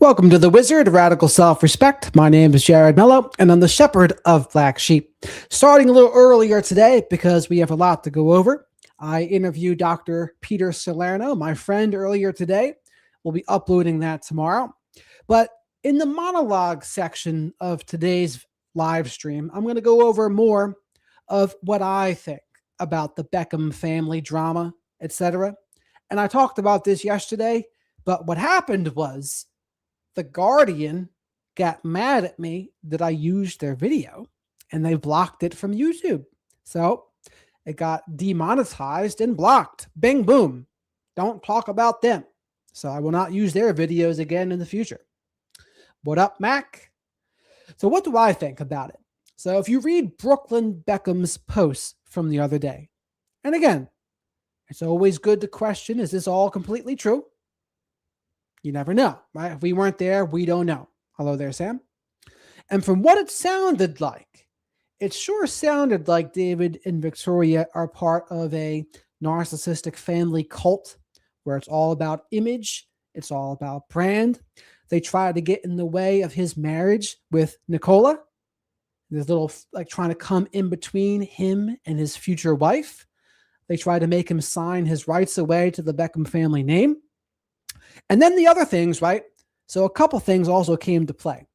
Welcome to the Wizard of Radical Self-Respect. My name is Jared Mello, and I'm the Shepherd of Black Sheep. Starting a little earlier today because we have a lot to go over. I interviewed Dr. Peter Salerno, my friend, earlier today. We'll be uploading that tomorrow. But in the monologue section of today's live stream, I'm going to go over more of what I think about the Beckham family drama, etc. And I talked about this yesterday, but what happened was The Guardian got mad at me that I used their video and they blocked it from YouTube. So it got demonetized and blocked. Bing, boom. Don't talk about them. So I will not use their videos again in the future. What up, Mac? So what do I think about it? So if you read Brooklyn Beckham's posts from the other day, and again, it's always good to question, is this all completely true? You never know, right? If we weren't there, we don't know. Hello there, Sam. And from what it sounded like, it sure sounded like David and Victoria are part of a narcissistic family cult where it's all about image. It's all about brand. They try to get in the way of his marriage with Nicola. There's little like trying to come in between him and his future wife. They try to make him sign his rights away to the Beckham family name. And then the other things, right? So a couple things also came to play.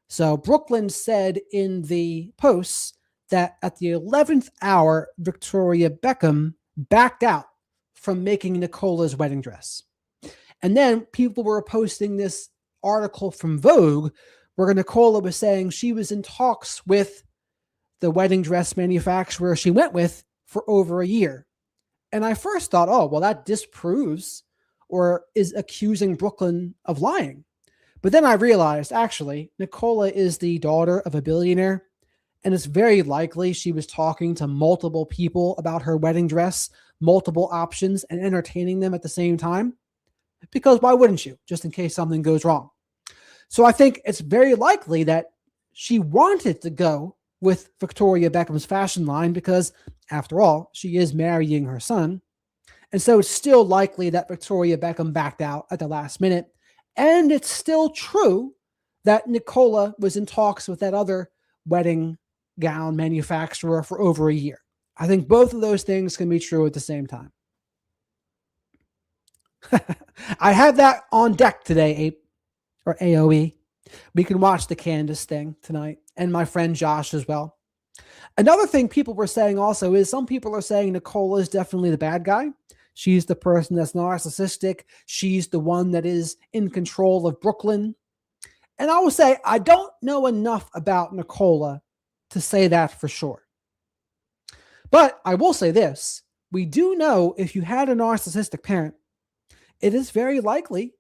So Brooklyn said in the posts that at the 11th hour, Victoria Beckham backed out from making Nicola's wedding dress. And then people were posting this article from Vogue where Nicola was saying she was in talks with the wedding dress manufacturer she went with for over a year. And I first thought, oh, well, that disproves or is accusing Brooklyn of lying. But then I realized, actually, Nicola is the daughter of a billionaire, and it's very likely she was talking to multiple people about her wedding dress, multiple options, and entertaining them at the same time. Because why wouldn't you, just in case something goes wrong? So I think it's very likely that she wanted to go with Victoria Beckham's fashion line because, after all, she is marrying her son. And so it's still likely that Victoria Beckham backed out at the last minute. And it's still true that Nicola was in talks with that other wedding gown manufacturer for over a year. I think both of those things can be true at the same time. I have that on deck today, or AOE. We can watch the Candace thing tonight, and my friend Josh as well. Another thing people were saying also is some people are saying Nicola is definitely the bad guy. She's the person that's narcissistic. She's the one that is in control of Brooklyn. And I will say, I don't know enough about Nicola to say that for sure. But I will say this. We do know if you had a narcissistic parent, it is very likely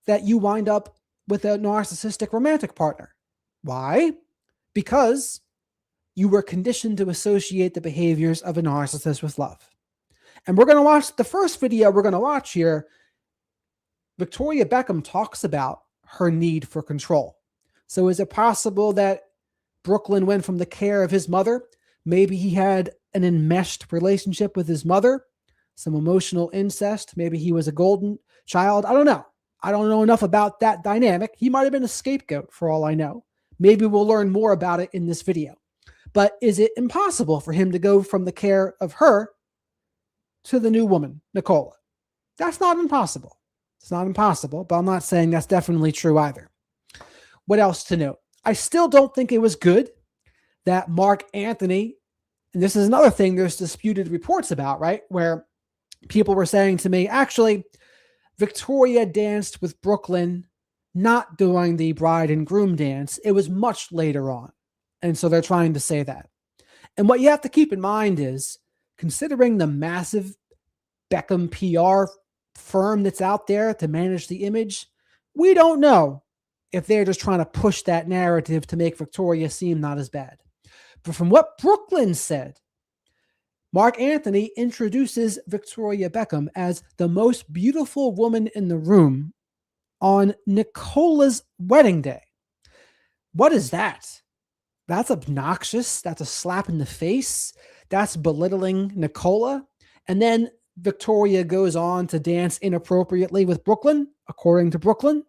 that you wind up with a narcissistic romantic partner. Why? Because you were conditioned to associate the behaviors of a narcissist with love. And we're going to watch the first video we're going to watch here. Victoria Beckham talks about her need for control. So is it possible that Brooklyn went from the care of his mother? Maybe he had an enmeshed relationship with his mother, some emotional incest. Maybe he was a golden child. I don't know. I don't know enough about that dynamic. He might have been a scapegoat for all I know. Maybe we'll learn more about it in this video. But is it impossible for him to go from the care of her to the new woman, Nicola? That's not impossible. It's not impossible, but I'm not saying that's definitely true either. What else to note? I still don't think it was good that Mark Anthony, and this is another thing there's disputed reports about, right? Where people were saying to me, actually, Victoria danced with Brooklyn not during the bride and groom dance. It was much later on. And so they're trying to say that. And what you have to keep in mind is, considering the massive Beckham PR firm that's out there to manage the image, we don't know if they're just trying to push that narrative to make Victoria seem not as bad. But from what Brooklyn said, Mark Anthony introduces Victoria Beckham as the most beautiful woman in the room on Nicola's wedding day. What is that? That's obnoxious. That's a slap in the face. That's belittling Nicola. And then Victoria goes on to dance inappropriately with Brooklyn, according to Brooklyn.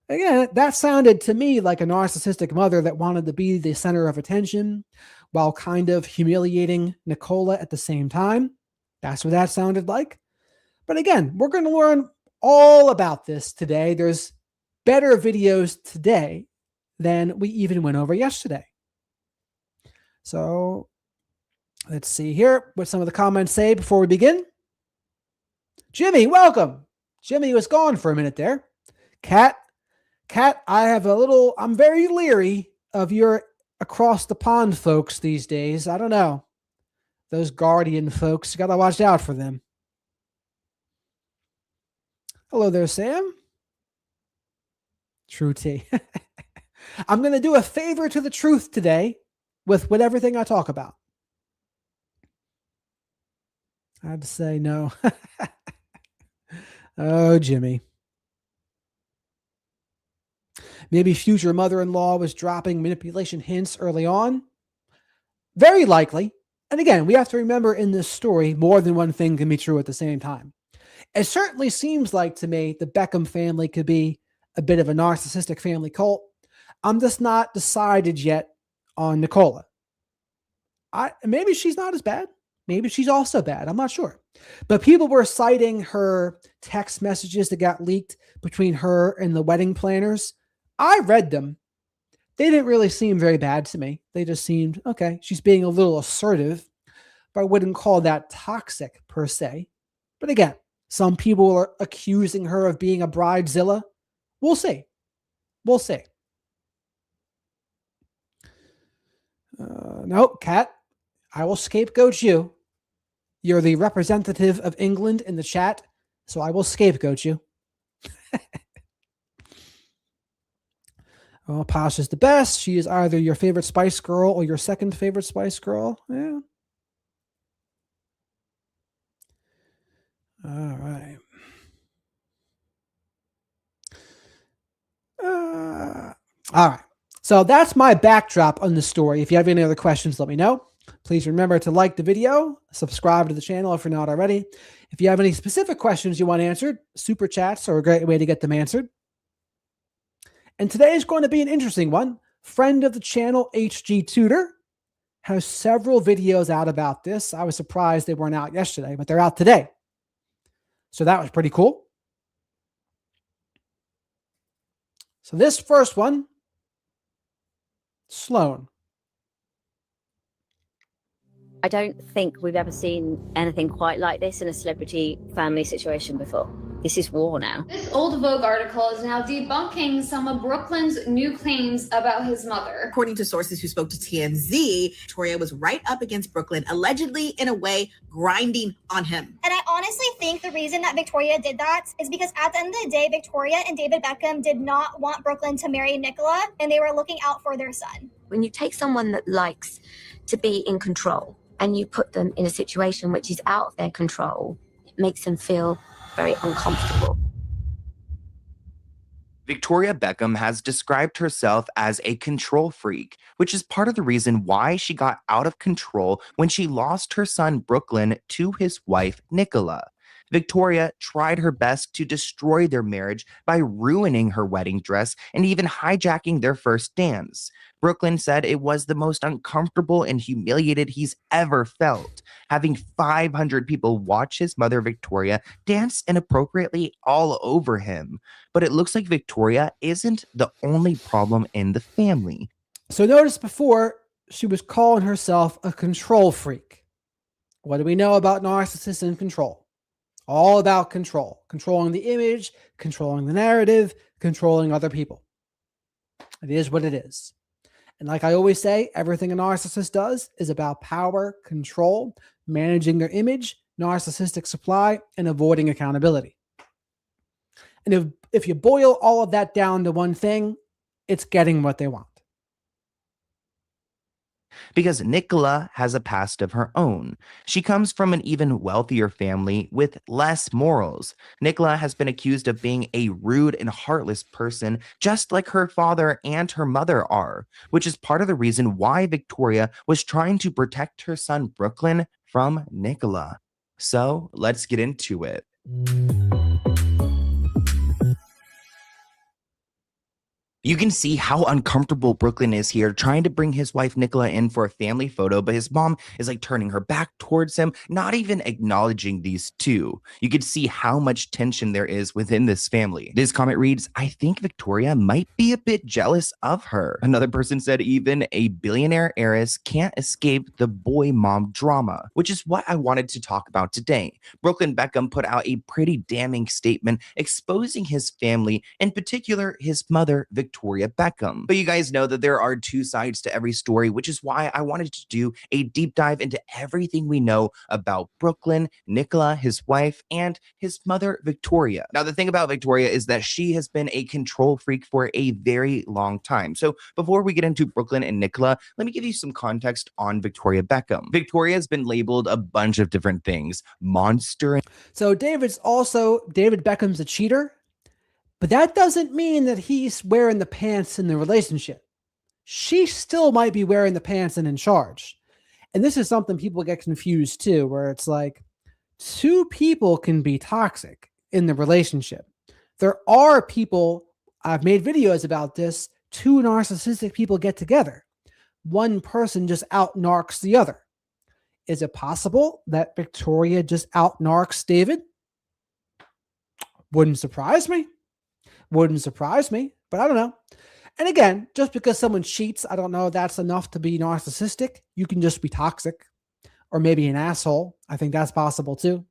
Again, that sounded to me like a narcissistic mother that wanted to be the center of attention while kind of humiliating Nicola at the same time. That's what that sounded like. But again, we're going to learn all about this today. There's better videos today than we even went over yesterday. So let's see here what some of the comments say before we begin. Jimmy, welcome. Jimmy was gone for a minute there. Kat, I'm very leery of your across the pond folks these days. I don't know. Those Guardian folks, you got to watch out for them. Hello there, Sam. True T. I'm going to do a favor to the truth today with everything I talk about. I had to say no. Oh, Jimmy. Maybe future mother-in-law was dropping manipulation hints early on. Very likely. And again, we have to remember in this story, more than one thing can be true at the same time. It certainly seems like to me the Beckham family could be a bit of a narcissistic family cult. I'm just not decided yet on Nicola. Maybe she's not as bad. Maybe she's also bad. I'm not sure. But people were citing her text messages that got leaked between her and the wedding planners. I read them. They didn't really seem very bad to me. They just seemed, okay, she's being a little assertive, but I wouldn't call that toxic per se. But again, some people are accusing her of being a bridezilla. We'll see. We'll see. Nope, Kat, I will scapegoat you. You're the representative of England in the chat, so I will scapegoat you. Oh, Posh is the best. She is either your favorite Spice Girl or your second favorite Spice Girl. Yeah. All right. All right. So that's my backdrop on the story. If you have any other questions, let me know. Please remember to like the video, subscribe to the channel if you're not already. If you have any specific questions you want answered, super chats are a great way to get them answered. And today is going to be an interesting one. Friend of the channel, HG Tutor, has several videos out about this. I was surprised they weren't out yesterday, but they're out today. So that was pretty cool. So this first one, Sloan. I don't think we've ever seen anything quite like this in a celebrity family situation before. This is war now. This old Vogue article is now debunking some of Brooklyn's new claims about his mother. According to sources who spoke to TMZ, Victoria was right up against Brooklyn, allegedly, in a way, grinding on him. And I honestly think the reason that Victoria did that is because at the end of the day, Victoria and David Beckham did not want Brooklyn to marry Nicola, and they were looking out for their son. When you take someone that likes to be in control and you put them in a situation which is out of their control, it makes them feel very uncomfortable. Victoria Beckham has described herself as a control freak, which is part of the reason why she got out of control when she lost her son Brooklyn to his wife Nicola. Victoria tried her best to destroy their marriage by ruining her wedding dress and even hijacking their first dance. Brooklyn said it was the most uncomfortable and humiliated he's ever felt, having 500 people watch his mother Victoria dance inappropriately all over him. But it looks like Victoria isn't the only problem in the family. So notice before, she was calling herself a control freak. What do we know about narcissists and control? All about control. Controlling the image, controlling the narrative, controlling other people. It is what it is. And like I always say, everything a narcissist does is about power, control, managing their image, narcissistic supply, and avoiding accountability. And if you boil all of that down to one thing, it's getting what they want. Because Nicola has a past of her own. She comes from an even wealthier family with less morals. Nicola has been accused of being a rude and heartless person, just like her father and her mother are, which is part of the reason why Victoria was trying to protect her son Brooklyn from Nicola. So let's get into it. You can see how uncomfortable Brooklyn is here, trying to bring his wife Nicola in for a family photo, but his mom is like turning her back towards him, not even acknowledging these two. You can see how much tension there is within this family. This comment reads, I think Victoria might be a bit jealous of her. Another person said even a billionaire heiress can't escape the boy mom drama, which is what I wanted to talk about today. Brooklyn Beckham put out a pretty damning statement exposing his family, in particular his mother, Victoria Beckham. But you guys know that there are two sides to every story, which is why I wanted to do a deep dive into everything we know about Brooklyn, Nicola, his wife, and his mother, Victoria. Now, the thing about Victoria is that she has been a control freak for a very long time. So before we get into Brooklyn and Nicola, let me give you some context on Victoria Beckham. Victoria has been labeled a bunch of different things. Monster. So David Beckham's a cheater, but that doesn't mean that he's wearing the pants in the relationship. She still might be wearing the pants and in charge. And this is something people get confused too, where it's like two people can be toxic in the relationship. There are people, I've made videos about this, two narcissistic people get together. One person just out-narcs the other. Is it possible that Victoria just out-narcs David? Wouldn't surprise me. But I don't know. And again, just because someone cheats, I don't know if that's enough to be narcissistic. You can just be toxic or maybe an asshole. I think that's possible too.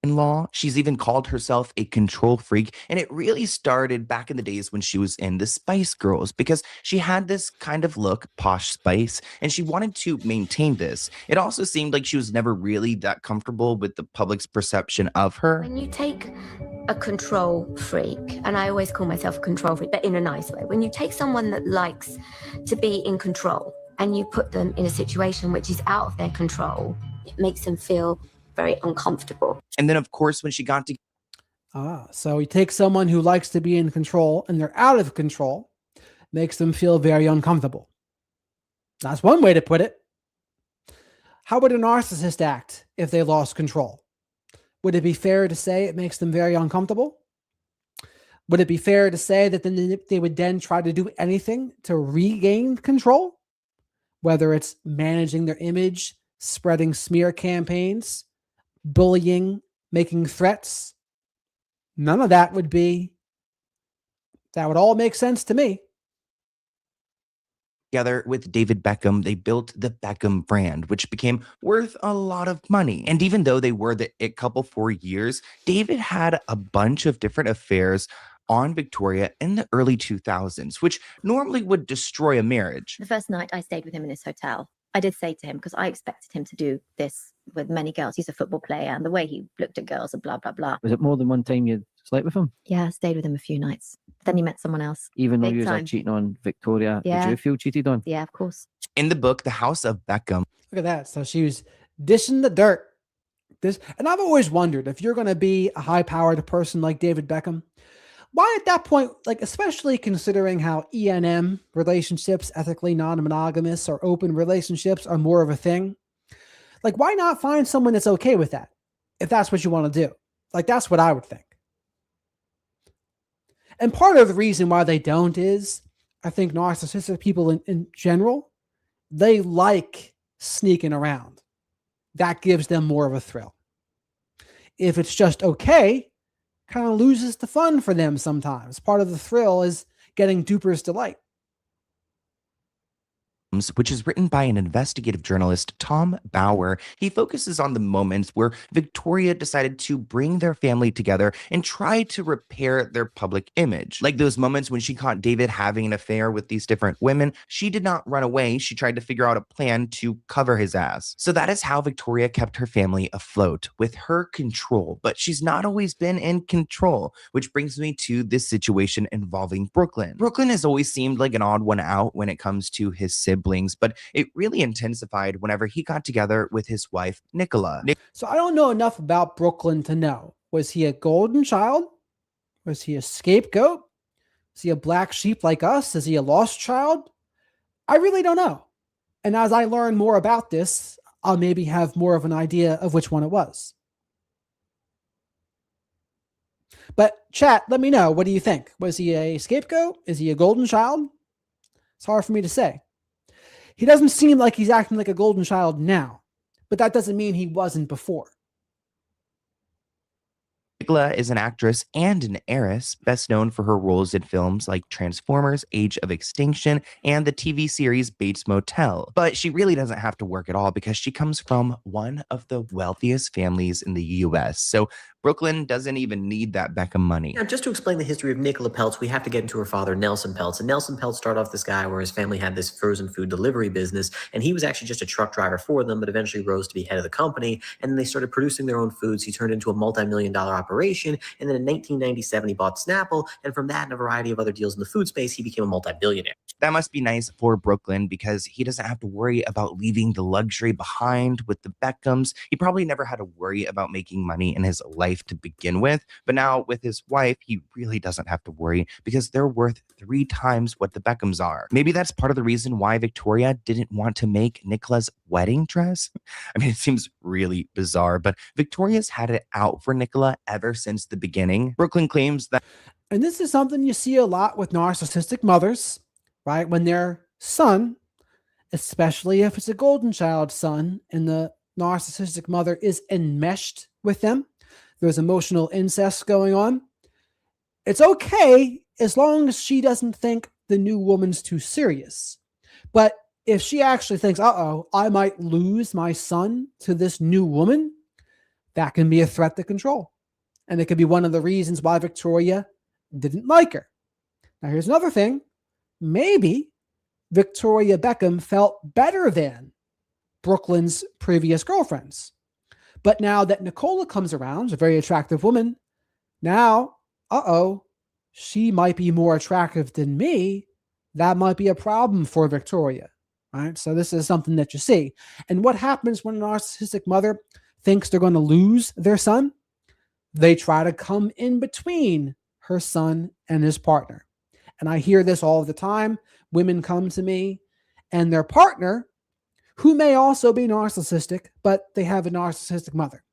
In-law. She's even called herself a control freak, and it really started back in the days when she was in the Spice Girls, because she had this kind of look, posh spice, and she wanted to maintain this. It also seemed like she was never really that comfortable with the public's perception of her. When you take a control freak, and I always call myself a control freak, but in a nice way, when you take someone that likes to be in control and you put them in a situation which is out of their control, it makes them feel very uncomfortable. And then, of course, when she got to So he takes someone who likes to be in control and they're out of control, makes them feel very uncomfortable. That's one way to put it. How would a narcissist act if they lost control? Would it be fair to say it makes them very uncomfortable? Would it be fair to say that then they would then try to do anything to regain control? Whether it's managing their image, spreading smear campaigns, bullying, making threats. None of that would all make sense to me. together with David Beckham, they built the Beckham brand, which became worth a lot of money. And even though they were the it couple for years, David had a bunch of different affairs on Victoria in the early 2000s, which normally would destroy a marriage. The first night I stayed with him in his hotel, I did say to him, because I expected him to do this with many girls. He's a football player, and the way he looked at girls and blah, blah, blah. Was it more than one time you slept with him? Yeah, I stayed with him a few nights. Then he met someone else. Even though Big you were time. cheating on Victoria, Yeah. did you feel cheated on? Yeah, of course. In the book, The House of Beckham, Look at that. So she was dishing the dirt. And I've always wondered, if you're going to be a high-powered person like David Beckham, why at that point, like especially considering how ENM relationships, ethically non-monogamous or open relationships, are more of a thing, like why not find someone that's okay with that, if that's what you want to do? Like that's what I would think. And part of the reason why they don't is, I think narcissistic people in general, they like sneaking around. That gives them more of a thrill. If it's just okay, kind of loses the fun for them sometimes. Part of the thrill is getting duper's delight. which is written by an investigative journalist, Tom Bauer. He focuses on the moments where Victoria decided to bring their family together and try to repair their public image. Like those moments when she caught David having an affair with these different women, she did not run away. She tried to figure out a plan to cover his ass. So that is how Victoria kept her family afloat, with her control. But she's not always been in control, which brings me to this situation involving Brooklyn. Brooklyn has always seemed like an odd one out when it comes to his siblings, but it really intensified whenever he got together with his wife, Nicola. So I don't know enough about Brooklyn to know. Was he a golden child? Was he a scapegoat? Is he a black sheep like us? Is he a lost child? I really don't know. And as I learn more about this, I'll maybe have more of an idea of which one it was. But chat, let me know. What do you think? Was he a scapegoat? Is he a golden child? It's hard for me to say. He doesn't seem like he's acting like a golden child now, but that doesn't mean he wasn't before. Nicola is an actress and an heiress, best known for her roles in films like Transformers, Age of Extinction, and the TV series Bates Motel. But she really doesn't have to work at all because she comes from one of the wealthiest families in the US. So Brooklyn doesn't even need that Beckham money. Now, just to explain the history of Nicola Peltz, we have to get into her father, Nelson Peltz. And Nelson Peltz started off this guy where his family had this frozen food delivery business, and he was actually just a truck driver for them, but eventually rose to be head of the company. And then they started producing their own foods. He turned into a multi-million-dollar operation. And then in 1997, he bought Snapple. And from that and a variety of other deals in the food space, he became a multi-billionaire. That must be nice for Brooklyn because he doesn't have to worry about leaving the luxury behind with the Beckhams. He probably never had to worry about making money in his life to begin with. But now with his wife, he really doesn't have to worry because they're worth 3 times what the Beckhams are. Maybe that's part of the reason why Victoria didn't want to make Nicola's wedding dress. I mean, it seems really bizarre, but Victoria's had it out for Nicola ever since the beginning. Brooklyn claims that. And this is something you see a lot with narcissistic mothers, right? When their son, especially if it's a golden child son, and the narcissistic mother is enmeshed with them, there's emotional incest going on. It's okay as long as she doesn't think the new woman's too serious. But if she actually thinks, uh-oh, I might lose my son to this new woman, that can be a threat to control. And it could be one of the reasons why Victoria didn't like her. Now, here's another thing. Maybe Victoria Beckham felt better than Brooklyn's previous girlfriends. But now that Nicola comes around, a very attractive woman, now, she might be more attractive than me. That might be a problem for Victoria, right? So this is something that you see. And what happens when a narcissistic mother thinks they're going to lose their son? They try to come in between her son and his partner. And I hear this all the time. Women come to me and their partner, who may also be narcissistic, but they have a narcissistic mother.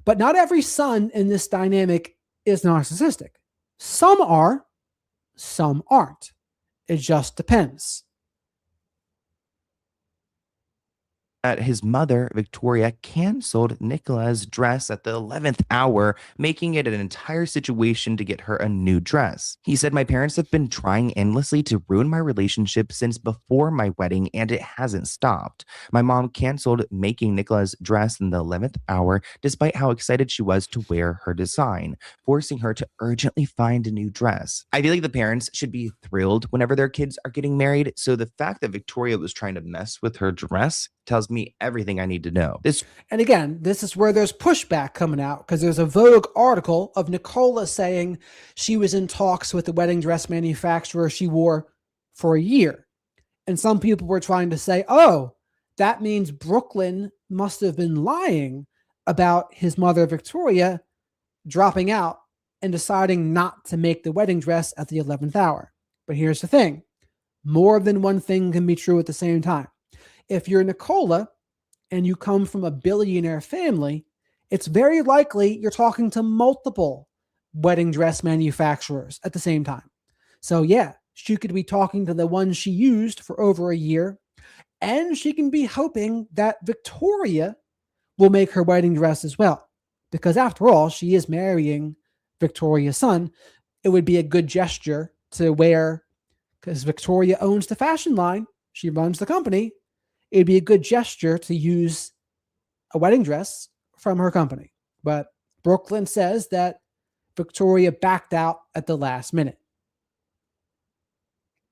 But not every son in this dynamic is narcissistic. Some are, some aren't. It just depends. His mother, Victoria, canceled Nicola's dress at the 11th hour, making it an entire situation to get her a new dress. He said, "My parents have been trying endlessly to ruin my relationship since before my wedding, and it hasn't stopped. My mom canceled making Nicola's dress in the 11th hour, despite how excited she was to wear her design, forcing her to urgently find a new dress." I feel like the parents should be thrilled whenever their kids are getting married, so the fact that Victoria was trying to mess with her dress tells me everything I need to know. And again, this is where there's pushback coming out because there's a Vogue article of Nicola saying she was in talks with the wedding dress manufacturer she wore for a year. And some people were trying to say, oh, that means Brooklyn must have been lying about his mother, Victoria, dropping out and deciding not to make the wedding dress at the 11th hour. But here's the thing. More than one thing can be true at the same time. If you're Nicola and you come from a billionaire family, it's very likely you're talking to multiple wedding dress manufacturers at the same time. So yeah, she could be talking to the one she used for over a year, and she can be hoping that Victoria will make her wedding dress as well. Because after all, she is marrying Victoria's son. It would be a good gesture to wear, because Victoria owns the fashion line. She runs the company. It'd be a good gesture to use a wedding dress from her company. But Brooklyn says that Victoria backed out at the last minute.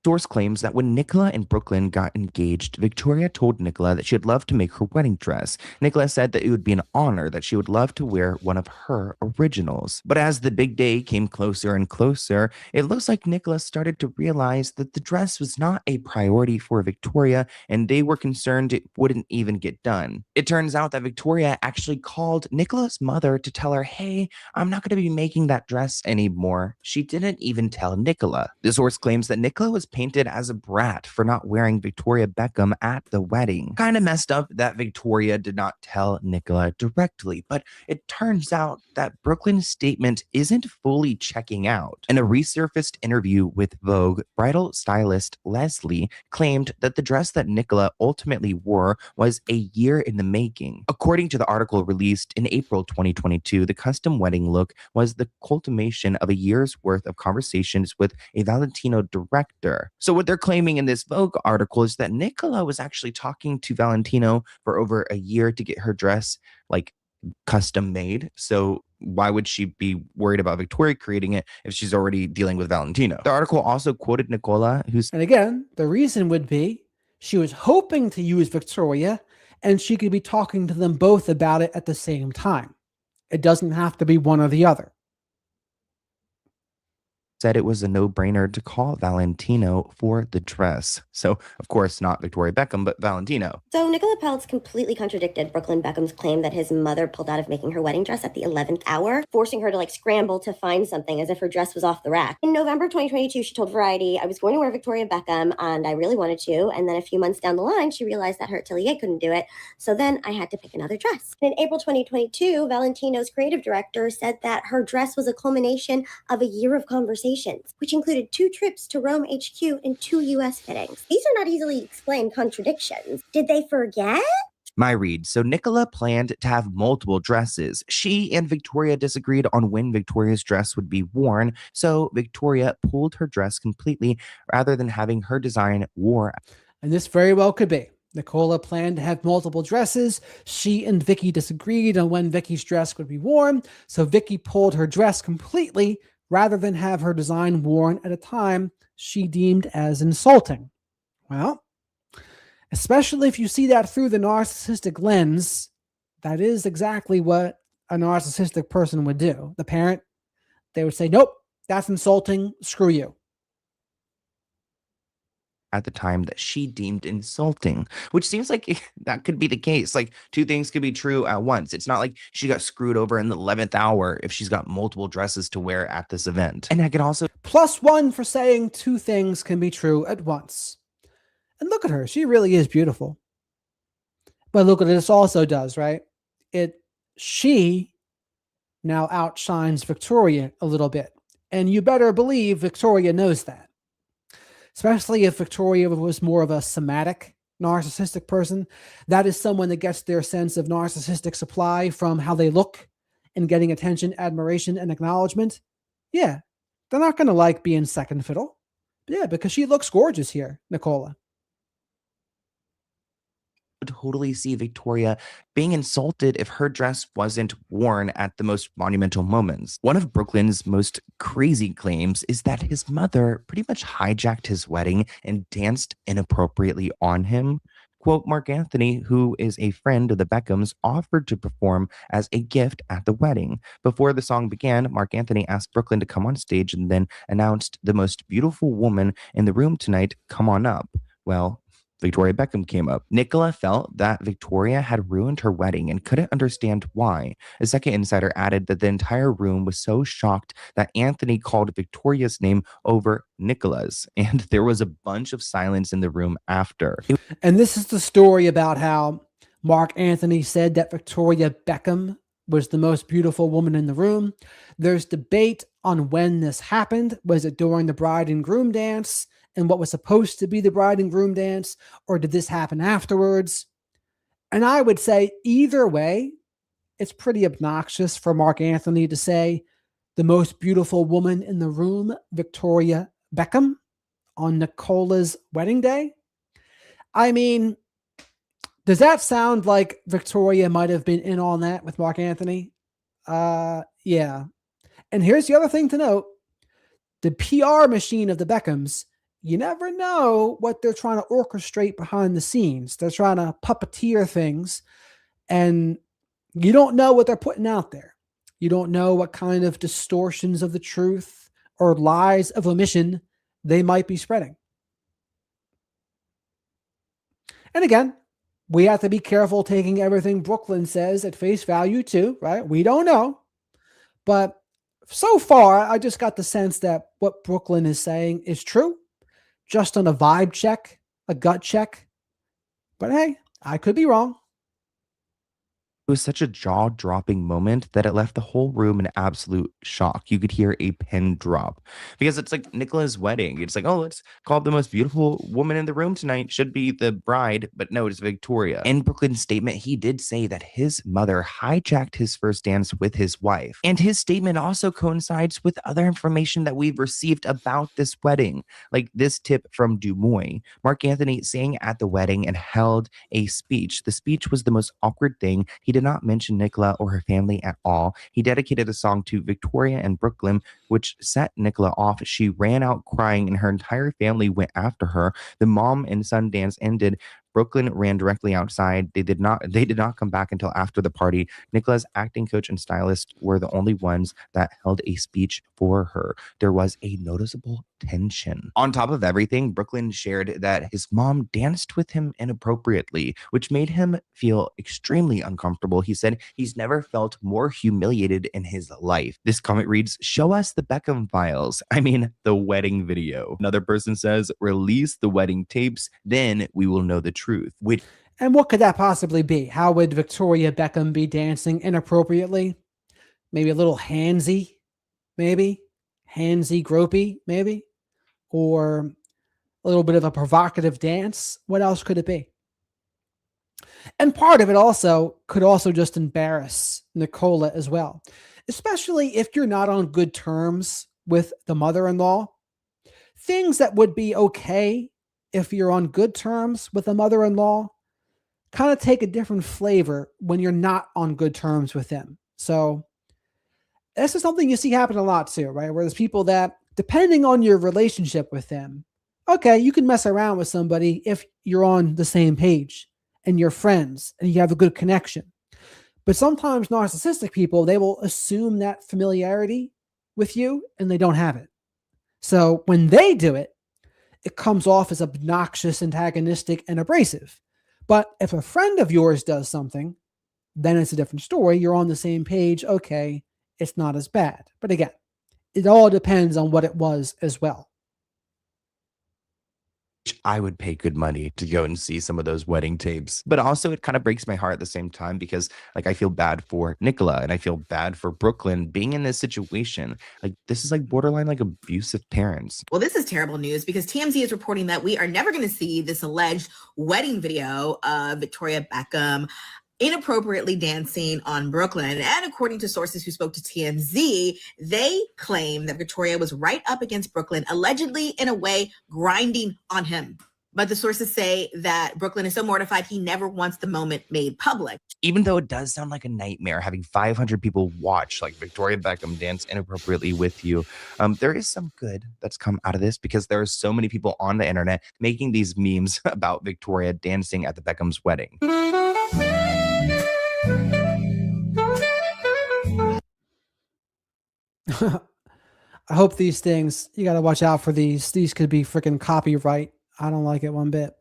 Source claims that when Nicola and Brooklyn got engaged, Victoria told Nicola that she'd love to make her wedding dress. Nicola said that it would be an honor, that she would love to wear one of her originals. But as the big day came closer and closer, it looks like Nicola started to realize that the dress was not a priority for Victoria, and they were concerned it wouldn't even get done. It turns out that Victoria actually called Nicola's mother to tell her, hey, I'm not going to be making that dress anymore. She didn't even tell Nicola. The source claims that Nicola was painted as a brat for not wearing Victoria Beckham at the wedding. Kind of messed up that Victoria did not tell Nicola directly, but it turns out that Brooklyn's statement isn't fully checking out. In a resurfaced interview with Vogue, bridal stylist Leslie claimed that the dress that Nicola ultimately wore was a year in the making. According to the article released in April 2022, the custom wedding look was the culmination of a year's worth of conversations with a Valentino director. So what they're claiming in this Vogue article is that Nicola was actually talking to Valentino for over a year to get her dress like custom made. So why would she be worried about Victoria creating it if she's already dealing with Valentino? The article also quoted Nicola, who's... And again, the reason would be she was hoping to use Victoria and she could be talking to them both about it at the same time. It doesn't have to be one or the other. Said it was a no-brainer to call Valentino for the dress. So, of course, not Victoria Beckham, but Valentino. So Nicola Peltz completely contradicted Brooklyn Beckham's claim that his mother pulled out of making her wedding dress at the 11th hour, forcing her to scramble to find something as if her dress was off the rack. In November 2022, she told Variety, I was going to wear Victoria Beckham and I really wanted to. And then a few months down the line, she realized that her atelier couldn't do it. So then I had to pick another dress. In April 2022, Valentino's creative director said that her dress was a culmination of a year of conversations, which included 2 trips to Rome HQ and 2 US fittings. These are not easily explained contradictions. Did they forget? My read. So Nicola planned to have multiple dresses. She and Victoria disagreed on when Victoria's dress would be worn, so Victoria pulled her dress completely rather than having her design wore. And this very well could be. Nicola planned to have multiple dresses. She and Vicky disagreed on when Vicky's dress would be worn, so Vicky pulled her dress completely rather than have her design worn at a time she deemed as insulting. Well, especially if you see that through the narcissistic lens, that is exactly what a narcissistic person would do. The parent, they would say, nope, that's insulting, screw you. At the time that she deemed insulting, which seems like that could be the case. Like 2 things could be true at once. It's not like she got screwed over in the 11th hour if she's got multiple dresses to wear at this event. And I could also... +1 for saying 2 things can be true at once. And look at her. She really is beautiful. But look what this also does, right? She now outshines Victoria a little bit. And you better believe Victoria knows that. Especially if Victoria was more of a somatic narcissistic person. That is someone that gets their sense of narcissistic supply from how they look and getting attention, admiration, and acknowledgement. Yeah, they're not going to like being second fiddle. Yeah, because she looks gorgeous here, Nicola. Totally see Victoria being insulted if her dress wasn't worn at the most monumental moments. One of Brooklyn's most crazy claims is that his mother pretty much hijacked his wedding and danced inappropriately on him. Quote, Mark Anthony, who is a friend of the Beckhams, offered to perform as a gift at the wedding. Before the song began, Mark Anthony asked Brooklyn to come on stage and then announced, the most beautiful woman in the room tonight, come on up. Well, Victoria Beckham came up. Nicola felt that Victoria had ruined her wedding and couldn't understand why. A second insider added that the entire room was so shocked that Anthony called Victoria's name over Nicola's, and there was a bunch of silence in the room after. And this is the story about how Mark Anthony said that Victoria Beckham was the most beautiful woman in the room. There's debate on when this happened. Was it during the bride and groom dance and what was supposed to be the bride and groom dance, or did this happen afterwards? And I would say either way, it's pretty obnoxious for Mark Anthony to say the most beautiful woman in the room, Victoria Beckham, on Nicola's wedding day. I mean, does that sound like Victoria might have been in on that with Mark Anthony? Yeah. And here's the other thing to note. The PR machine of the Beckhams, you never know what they're trying to orchestrate behind the scenes. They're trying to puppeteer things, and you don't know what they're putting out there. You don't know what kind of distortions of the truth or lies of omission they might be spreading. And again, we have to be careful taking everything Brooklyn says at face value too, right? We don't know. But so far, I just got the sense that what Brooklyn is saying is true. just on a vibe check, a gut check. But hey, I could be wrong. It was such a jaw-dropping moment that it left the whole room in absolute shock. You could hear a pin drop because it's like Nicola's wedding. It's like, oh, let's call the most beautiful woman in the room tonight should be the bride, but no, it's Victoria. In Brooklyn's statement, he did say that his mother hijacked his first dance with his wife. And his statement also coincides with other information that we've received about this wedding, like this tip from Des Moines. Mark Anthony sang at the wedding and held a speech. The speech was the most awkward thing. He did not mention Nicola or her family at all. He dedicated a song to Victoria and Brooklyn, which set Nicola off. She ran out crying and her entire family went after her. The mom and son dance ended. Brooklyn ran directly outside. They did not come back until after the party. Nicola's acting coach and stylist were the only ones that held a speech for her. There was a noticeable tension. On top of everything, Brooklyn shared that his mom danced with him inappropriately, which made him feel extremely uncomfortable. He said he's never felt more humiliated in his life. This comment reads, "Show us the Beckham files." I mean, the wedding video. Another person says, "Release the wedding tapes, then we will know the truth." And what could that possibly be? How would Victoria Beckham be dancing inappropriately? Maybe a little handsy, maybe handsy, gropey, maybe, or a little bit of a provocative dance. What else could it be? And part of it could also just embarrass Nicola as well, especially if you're not on good terms with the mother-in-law. Things that would be okay if you're on good terms with a mother-in-law kind of take a different flavor when you're not on good terms with them. So this is something you see happen a lot too, right? Where there's people that, depending on your relationship with them, okay, you can mess around with somebody if you're on the same page and you're friends and you have a good connection. But sometimes narcissistic people, they will assume that familiarity with you and they don't have it. So when they do it, it comes off as obnoxious, antagonistic, and abrasive. But if a friend of yours does something, then it's a different story. You're on the same page. Okay, it's not as bad. But again, it all depends on what it was as well. I would pay good money to go and see some of those wedding tapes. But also it kind of breaks my heart at the same time because like I feel bad for Nicola and I feel bad for Brooklyn being in this situation. Like this is like borderline like abusive parents. Well, this is terrible news because TMZ is reporting that we are never going to see this alleged wedding video of Victoria Beckham inappropriately dancing on Brooklyn. And according to sources who spoke to TMZ, they claim that Victoria was right up against Brooklyn, allegedly in a way grinding on him. But the sources say that Brooklyn is so mortified he never wants the moment made public. Even though it does sound like a nightmare having 500 people watch like Victoria Beckham dance inappropriately with you, there is some good that's come out of this because there are so many people on the internet making these memes about Victoria dancing at the Beckham's wedding. I hope these things, you got to watch out for these. These could be freaking copyright. I don't like it one bit.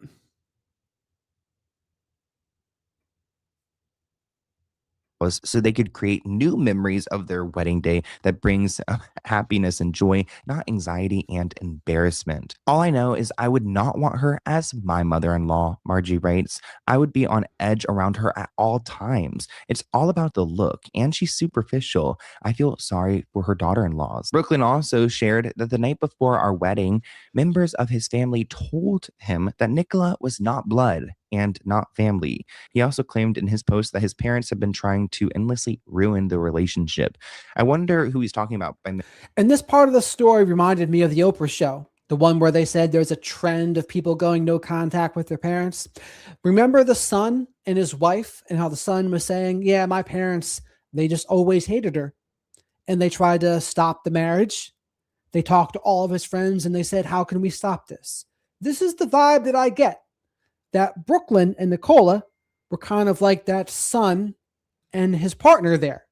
So they could create new memories of their wedding day that brings happiness and joy, not anxiety and embarrassment. All I know is I would not want her as my mother-in-law, Margie writes. I would be on edge around her at all times. It's all about the look, and she's superficial. I feel sorry for her daughter-in-laws. Brooklyn also shared that the night before our wedding, members of his family told him that Nicola was not blood and not family. He also claimed in his post that his parents have been trying to endlessly ruin the relationship. I wonder who he's talking about. And this part of the story reminded me of the Oprah show, the one where they said there's a trend of people going no contact with their parents. Remember the son and his wife and how the son was saying, yeah, my parents, they just always hated her. And they tried to stop the marriage. They talked to all of his friends and they said, how can we stop this? This is the vibe that I get. That Brooklyn and Nicola were kind of like that son and his partner there.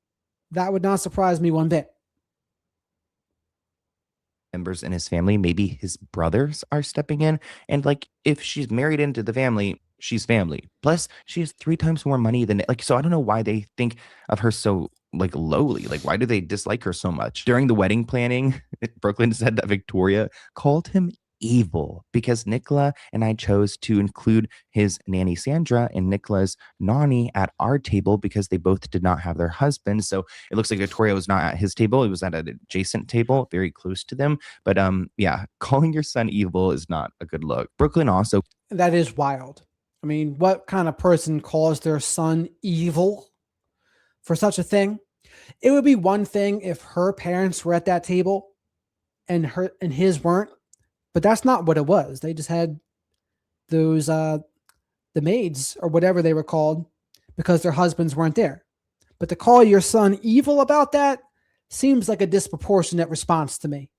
That would not surprise me one bit. Members in his family, maybe his brothers are stepping in. And like, if she's married into the family, she's family. Plus, she has 3 times more money than so I don't know why they think of her so like lowly. Like, why do they dislike her so much? During the wedding planning, Brooklyn said that Victoria called him evil because Nicola and I chose to include his nanny Sandra and Nicola's nanny at our table because they both did not have their husbands. So it looks like Victoria was not at his table. It was at an adjacent table, very close to them. But yeah, calling your son evil is not a good look. Brooklyn also. That is wild. I mean, what kind of person calls their son evil for such a thing? It would be one thing if her parents were at that table and his weren't, but that's not what it was. They just had those the maids or whatever they were called because their husbands weren't there. But to call your son evil about that seems like a disproportionate response to me.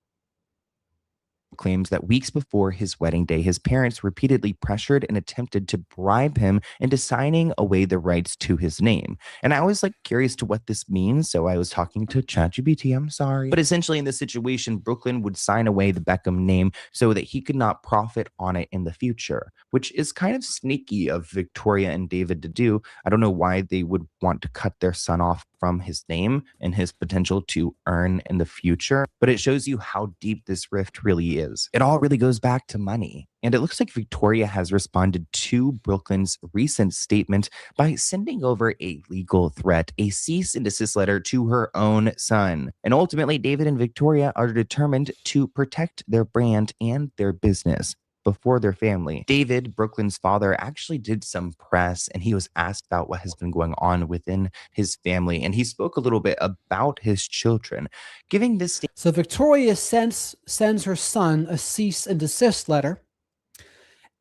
Claims that weeks before his wedding day, his parents repeatedly pressured and attempted to bribe him into signing away the rights to his name. And I was curious to what this means. So I was talking to ChatGPT, I'm sorry. But essentially in this situation, Brooklyn would sign away the Beckham name so that he could not profit on it in the future, which is kind of sneaky of Victoria and David to do. I don't know why they would want to cut their son off from his name and his potential to earn in the future, but it shows you how deep this rift really is. It all really goes back to money. And it looks like Victoria has responded to Brooklyn's recent statement by sending over a legal threat, a cease and desist letter to her own son. And ultimately, David and Victoria are determined to protect their brand and their business before their family. David, Brooklyn's father, actually did some press and he was asked about what has been going on within his family. And he spoke a little bit about his children, giving this. So Victoria sends her son a cease and desist letter.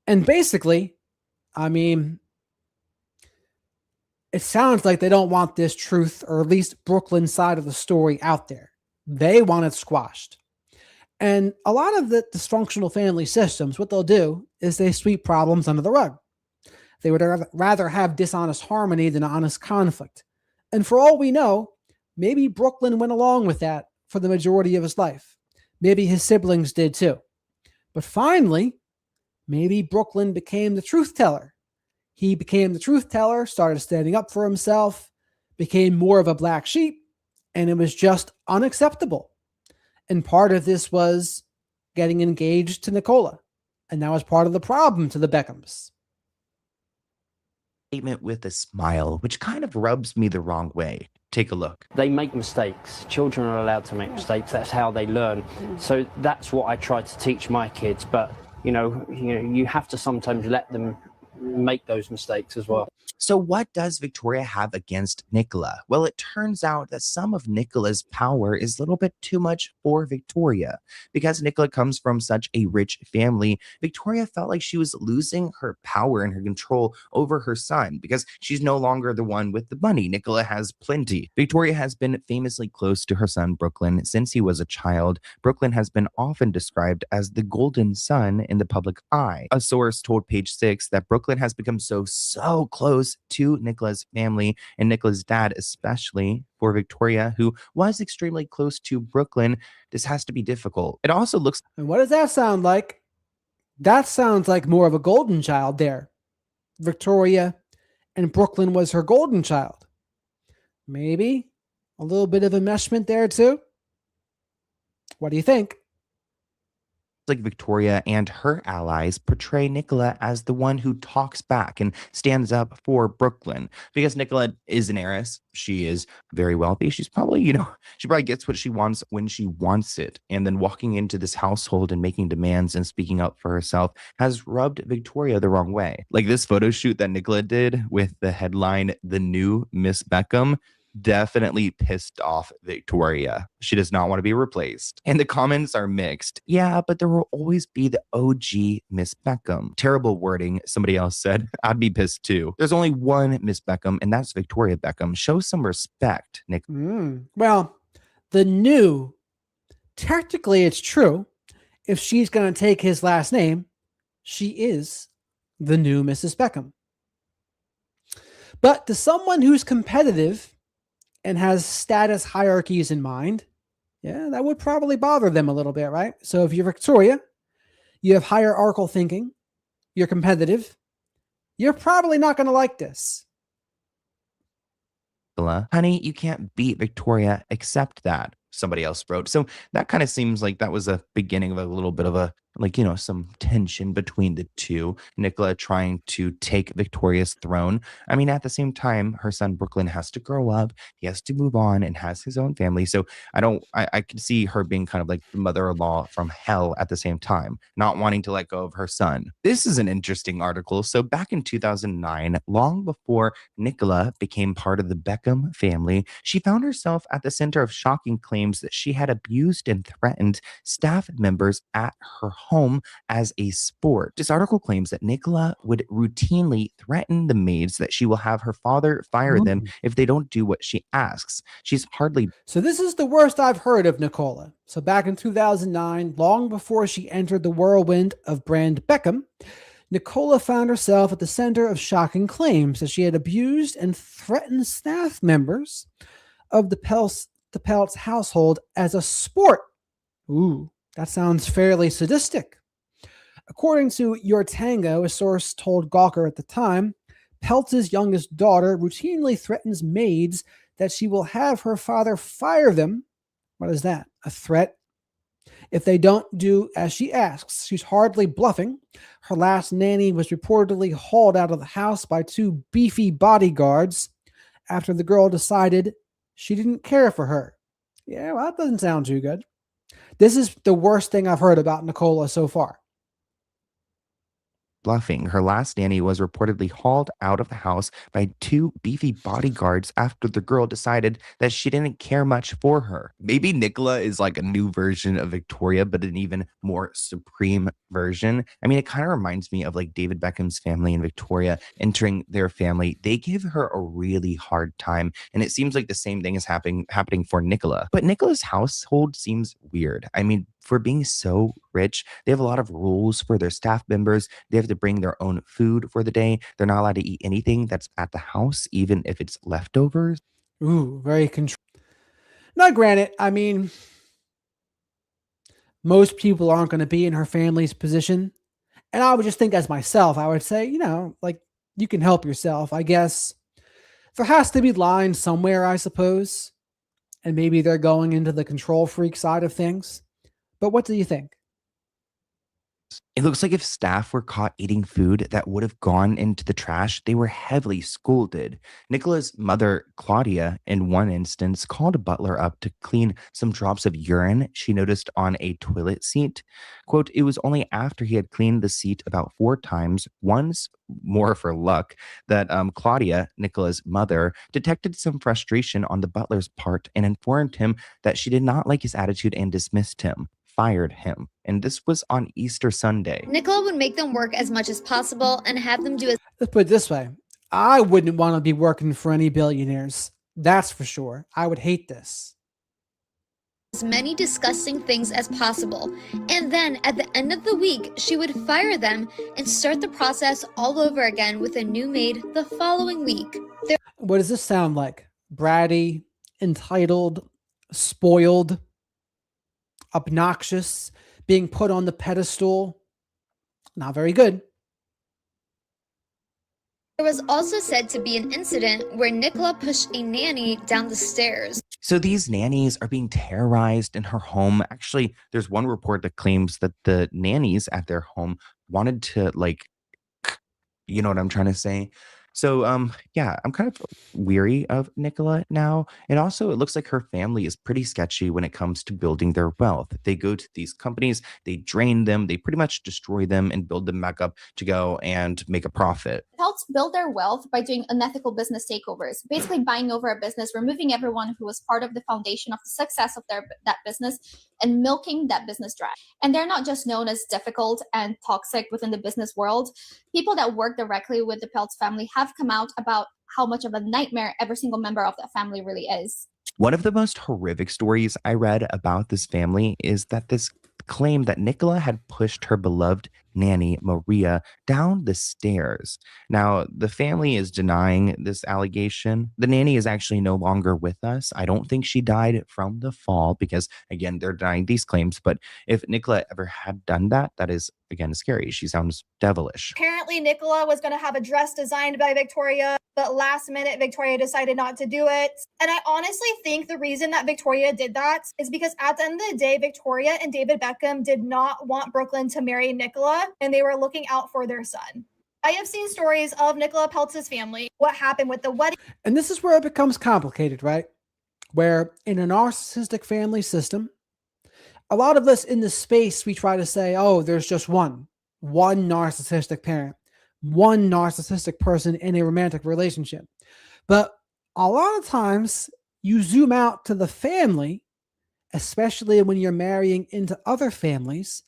And basically, I mean, it sounds like they don't want this truth, or at least Brooklyn's side of the story, out there. They want it squashed. And a lot of the dysfunctional family systems, what they'll do is they sweep problems under the rug. They would rather have dishonest harmony than honest conflict. And for all we know, maybe Brooklyn went along with that for the majority of his life. Maybe his siblings did too. But finally, maybe Brooklyn became the truth teller. He became the truth teller, started standing up for himself, became more of a black sheep, and it was just unacceptable. And part of this was getting engaged to Nicola. And that was part of the problem to the Beckhams. Statement with a smile, which kind of rubs me the wrong way. Take a look. They make mistakes. Children are allowed to make mistakes. That's how they learn. So that's what I try to teach my kids. But, you have to sometimes let them make those mistakes as well. So what does Victoria have against Nicola? Well, it turns out that some of Nicola's power is a little bit too much for Victoria. Because Nicola comes from such a rich family, Victoria felt like she was losing her power and her control over her son because she's no longer the one with the money. Nicola has plenty. Victoria has been famously close to her son, Brooklyn, since he was a child. Brooklyn has been often described as the golden son in the public eye. A source told Page 6 that Brooklyn has become so close to Nicola's family and Nicola's dad, especially for Victoria, who was extremely close to Brooklyn. This has to be difficult. It also looks. And what does that sound like? That sounds like more of a golden child there. Victoria and Brooklyn was her golden child. Maybe a little bit of enmeshment there too. What do you think? Like Victoria and her allies portray Nicola as the one who talks back and stands up for Brooklyn because Nicola is an heiress. She is very wealthy. She's probably, she probably gets what she wants when she wants it. And then walking into this household and making demands and speaking up for herself has rubbed Victoria the wrong way. Like this photo shoot that Nicola did with the headline, "The New Miss Beckham," definitely pissed off Victoria. She does not want to be replaced. And the comments are mixed. Yeah, but there will always be the OG Miss Beckham. Terrible wording, somebody else said. I'd be pissed too. There's only one Miss Beckham, and that's Victoria Beckham. Show some respect, Nick. Well, the new, technically it's true. If she's going to take his last name, she is the new Mrs. Beckham. But to someone who's competitive and has status hierarchies in mind, yeah, that would probably bother them a little bit, right? So if you're Victoria, you have hierarchical thinking, you're competitive, you're probably not going to like this. Honey, you can't beat Victoria, accept that, somebody else wrote. So that kind of seems like that was a beginning of a little bit of a like, you know, some tension between the two. Nicola trying to take Victoria's throne. I mean, at the same time, her son Brooklyn has to grow up. He has to move on and has his own family. So I can see her being kind of like the mother-in-law from hell at the same time, not wanting to let go of her son. This is an interesting article. So back in 2009, long before Nicola became part of the Beckham family, she found herself at the center of shocking claims that she had abused and threatened staff members at her home as a sport. This article claims that Nicola would routinely threaten the maids that she will have her father fire them if they don't do what she asks. She's hardly. So this is the worst I've heard of Nicola. So back in 2009, long before she entered the whirlwind of brand Beckham, Nicola found herself at the center of shocking claims that she had abused and threatened staff members of the Peltz household as a sport. Ooh, that sounds fairly sadistic. According to Your Tango, a source told Gawker at the time, Peltz's youngest daughter routinely threatens maids that she will have her father fire them. What is that? A threat? If they don't do as she asks. She's hardly bluffing. Her last nanny was reportedly hauled out of the house by two beefy bodyguards after the girl decided she didn't care for her. Yeah, well, that doesn't sound too good. This is the worst thing I've heard about Nicola so far. Bluffing. Her last nanny was reportedly hauled out of the house by two beefy bodyguards after the girl decided that she didn't care much for her. Maybe Nicola is like a new version of Victoria, but an even more supreme version. I mean, it kind of reminds me of like David Beckham's family and Victoria entering their family. They give her a really hard time, and it seems like the same thing is happening for Nicola. But Nicola's household seems weird. I mean, for being so rich, they have a lot of rules for their staff members. They have to bring their own food for the day. They're not allowed to eat anything that's at the house, even if it's leftovers. Ooh, very control. Now, granted, I mean, most people aren't going to be in her family's position. And I would just think as myself, I would say, you know, like, you can help yourself. I guess there has to be lines somewhere, I suppose. And maybe they're going into the control freak side of things. But what do you think? It looks like if staff were caught eating food that would have gone into the trash, they were heavily scolded. Nicola's mother, Claudia, in one instance, called a butler up to clean some drops of urine she noticed on a toilet seat. Quote, it was only after he had cleaned the seat about 4 times, once more for luck, that Claudia, Nicola's mother, detected some frustration on the butler's part and informed him that she did not like his attitude and dismissed him. Fired him. And this was on Easter Sunday. Nicola would make them work as much as possible and have them do as Let's put it this way. I wouldn't want to be working for any billionaires. That's for sure. I would hate this. many disgusting things as possible. And then at the end of the week, she would fire them and start the process all over again with a new maid the following week. What does this sound like? Bratty, entitled, spoiled, obnoxious, being put on the pedestal. Not very good. There was also said to be an incident where Nicola pushed a nanny down the stairs. So these nannies are being terrorized in her home. Actually, there's one report that claims that the nannies at their home wanted to, like, you know what I'm trying to say? So, yeah, I'm kind of weary of Nicola now. And also, it looks like her family is pretty sketchy when it comes to building their wealth. They go to these companies, they drain them, they pretty much destroy them and build them back up to go and make a profit. Peltz build their wealth by doing unethical business takeovers, basically buying over a business, removing everyone who was part of the foundation of the success of that business, and milking that business dry. And they're not just known as difficult and toxic within the business world. People that work directly with the Peltz family have come out about how much of a nightmare every single member of that family really is. One of the most horrific stories I read about this family is that this claim that Nicola had pushed her beloved nanny, Maria, down the stairs. Now, the family is denying this allegation. The nanny is actually no longer with us. I don't think she died from the fall because, again, they're denying these claims. But if Nicola ever had done that, that is, again, scary. She sounds devilish. Apparently, Nicola was going to have a dress designed by Victoria. but last minute Victoria decided not to do it. And I honestly think the reason that Victoria did that is because at the end of the day, Victoria and David Beckham did not want Brooklyn to marry Nicola, and they were looking out for their son. I have seen stories of Nicola Peltz's family, what happened with the wedding. And this is where it becomes complicated, right? Where in a narcissistic family system, a lot of us in this space, we try to say, oh, there's just one narcissistic parent, one narcissistic person in a romantic relationship. But a lot of times you zoom out to the family, especially when you're marrying into other families,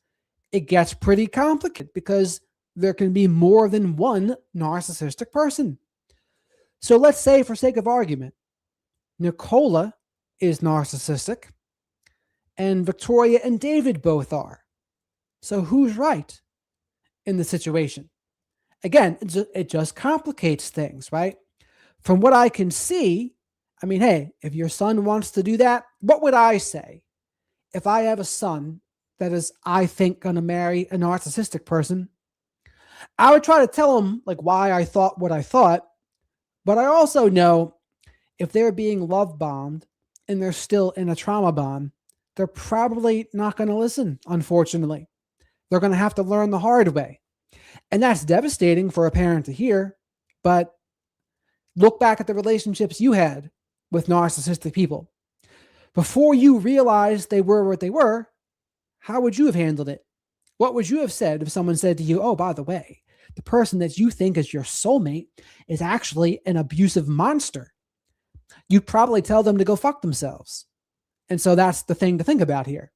it gets pretty complicated because there can be more than one narcissistic person. So let's say, for sake of argument, Nicola is narcissistic and Victoria and David both are. So who's right in the situation? Again, it just complicates things, right? From what I can see, I mean, hey, if your son wants to do that, what would I say? If I have a son that is, I think, going to marry a narcissistic person, I would try to tell him like why I thought what I thought. But I also know if they're being love bombed and they're still in a trauma bond, they're probably not going to listen, unfortunately. They're going to have to learn the hard way. And that's devastating for a parent to hear. But look back at the relationships you had with narcissistic people. Before you realized they were what they were, how would you have handled it? What would you have said if someone said to you, oh, by the way, the person that you think is your soulmate is actually an abusive monster? You'd probably tell them to go fuck themselves. And so that's the thing to think about here.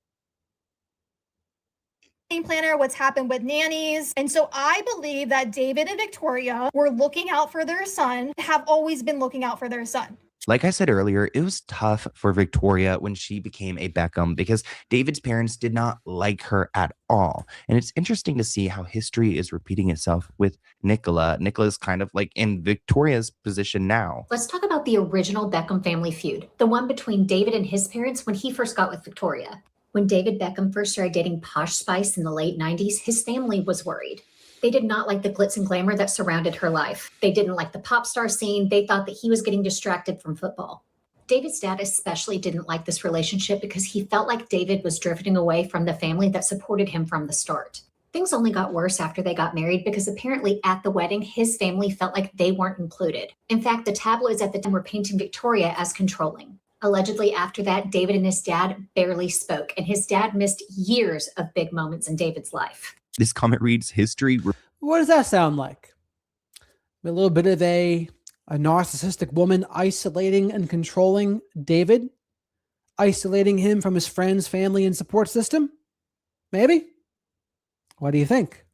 Planner, what's happened with nannies. And so I believe that David and Victoria were looking out for their son, have always been looking out for their son. Like I said earlier, it was tough for Victoria when she became a Beckham because David's parents did not like her at all. And it's interesting to see how history is repeating itself with Nicola. Nicola's kind of like in Victoria's position now. Let's talk about the original Beckham family feud, the one between David and his parents when he first got with Victoria. When David Beckham first started dating Posh Spice in the late 90s, his family was worried. They did not like the glitz and glamour that surrounded her life. They didn't like the pop star scene. They thought that he was getting distracted from football. David's dad especially didn't like this relationship because he felt like David was drifting away from the family that supported him from the start. Things only got worse after they got married because apparently at the wedding, his family felt like they weren't included. In fact, the tabloids at the time were painting Victoria as controlling. Allegedly, after that, David and his dad barely spoke, and his dad missed years of big moments in David's life. This comment reads, history. What does that sound like? A little bit of a narcissistic woman isolating and controlling David, isolating him from his friends, family, and support system? Maybe? What do you think?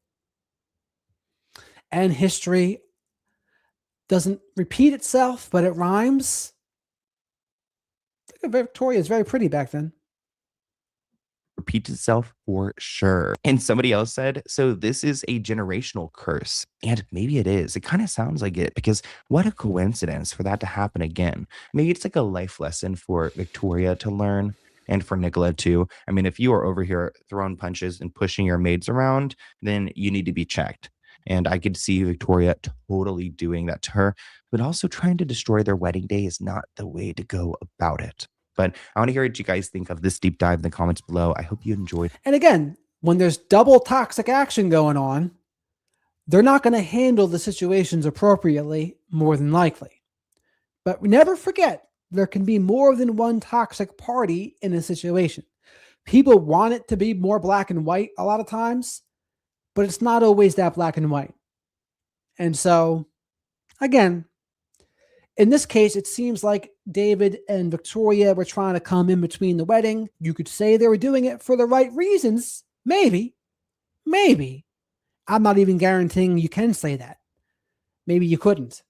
And history doesn't repeat itself, but it rhymes. Victoria is very pretty back then. Repeats itself for sure. And somebody else said, so this is a generational curse. And maybe it is. It kind of sounds like it because what a coincidence for that to happen again. Maybe it's like a life lesson for Victoria to learn and for Nicola too. I mean, if you are over here throwing punches and pushing your maids around, then you need to be checked. And I could see Victoria totally doing that to her, but also trying to destroy their wedding day is not the way to go about it. But I want to hear what you guys think of this deep dive in the comments below. I hope you enjoyed. And again, when there's double toxic action going on, they're not going to handle the situations appropriately, more than likely. But never forget, there can be more than one toxic party in a situation. People want it to be more black and white a lot of times, but it's not always that black and white. And so, again, in this case, it seems like David and Victoria were trying to come in between the wedding. You could say they were doing it for the right reasons. Maybe. I'm not even guaranteeing you can say that. Maybe you couldn't.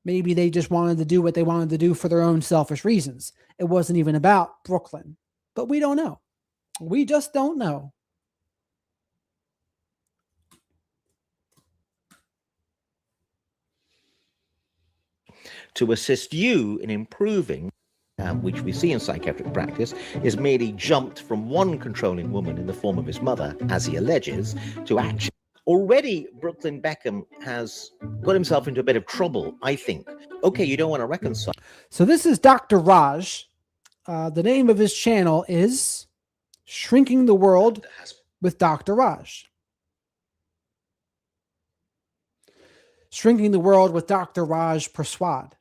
Maybe they just wanted to do what they wanted to do for their own selfish reasons. It wasn't even about Brooklyn. But we don't know. We just don't know. To assist you in improving, which we see in psychiatric practice, is merely jumped from one controlling woman in the form of his mother, as he alleges, to action. Already, Brooklyn Beckham has got himself into a bit of trouble, I think. Okay, you don't want to reconcile. So this is Dr. Raj. The name of his channel is Shrinking the World with Dr. Raj. Shrinking the World with Dr. Raj Prasad.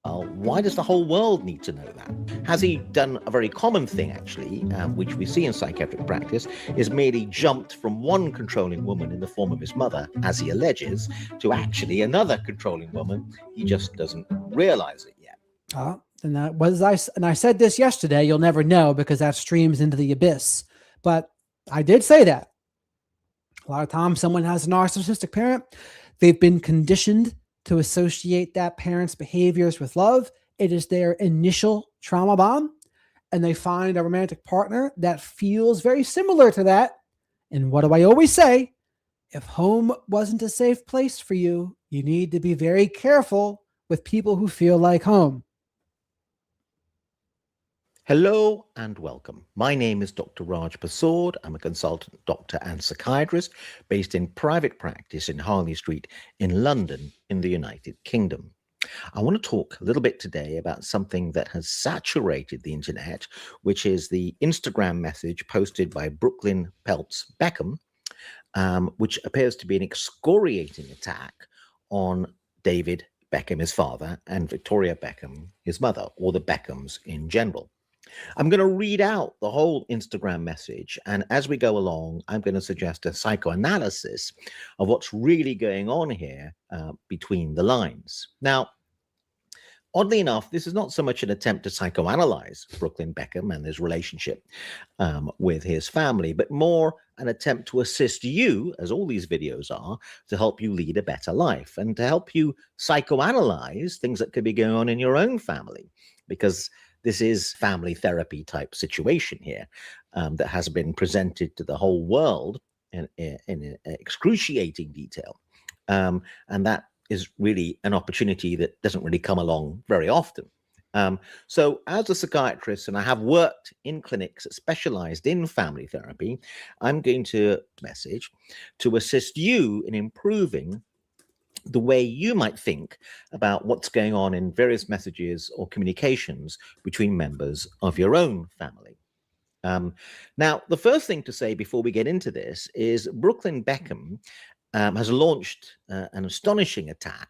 Why does the whole world need to know that? Has he done a very common thing, actually, which we see in psychiatric practice, is merely jumped from one controlling woman in the form of his mother, as he alleges, to actually another controlling woman? He just doesn't realize it yet. And I said this yesterday, you'll never know because that streams into the abyss. But I did say that. A lot of times someone has a narcissistic parent. They've been conditioned to associate that parent's behaviors with love. It is their initial trauma bond, and they find a romantic partner that feels very similar to that. And what do I always say? If home wasn't a safe place for you, you need to be very careful with people who feel like home. Hello and welcome. My name is Dr. Raj Prasad. I'm a consultant doctor and psychiatrist based in private practice in Harley Street in London in the United Kingdom. I want to talk a little bit today about something that has saturated the internet, which is the Instagram message posted by Brooklyn Peltz Beckham, which appears to be an excoriating attack on David Beckham, his father, and Victoria Beckham, his mother, or the Beckhams in general. I'm going to read out the whole Instagram message, and as we go along, I'm going to suggest a psychoanalysis of what's really going on here between the lines. Now, oddly enough, this is not so much an attempt to psychoanalyze Brooklyn Beckham and his relationship with his family, but more an attempt to assist you, as all these videos are, to help you lead a better life and to help you psychoanalyze things that could be going on in your own family, because this is family therapy type situation here that has been presented to the whole world in excruciating detail. And that is really an opportunity that doesn't really come along very often. So as a psychiatrist, and I have worked in clinics that specialized in family therapy, I'm going to message to assist you in improving the way you might think about what's going on in various messages or communications between members of your own family. Now, the first thing to say before we get into this is Brooklyn Beckham has launched an astonishing attack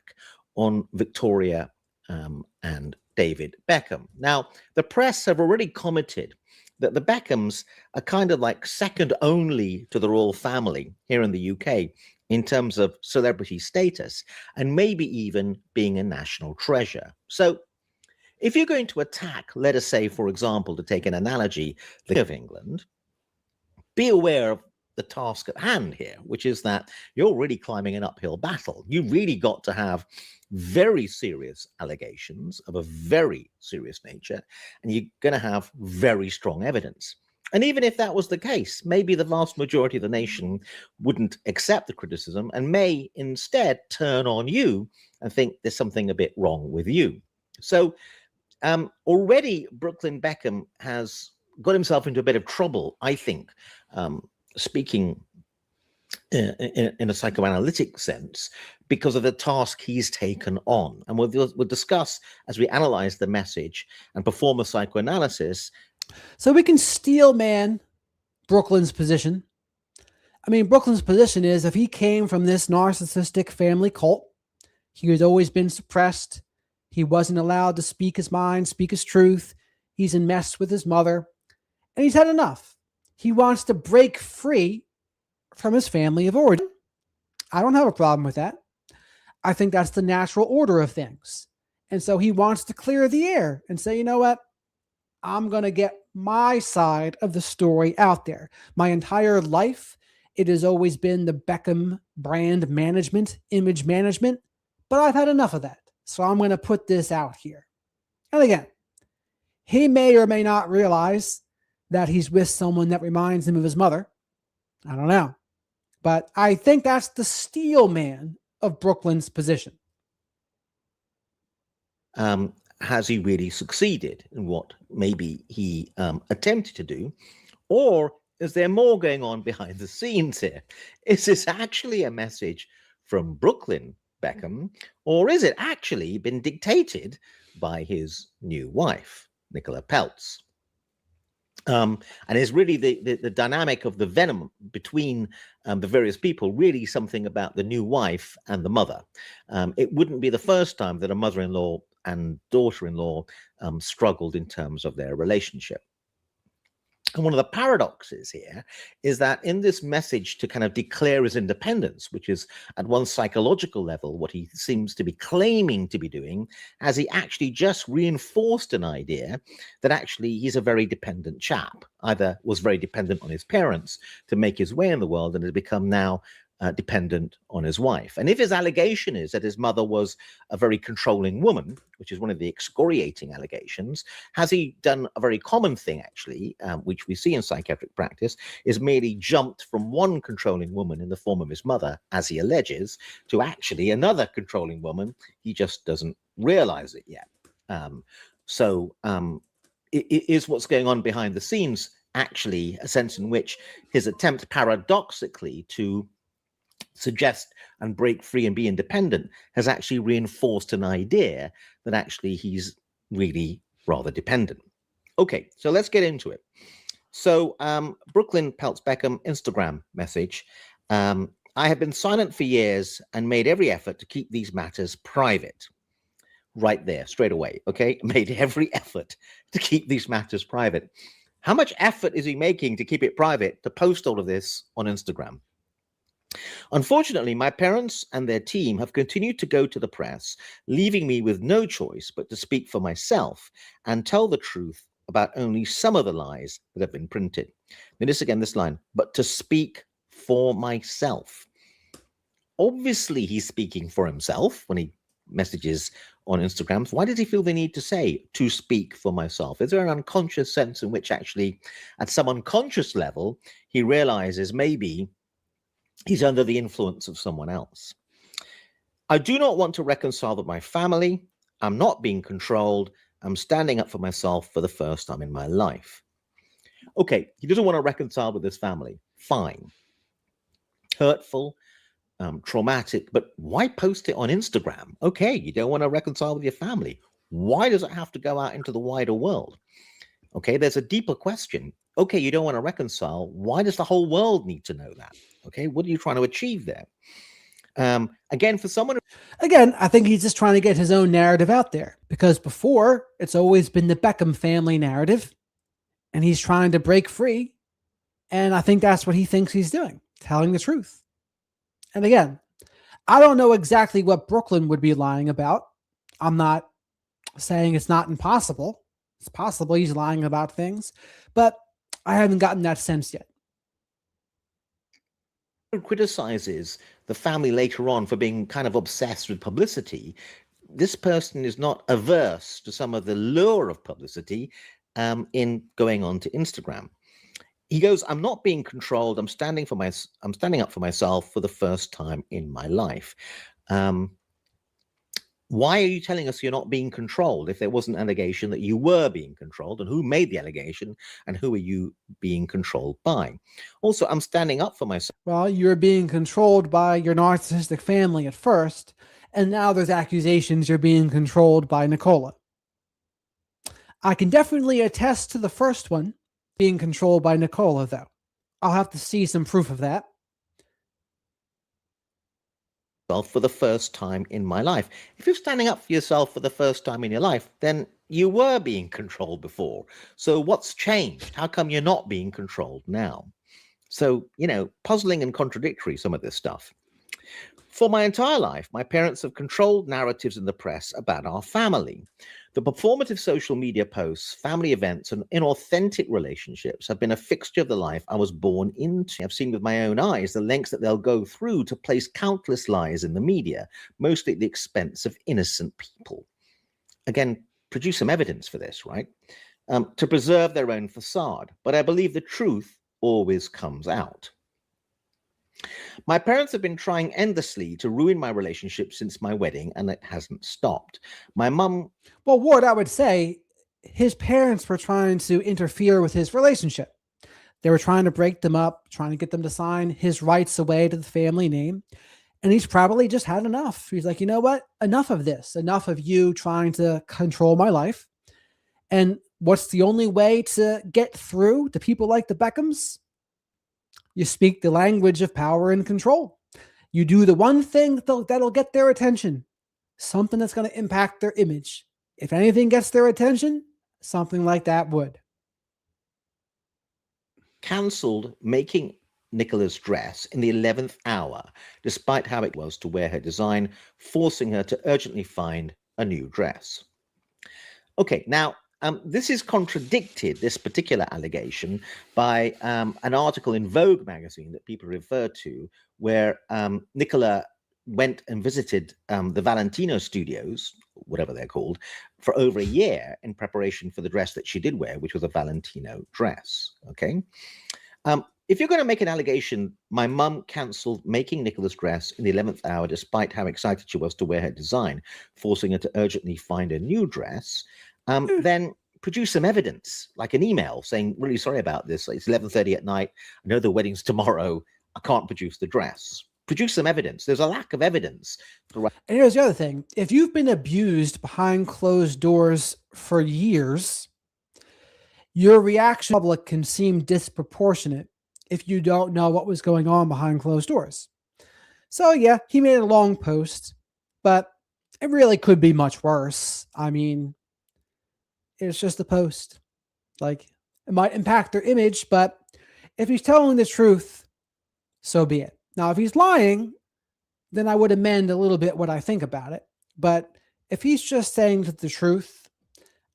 on Victoria and David Beckham. Now, the press have already commented that the Beckhams are kind of like second only to the royal family here in the UK in terms of celebrity status, and maybe even being a national treasure. So if you're going to attack, let us say, for example, to take an analogy, the King of England, be aware of the task at hand here, which is that you're really climbing an uphill battle. You really got to have very serious allegations of a very serious nature, and you're going to have very strong evidence. And even if that was the case, maybe the vast majority of the nation wouldn't accept the criticism and may instead turn on you and think there's something a bit wrong with you. So already Brooklyn Beckham has got himself into a bit of trouble, I think, speaking in a psychoanalytic sense, because of the task he's taken on. And we'll discuss as we analyze the message and perform a psychoanalysis. So we can steel man Brooklyn's position. I mean, Brooklyn's position is if he came from this narcissistic family cult, he has always been suppressed. He wasn't allowed to speak his mind, speak his truth. He's enmeshed with his mother, and he's had enough. He wants to break free from his family of origin. I don't have a problem with that. I think that's the natural order of things. And so he wants to clear the air and say, you know what? I'm going to get my side of the story out there. My entire life, it has always been the Beckham brand management, image management, but I've had enough of that. So I'm going to put this out here. And again, he may or may not realize that he's with someone that reminds him of his mother. I don't know. But I think that's the steel man of Brooklyn's position. Has he really succeeded in what maybe he attempted to do? Or is there more going on behind the scenes here? Is this actually a message from Brooklyn Beckham, or is it actually been dictated by his new wife, Nicola Peltz? And is really the dynamic of the venom between the various people really something about the new wife and the mother? It wouldn't be the first time that a mother-in-law and daughter-in-law struggled in terms of their relationship. And one of the paradoxes here is that in this message to kind of declare his independence, which is at one psychological level what he seems to be claiming to be doing, has he actually just reinforced an idea that actually he's a very dependent chap, either was very dependent on his parents to make his way in the world and has become now dependent on his wife. And if his allegation is that his mother was a very controlling woman, which is one of the excoriating allegations, has he done a very common thing, actually, which we see in psychiatric practice, is merely jumped from one controlling woman in the form of his mother, as he alleges, to actually another controlling woman. He just doesn't realize it yet. It is what's going on behind the scenes, actually, a sense in which his attempt paradoxically to suggest and break free and be independent has actually reinforced an idea that actually he's really rather dependent. Okay, so let's get into it. So Brooklyn Peltz Beckham Instagram message. I have been silent for years and made every effort to keep these matters private. Right there, straight away, okay? Made every effort to keep these matters private. How much effort is he making to keep it private to post all of this on Instagram? Unfortunately, my parents and their team have continued to go to the press, leaving me with no choice but to speak for myself and tell the truth about only some of the lies that have been printed. Notice again this line, but to speak for myself. Obviously, he's speaking for himself when he messages on Instagram. Why did he feel the need to say, to speak for myself? Is there an unconscious sense in which actually, at some unconscious level, he realizes maybe he's under the influence of someone else? I do not want to reconcile with my family. I'm not being controlled. I'm standing up for myself for the first time in my life. Okay, he doesn't want to reconcile with his family. Fine. Hurtful, traumatic, but why post it on Instagram? Okay, you don't want to reconcile with your family. Why does it have to go out into the wider world? Okay, there's a deeper question. Okay, you don't want to reconcile. Why does the whole world need to know that? Okay, what are you trying to achieve there? Again, for someone... Again, I think he's just trying to get his own narrative out there, because before, it's always been the Beckham family narrative, and he's trying to break free, and I think that's what he thinks he's doing, telling the truth. And again, I don't know exactly what Brooklyn would be lying about. I'm not saying it's not impossible. It's possible he's lying about things, but I haven't gotten that sense yet. Criticizes the family later on for being kind of obsessed with publicity. This person is not averse to some of the lure of publicity in going on to Instagram. He goes, I'm not being controlled. I'm standing up for myself for the first time in my life. Why are you telling us you're not being controlled if there was an allegation that you were being controlled? And who made the allegation? And who are you being controlled by? Also, I'm standing up for myself. Well, you're being controlled by your narcissistic family at first, and now there's accusations you're being controlled by Nicola. I can definitely attest to the first one, being controlled by Nicola, though. I'll have to see some proof of that. For the first time in my life. If you're standing up for yourself for the first time in your life, then you were being controlled before. So what's changed? How come you're not being controlled now? So, you know, puzzling and contradictory, some of this stuff. For my entire life, my parents have controlled narratives in the press about our family. The performative social media posts, family events, and inauthentic relationships have been a fixture of the life I was born into. I've seen with my own eyes the lengths that they'll go through to place countless lies in the media, mostly at the expense of innocent people. Again, produce some evidence for this, right? To preserve their own facade. But I believe the truth always comes out. My parents have been trying endlessly to ruin my relationship since my wedding, and it hasn't stopped. My mum... Well, Ward, I would say his parents were trying to interfere with his relationship. They were trying to break them up, trying to get them to sign his rights away to the family name. And he's probably just had enough. He's like, you know what? Enough of this. Enough of you trying to control my life. And what's the only way to get through to people like the Beckhams? You speak the language of power and control. You do the one thing that'll get their attention, something that's going to impact their image. If anything gets their attention, something like that would. Cancelled making Nicola's dress in the 11th hour, despite how it was to wear her design, forcing her to urgently find a new dress. Okay, now, this is contradicted, this particular allegation, by an article in Vogue magazine that people refer to, where Nicola went and visited the Valentino studios, whatever they're called, for over a year in preparation for the dress that she did wear, which was a Valentino dress. Okay. If you're going to make an allegation, my mum cancelled making Nicola's dress in the 11th hour, despite how excited she was to wear her design, forcing her to urgently find a new dress, then produce some evidence, like an email saying, really sorry about this. It's 11:30 at night. I know the wedding's tomorrow. I can't produce the dress. Produce some evidence. There's a lack of evidence. And here's the other thing. If you've been abused behind closed doors for years, your reaction to the public can seem disproportionate if you don't know what was going on behind closed doors. So yeah, he made a long post, but it really could be much worse. I mean, it's just a post. Like, it might impact their image, but if he's telling the truth, so be it. Now, if he's lying, then I would amend a little bit what I think about it. But if he's just saying the truth,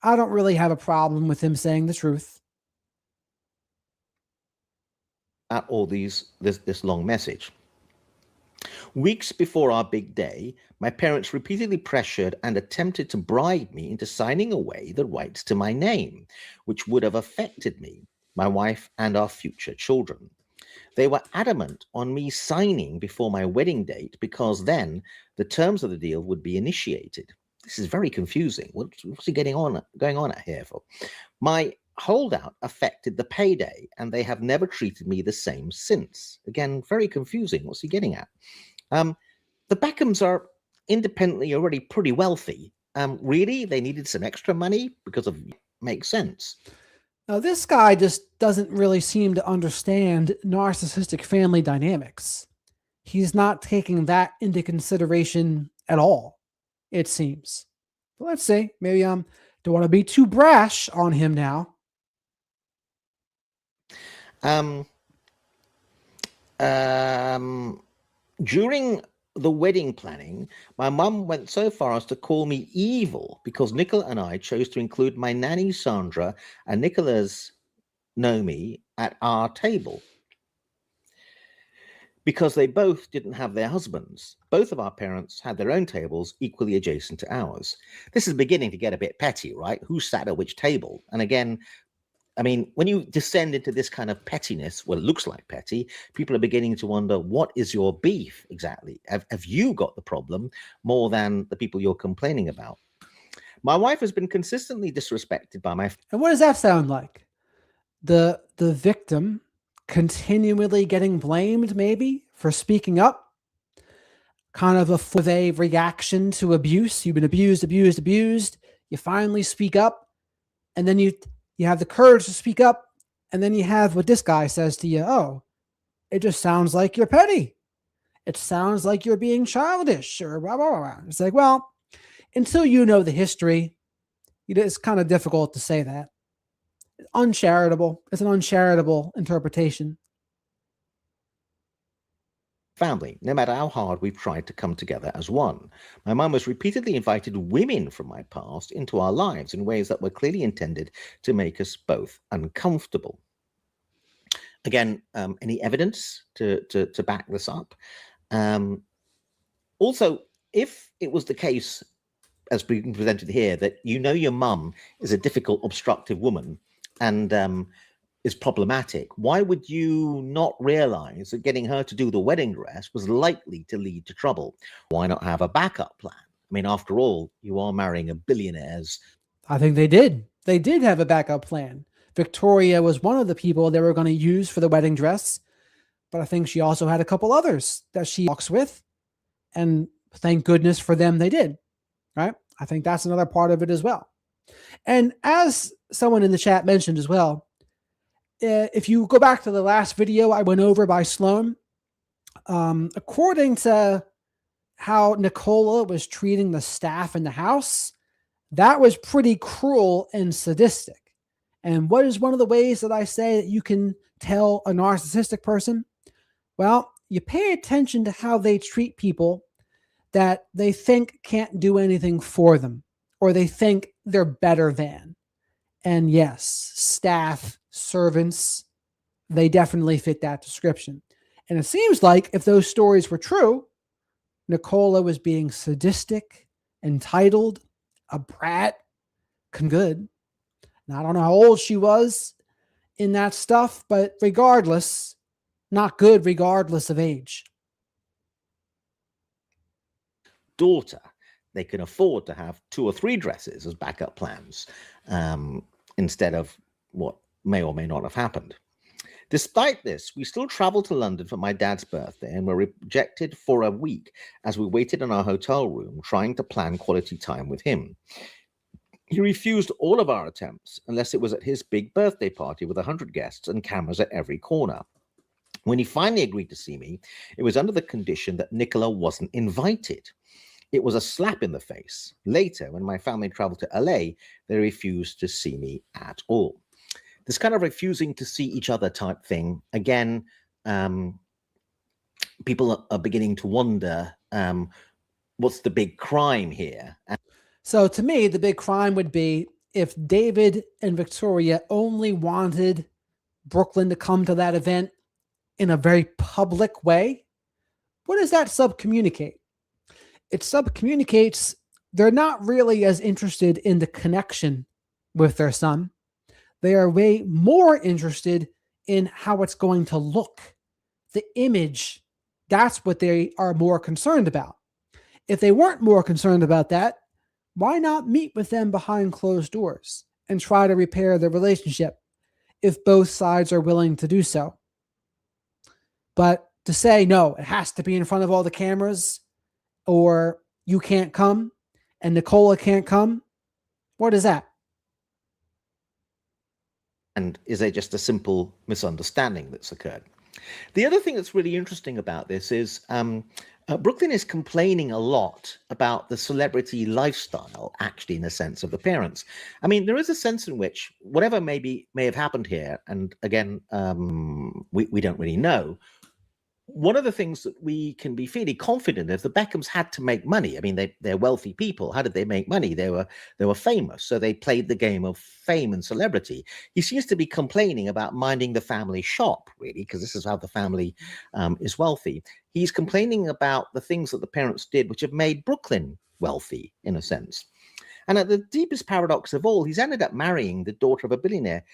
I don't really have a problem with him saying the truth. At all this long message. Weeks before our big day, my parents repeatedly pressured and attempted to bribe me into signing away the rights to my name, which would have affected me, my wife, and our future children. They were adamant on me signing before my wedding date because then the terms of the deal would be initiated. This is very confusing. What's he going on at here for? My holdout affected the payday, and they have never treated me the same since. Again, very confusing. What's he getting at? The Beckhams are independently already pretty wealthy. Really? They needed some extra money because of makes sense. Now, this guy just doesn't really seem to understand narcissistic family dynamics. He's not taking that into consideration at all, it seems. But let's see. Maybe don't want to be too brash on him now. During the wedding planning, my mum went so far as to call me evil because Nicola and I chose to include my nanny Sandra and Nicola's Nomi at our table because they both didn't have their husbands. Both of our parents had their own tables equally adjacent to ours. This is beginning to get a bit petty, right? Who sat at which table? And again, I mean, when you descend into this kind of pettiness, well, it looks like petty, people are beginning to wonder, what is your beef exactly? Have you got the problem more than the people you're complaining about? My wife has been consistently disrespected by my... And what does that sound like? The victim continually getting blamed, maybe, for speaking up? Kind of a reaction to abuse. You've been abused. You finally speak up, and then you have the courage to speak up, and then you have what this guy says to you. Oh, it just sounds like you're petty. It sounds like you're being childish, or blah, blah, blah. It's like, well, until you know the history, it's kind of difficult to say that. Uncharitable. It's an uncharitable interpretation. Family, no matter how hard we've tried to come together as one. My mum has repeatedly invited women from my past into our lives in ways that were clearly intended to make us both uncomfortable. Again, any evidence to back this up? Also, if it was the case, as being presented here, that your mum is a difficult, obstructive woman and is problematic, why would you not realize that getting her to do the wedding dress was likely to lead to trouble? Why not have a backup plan? I mean, after all, you are marrying a billionaire's. I think they did. They did have a backup plan. Victoria was one of the people they were going to use for the wedding dress, but I think she also had a couple others that she walks with, and thank goodness for them they did, right? I think that's another part of it as well. And as someone in the chat mentioned as well, if you go back to the last video I went over by Sloan, according to how Nicola was treating the staff in the house, that was pretty cruel and sadistic. And what is one of the ways that I say that you can tell a narcissistic person? Well, you pay attention to how they treat people that they think can't do anything for them, or they think they're better than. And yes, staff, servants, they definitely fit that description. And it seems like if those stories were true, Nicola was being sadistic, entitled, a brat, good. And I don't know how old she was in that stuff, but regardless, not good regardless of age. Daughter, they can afford to have 2 or 3 dresses as backup plans instead of what may or may not have happened. Despite this, we still traveled to London for my dad's birthday and were rejected for a week as we waited in our hotel room trying to plan quality time with him. He refused all of our attempts unless it was at his big birthday party with 100 guests and cameras at every corner. When he finally agreed to see me, it was under the condition that Nicola wasn't invited. It was a slap in the face. Later, when my family traveled to LA, they refused to see me at all. This kind of refusing to see each other type thing, again, people are beginning to wonder, what's the big crime here? So to me, the big crime would be if David and Victoria only wanted Brooklyn to come to that event in a very public way. What does that subcommunicate? It subcommunicates they're not really as interested in the connection with their son. They are way more interested in how it's going to look, the image. That's what they are more concerned about. If they weren't more concerned about that, why not meet with them behind closed doors and try to repair the relationship if both sides are willing to do so? But to say, no, it has to be in front of all the cameras, or you can't come and Nicola can't come, what is that? And is there just a simple misunderstanding that's occurred? The other thing that's really interesting about this is Brooklyn is complaining a lot about the celebrity lifestyle, actually, in the sense of the parents. I mean, there is a sense in which whatever may have happened here, and again, we don't really know. One of the things that we can be fairly confident of, the Beckhams had to make money. I mean, they're wealthy people. How did they make money? They were famous, so they played the game of fame and celebrity. He seems to be complaining about minding the family shop, really, because this is how the family is wealthy. He's complaining about the things that the parents did, which have made Brooklyn wealthy, in a sense. And at the deepest paradox of all, he's ended up marrying the daughter of a billionaire.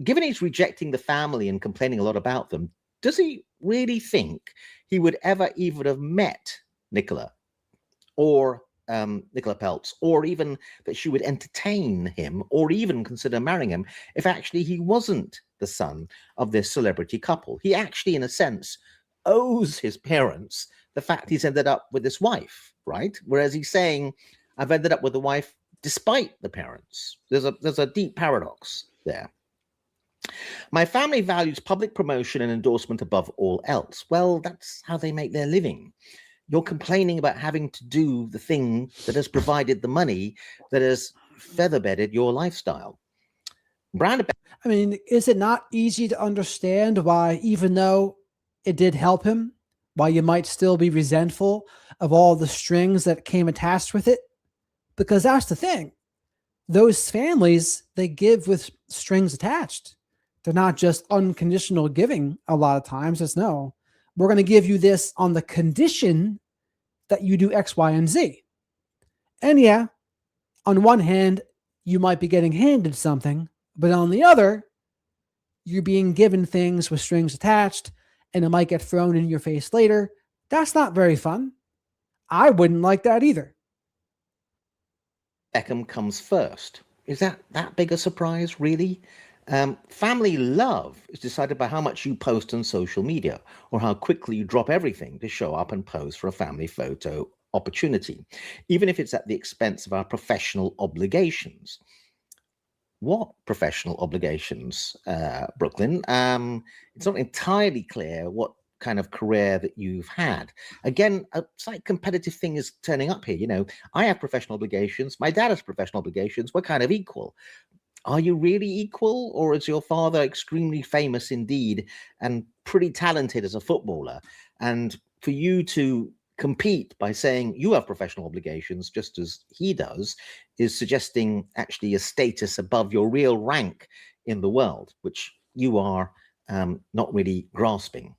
Given he's rejecting the family and complaining a lot about them, does he really think he would ever even have met Nicola or Nicola Peltz, or even that she would entertain him or even consider marrying him if actually he wasn't the son of this celebrity couple? He actually, in a sense, owes his parents the fact he's ended up with this wife, right? Whereas he's saying, I've ended up with a wife despite the parents. There's a deep paradox there. My family values public promotion and endorsement above all else. Well, that's how they make their living. You're complaining about having to do the thing that has provided the money that has feather-bedded your lifestyle. I mean, is it not easy to understand why, even though it did help him, why you might still be resentful of all the strings that came attached with it? Because that's the thing. Those families, they give with strings attached. They're not just unconditional giving a lot of times. It's no, we're going to give you this on the condition that you do X, Y, and Z. And yeah, on one hand, you might be getting handed something, but on the other, you're being given things with strings attached, and it might get thrown in your face later. That's not very fun. I wouldn't like that either. Beckham comes first. Is that big a surprise, really? Family love is decided by how much you post on social media or how quickly you drop everything to show up and pose for a family photo opportunity, even if it's at the expense of our professional obligations. What professional obligations, Brooklyn? It's not entirely clear what kind of career that you've had. Again, a slight competitive thing is turning up here. You know, I have professional obligations. My dad has professional obligations. We're kind of equal. Are you really equal, or is your father extremely famous indeed and pretty talented as a footballer? And for you to compete by saying you have professional obligations just as he does is suggesting actually a status above your real rank in the world, which you are not really grasping.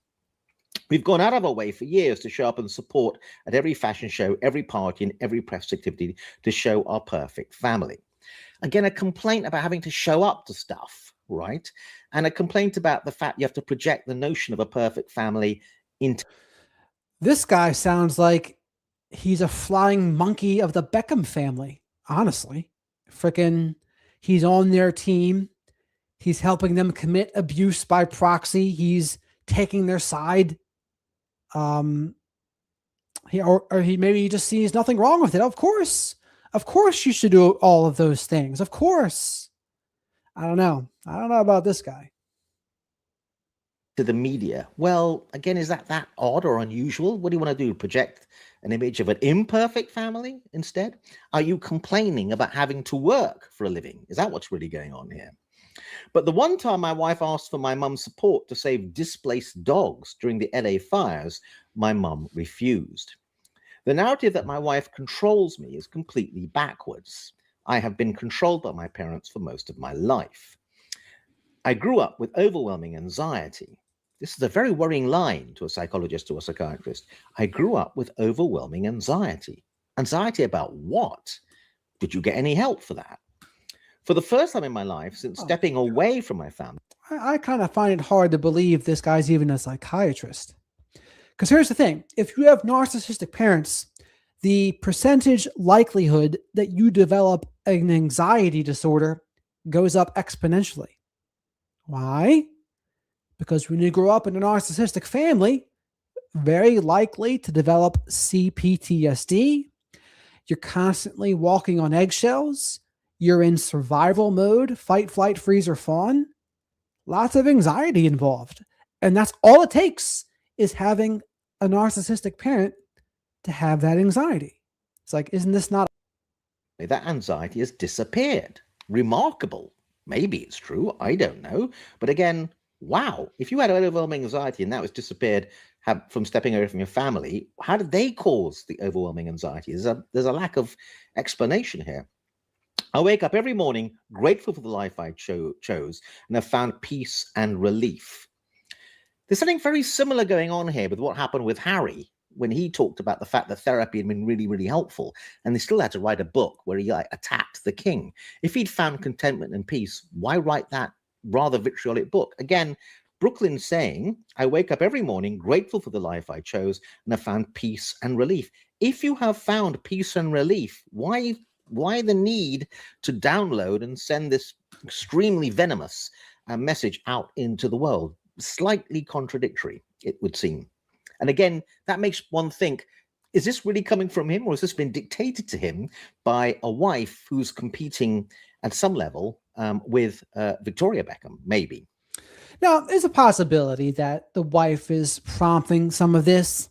We've gone out of our way for years to show up and support at every fashion show, every party, and every press activity to show our perfect family. Again, a complaint about having to show up to stuff, right? And a complaint about the fact you have to project the notion of a perfect family into. This guy sounds like he's a flying monkey of the Beckham family, honestly. Freaking, he's on their team. He's helping them commit abuse by proxy. He's taking their side. He maybe he just sees nothing wrong with it. Of course you should do all of those things. Of course. I don't know about this guy. To the media. Well, again, is that odd or unusual? What do you want to do? Project an image of an imperfect family instead? Are you complaining about having to work for a living? Is that what's really going on here? But the one time my wife asked for my mum's support to save displaced dogs during the LA fires, my mum refused. The narrative that my wife controls me is completely backwards. I have been controlled by my parents for most of my life. I grew up with overwhelming anxiety. This is a very worrying line to a psychologist or a psychiatrist. I grew up with overwhelming anxiety. Anxiety about what? Did you get any help for that? For the first time in my life since stepping away from my family. I kind of find it hard to believe this guy's even a psychiatrist. Because here's the thing. If you have narcissistic parents, the percentage likelihood that you develop an anxiety disorder goes up exponentially. Why? Because when you grow up in a narcissistic family, very likely to develop CPTSD. You're constantly walking on eggshells. You're in survival mode, fight, flight, freeze, or fawn. Lots of anxiety involved. And that's all it takes is having a narcissistic parent to have that anxiety. It's like, isn't this not? That anxiety has disappeared. Remarkable. Maybe it's true. I don't know. But again, wow. If you had overwhelming anxiety and that was disappeared from stepping away from your family, how did they cause the overwhelming anxiety? There's a lack of explanation here. I wake up every morning grateful for the life I chose and have found peace and relief. There's something very similar going on here with what happened with Harry when he talked about the fact that therapy had been really, really helpful, and they still had to write a book where he attacked the king. If he'd found contentment and peace, why write that rather vitriolic book? Again, Brooklyn's saying, I wake up every morning grateful for the life I chose and have found peace and relief. If you have found peace and relief, why the need to download and send this extremely venomous message out into the world? Slightly contradictory, it would seem. And again, that makes one think, is this really coming from him, or has this been dictated to him by a wife who's competing at some level with Victoria Beckham, maybe? Now, there's a possibility that the wife is prompting some of this.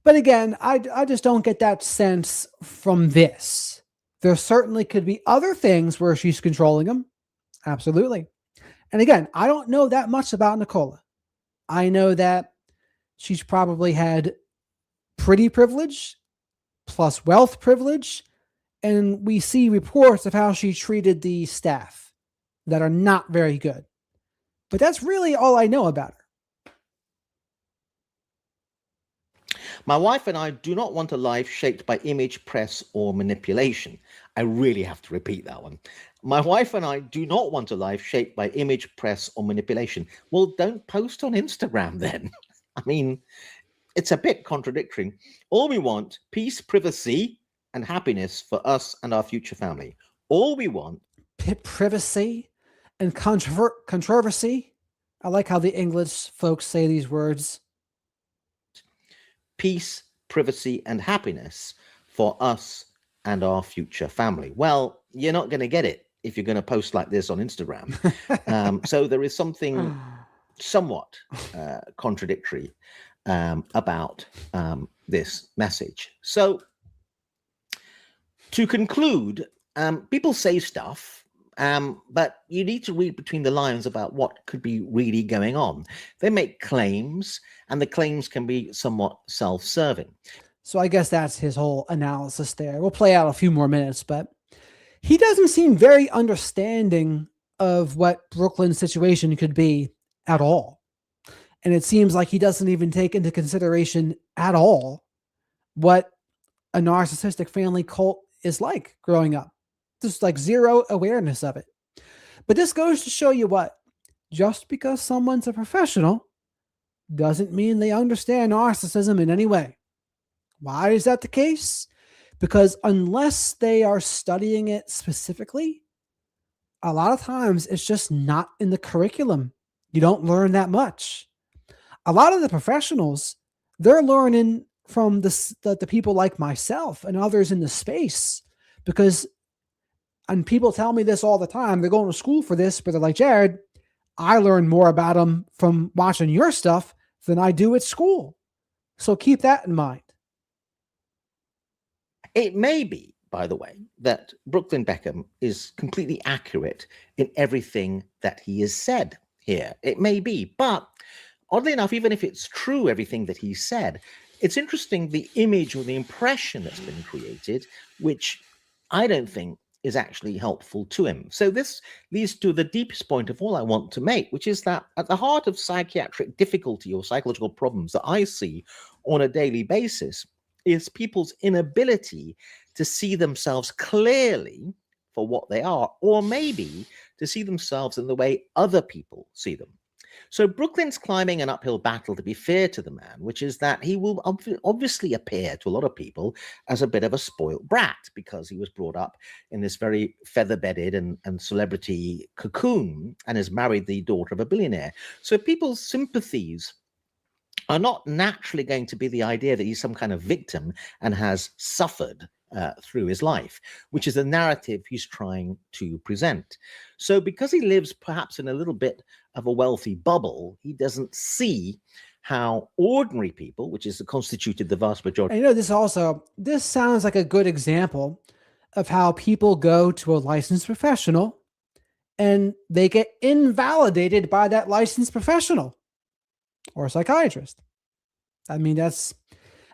But again, I just don't get that sense from this. There certainly could be other things where she's controlling him. Absolutely. And again, I don't know that much about Nicola. I know that she's probably had pretty privilege plus wealth privilege. And we see reports of how she treated the staff that are not very good. But that's really all I know about her. My wife and I do not want a life shaped by image, press, or manipulation. I really have to repeat that one. My wife and I do not want a life shaped by image, press, or manipulation. Well, don't post on Instagram then. I mean, it's a bit contradictory. All we want, peace, privacy, and happiness for us and our future family. All we want. Privacy and controversy. I like how the English folks say these words. Peace, privacy, and happiness for us and our future family. Well, you're not going to get it if you're going to post like this on Instagram. So there is something somewhat contradictory about this message. So to conclude, people say stuff, but you need to read between the lines about what could be really going on. They make claims, and the claims can be somewhat self-serving. So I guess that's his whole analysis there. We'll play out a few more minutes, but he doesn't seem very understanding of what Brooklyn's situation could be at all. And it seems like he doesn't even take into consideration at all what a narcissistic family cult is like growing up. Just like zero awareness of it. But this goes to show you what, just because someone's a professional doesn't mean they understand narcissism in any way. Why is that the case? Because unless they are studying it specifically, a lot of times it's just not in the curriculum. You don't learn that much. A lot of the professionals, they're learning from the people like myself and others in the space, because, and people tell me this all the time, they're going to school for this, but they're like, Jared, I learn more about them from watching your stuff than I do at school. So keep that in mind. It may be, by the way, that Brooklyn Beckham is completely accurate in everything that he has said here. It may be, but oddly enough, even if it's true, everything that he said, it's interesting the image or the impression that's been created, which I don't think is actually helpful to him. So this leads to the deepest point of all I want to make, which is that at the heart of psychiatric difficulty or psychological problems that I see on a daily basis is people's inability to see themselves clearly for what they are, or maybe to see themselves in the way other people see them. So Brooklyn's climbing an uphill battle, to be fair to the man, which is that he will obviously appear to a lot of people as a bit of a spoilt brat because he was brought up in this very feather-bedded and celebrity cocoon and has married the daughter of a billionaire. So people's sympathies are not naturally going to be the idea that he's some kind of victim and has suffered through his life, which is the narrative he's trying to present. So because he lives perhaps in a little bit of a wealthy bubble, he doesn't see how ordinary people, which is constituted the vast majority. And this sounds like a good example of how people go to a licensed professional and they get invalidated by that licensed professional or a psychiatrist. I mean,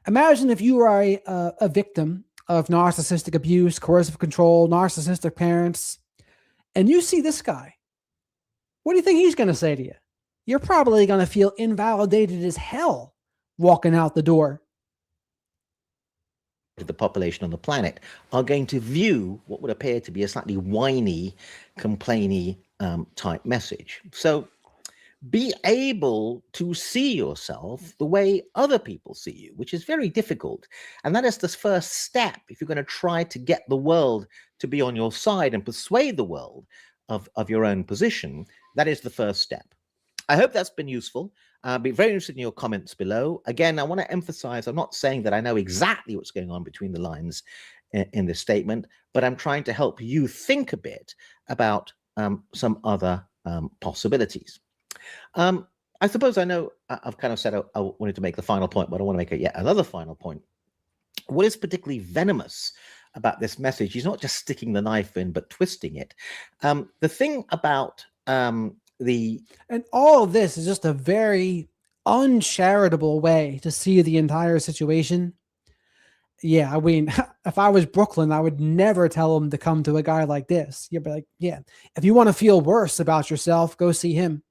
imagine if you are a victim of narcissistic abuse, coercive control, narcissistic parents, and you see this guy. What do you think he's going to say to you? You're probably going to feel invalidated as hell walking out the door. The population on the planet are going to view what would appear to be a slightly whiny, complainy type message. So be able to see yourself the way other people see you, which is very difficult. And that is the first step if you're going to try to get the world to be on your side and persuade the world of your own position. That is the first step. I hope that's been useful. I'll be very interested in your comments below. Again, I want to emphasize, I'm not saying that I know exactly what's going on between the lines in this statement, but I'm trying to help you think a bit about some other possibilities. I suppose I know I've kind of said I wanted to make the final point, but I want to make yet another final point. What is particularly venomous about this message? He's not just sticking the knife in, but twisting it. The thing about and all of this is just a very uncharitable way to see the entire situation. Yeah, I mean, if I was Brooklyn, I would never tell him to come to a guy like this. You'd be like, yeah, if you want to feel worse about yourself, go see him.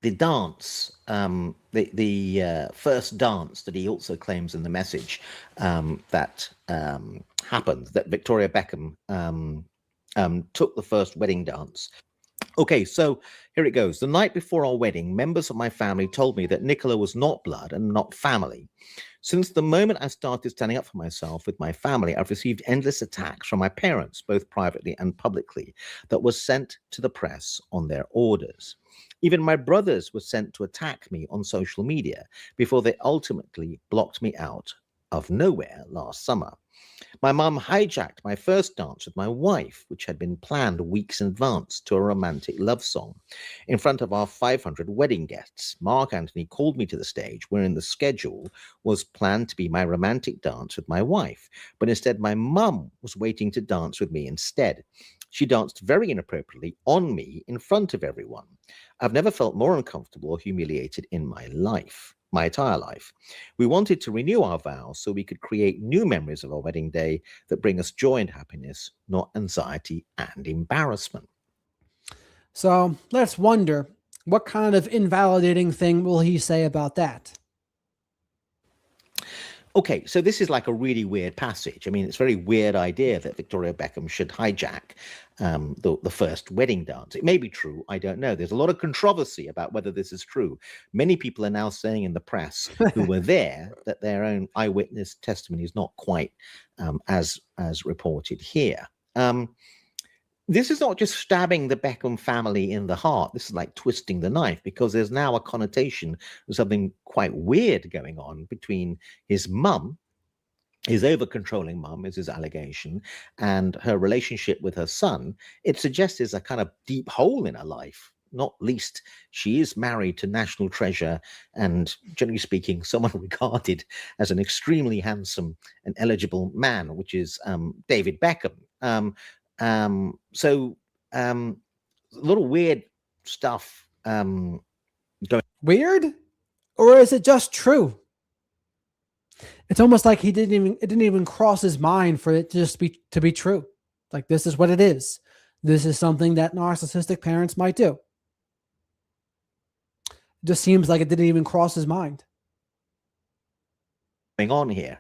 The dance, the first dance that he also claims in the message that happened, that Victoria Beckham took the first wedding dance. Okay, so here it goes. The night before our wedding, members of my family told me that Nicola was not blood and not family. Since the moment I started standing up for myself with my family, I've received endless attacks from my parents, both privately and publicly, that were sent to the press on their orders. Even my brothers were sent to attack me on social media before they ultimately blocked me out of nowhere last summer. My mum hijacked my first dance with my wife, which had been planned weeks in advance, to a romantic love song. In front of our 500 wedding guests, Mark Anthony called me to the stage, wherein the schedule was planned to be my romantic dance with my wife, but instead my mum was waiting to dance with me instead. She danced very inappropriately on me in front of everyone. I've never felt more uncomfortable or humiliated in my entire life. We wanted to renew our vows so we could create new memories of our wedding day that bring us joy and happiness, not anxiety and embarrassment. So let's wonder, what kind of invalidating thing will he say about that? Okay, so this is like a really weird passage. I mean, it's a very weird idea that Victoria Beckham should hijack the first wedding dance. It may be true, I don't know. There's a lot of controversy about whether this is true. Many people are now saying in the press who were there that their own eyewitness testimony is not quite as reported here. This is not just stabbing the Beckham family in the heart. This is like twisting the knife, because there's now a connotation of something quite weird going on between his mum, his over-controlling mum is his allegation, and her relationship with her son. It suggests there's a kind of deep hole in her life. Not least, she is married to national treasure and, generally speaking, someone regarded as an extremely handsome and eligible man, which is David Beckham. So a little weird stuff going. Weird? Or is it just true? It's almost like it didn't even cross his mind for it to be true. Like, this is what it is. This is something that narcissistic parents might do. It just seems like it didn't even cross his mind. Going on here.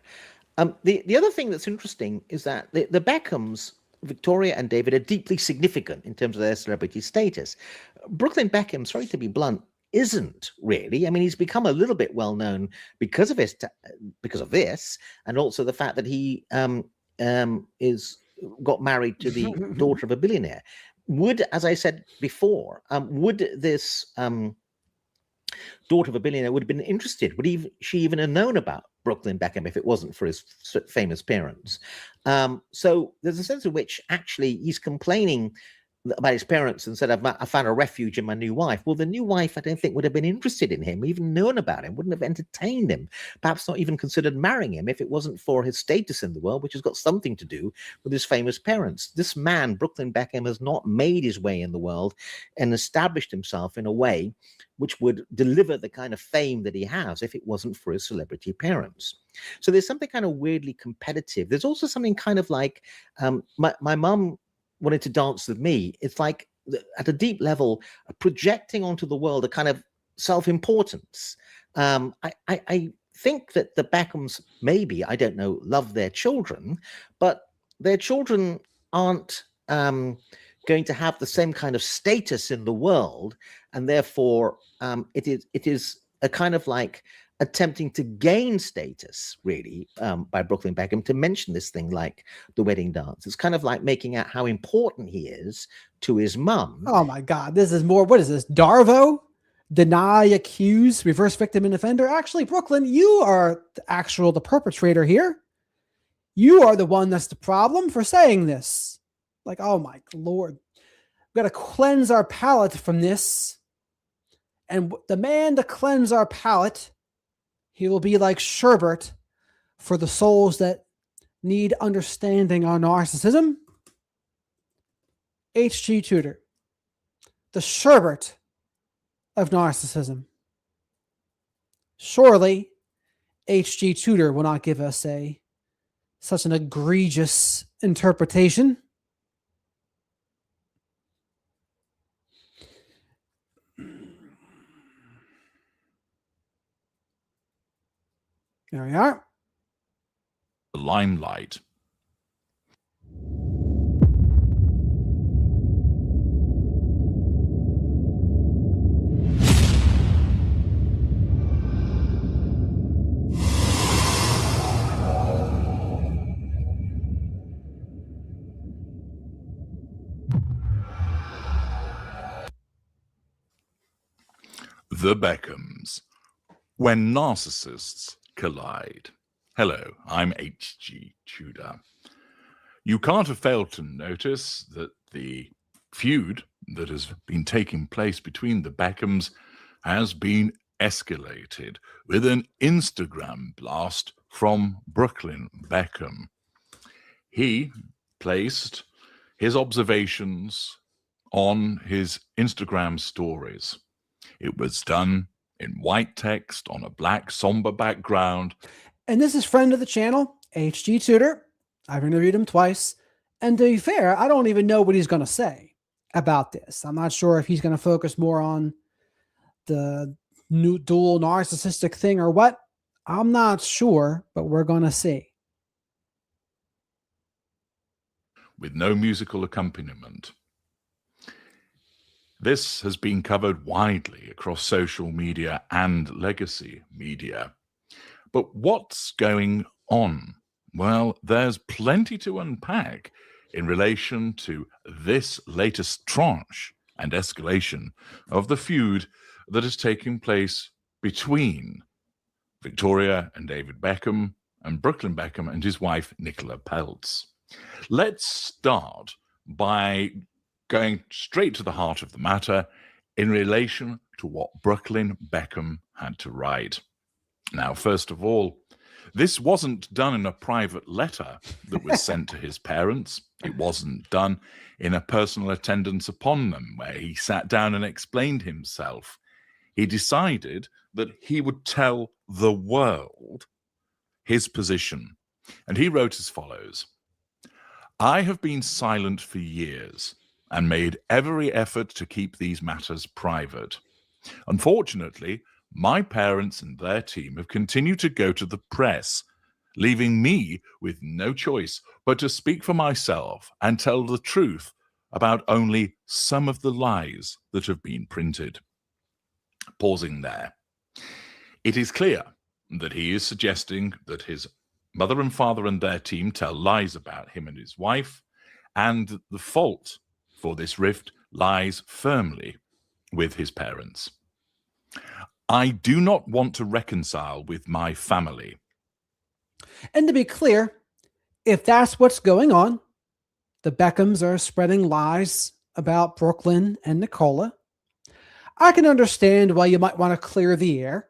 The other thing that's interesting is that the Beckhams, Victoria and David, are deeply significant in terms of their celebrity status. Brooklyn Beckham, sorry to be blunt, isn't really. I mean, he's become a little bit well known because of this, and also the fact that he got married to the daughter of a billionaire. Would, as I said before, would this daughter of a billionaire would have been interested? Would she even have known about Brooklyn Beckham if it wasn't for his famous parents? So there's a sense in which actually he's complaining about his parents and said, I found a refuge in my new wife. Well, the new wife, I don't think, would have been interested in him, even known about him, wouldn't have entertained him, perhaps not even considered marrying him if it wasn't for his status in the world, which has got something to do with his famous parents. This man, Brooklyn Beckham, has not made his way in the world and established himself in a way which would deliver the kind of fame that he has if it wasn't for his celebrity parents. So there's something kind of weirdly competitive. There's also something kind of like my mum wanted to dance with me. It's like at a deep level, projecting onto the world a kind of self-importance. I think that the Beckhams, maybe, I don't know, love their children, but their children aren't going to have the same kind of status in the world, and therefore it is a kind of like attempting to gain status, really, by Brooklyn Beckham to mention this thing like the wedding dance. It's kind of like making out how important he is to his mum. Oh my God, this is more, what is this, Darvo? Deny, accuse, reverse victim and offender? Actually, Brooklyn, you are the perpetrator here. You are the one that's the problem for saying this. Like, oh my Lord. We've got to cleanse our palate from this. And the man to cleanse our palate, he will be like sherbet for the souls that need understanding on narcissism. H.G. Tudor, the sherbet of narcissism. Surely, H.G. Tudor will not give us such an egregious interpretation. There we are. The limelight. The Beckhams. When narcissists collide. Hello, I'm H.G. Tudor. You can't have failed to notice that the feud that has been taking place between the Beckhams has been escalated with an Instagram blast from Brooklyn Beckham. He placed his observations on his Instagram stories. It was done in white text on a black somber background. And this is friend of the channel, H.G. Tudor. I've interviewed him twice. And to be fair, I don't even know what he's going to say about this. I'm not sure if he's going to focus more on the new dual narcissistic thing or what. I'm not sure, but we're going to see. With no musical accompaniment. This has been covered widely across social media and legacy media. But what's going on? Well, there's plenty to unpack in relation to this latest tranche and escalation of the feud that is taking place between Victoria and David Beckham and Brooklyn Beckham and his wife, Nicola Peltz. Let's start by going straight to the heart of the matter in relation to what Brooklyn Beckham had to write. Now, first of all, this wasn't done in a private letter that was sent to his parents. It wasn't done in a personal attendance upon them where he sat down and explained himself. He decided that he would tell the world his position. And he wrote as follows: I have been silent for years and made every effort to keep these matters private. Unfortunately, my parents and their team have continued to go to the press, leaving me with no choice but to speak for myself and tell the truth about only some of the lies that have been printed. Pausing there. It is clear that he is suggesting that his mother and father and their team tell lies about him and his wife, and the fault for this rift lies firmly with his parents. I do not want to reconcile with my family. And to be clear, if that's what's going on, the Beckhams are spreading lies about Brooklyn and Nicola. I can understand why you might want to clear the air,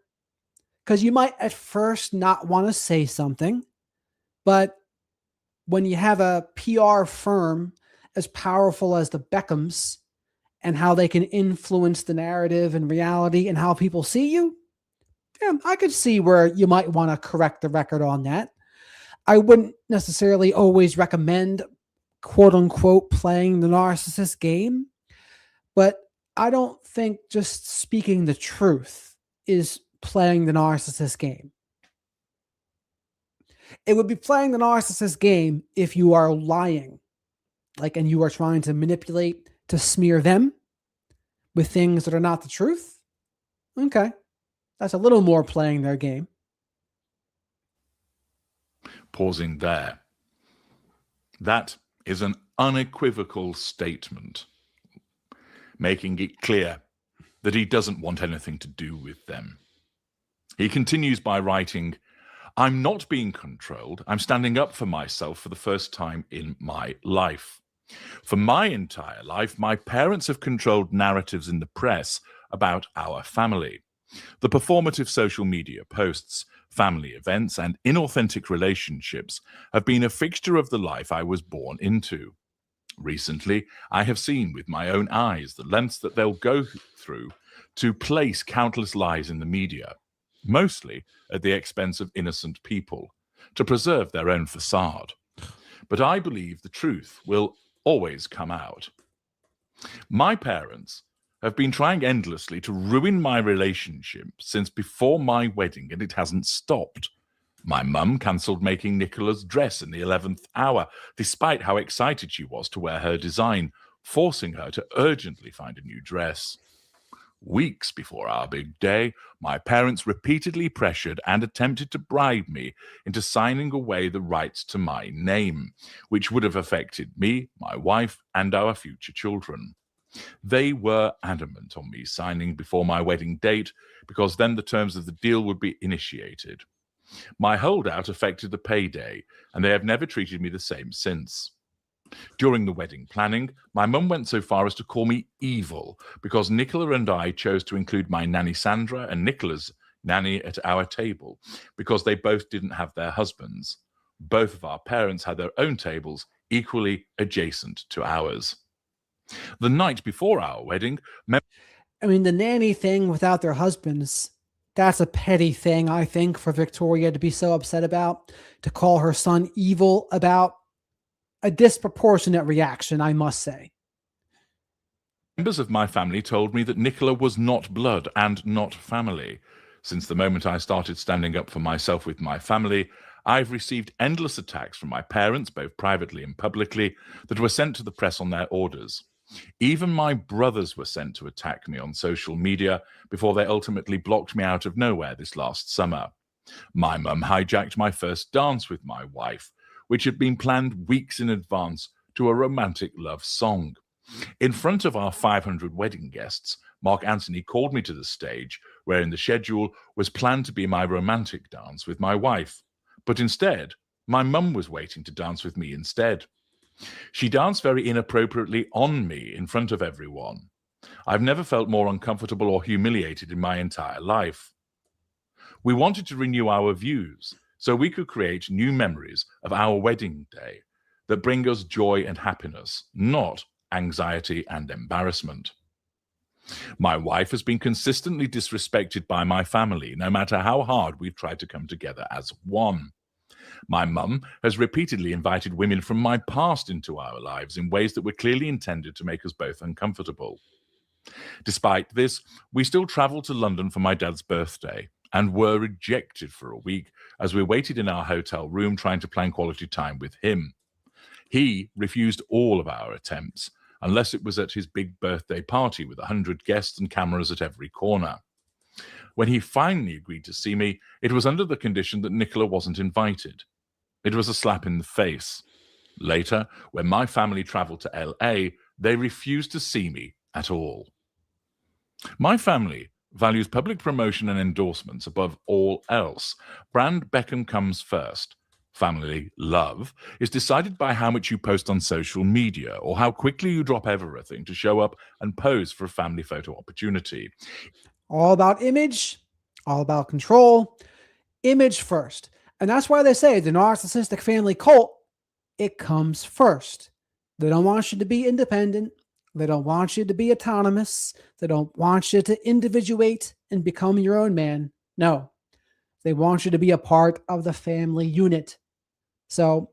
because you might at first not want to say something, but when you have a PR firm as powerful as the Beckhams and how they can influence the narrative and reality and how people see you, yeah, I could see where you might want to correct the record on that. I wouldn't necessarily always recommend, quote unquote, playing the narcissist game, but I don't think just speaking the truth is playing the narcissist game. It would be playing the narcissist game if you are lying, and you are trying to manipulate to smear them with things that are not the truth. Okay. That's a little more playing their game. Pausing there. That is an unequivocal statement, making it clear that he doesn't want anything to do with them. He continues by writing, I'm not being controlled. I'm standing up for myself for the first time in my life. For my entire life, my parents have controlled narratives in the press about our family. The performative social media posts, family events, and inauthentic relationships have been a fixture of the life I was born into. Recently, I have seen with my own eyes the lengths that they'll go through to place countless lies in the media, mostly at the expense of innocent people, to preserve their own facade. But I believe the truth will always come out. My parents have been trying endlessly to ruin my relationship since before my wedding, and it hasn't stopped. My mum cancelled making Nicola's dress in the 11th hour, despite how excited she was to wear her design, forcing her to urgently find a new dress. Weeks before our big day, my parents repeatedly pressured and attempted to bribe me into signing away the rights to my name, which would have affected me, my wife, and our future children. They were adamant on me signing before my wedding date because then the terms of the deal would be initiated. My holdout affected the payday, and they have never treated me the same since. During the wedding planning, my mum went so far as to call me evil because Nicola and I chose to include my nanny Sandra and Nicola's nanny at our table because they both didn't have their husbands. Both of our parents had their own tables equally adjacent to ours. The night before our wedding, I mean, the nanny thing without their husbands, that's a petty thing, I think, for Victoria to be so upset about, to call her son evil about. A disproportionate reaction, I must say. Members of my family told me that Nicola was not blood and not family. Since the moment I started standing up for myself with my family, I've received endless attacks from my parents, both privately and publicly, that were sent to the press on their orders. Even my brothers were sent to attack me on social media before they ultimately blocked me out of nowhere this last summer. My mum hijacked my first dance with my wife, which had been planned weeks in advance, to a romantic love song. In front of our 500 wedding guests, Mark Antony called me to the stage, where in the schedule was planned to be my romantic dance with my wife. But instead, my mum was waiting to dance with me instead. She danced very inappropriately on me in front of everyone. I've never felt more uncomfortable or humiliated in my entire life. We wanted to renew our views, so we could create new memories of our wedding day that bring us joy and happiness, not anxiety and embarrassment. My wife has been consistently disrespected by my family, no matter how hard we've tried to come together as one. My mum has repeatedly invited women from my past into our lives in ways that were clearly intended to make us both uncomfortable. Despite this, we still travelled to London for my dad's birthday and were rejected for a week as we waited in our hotel room trying to plan quality time with him. He refused all of our attempts, unless it was at his big birthday party with 100 guests and cameras at every corner. When he finally agreed to see me, it was under the condition that Nicola wasn't invited. It was a slap in the face. Later, when my family travelled to LA, they refused to see me at all. My family values public promotion and endorsements above all else. Brand Beckham comes first. Family love is decided by how much you post on social media or how quickly you drop everything to show up and pose for a family photo opportunity. All about image, all about control, image first. And that's why they say the narcissistic family cult, it comes first. They don't want you to be independent. They don't want you to be autonomous. They don't want you to individuate and become your own man. No, they want you to be a part of the family unit. So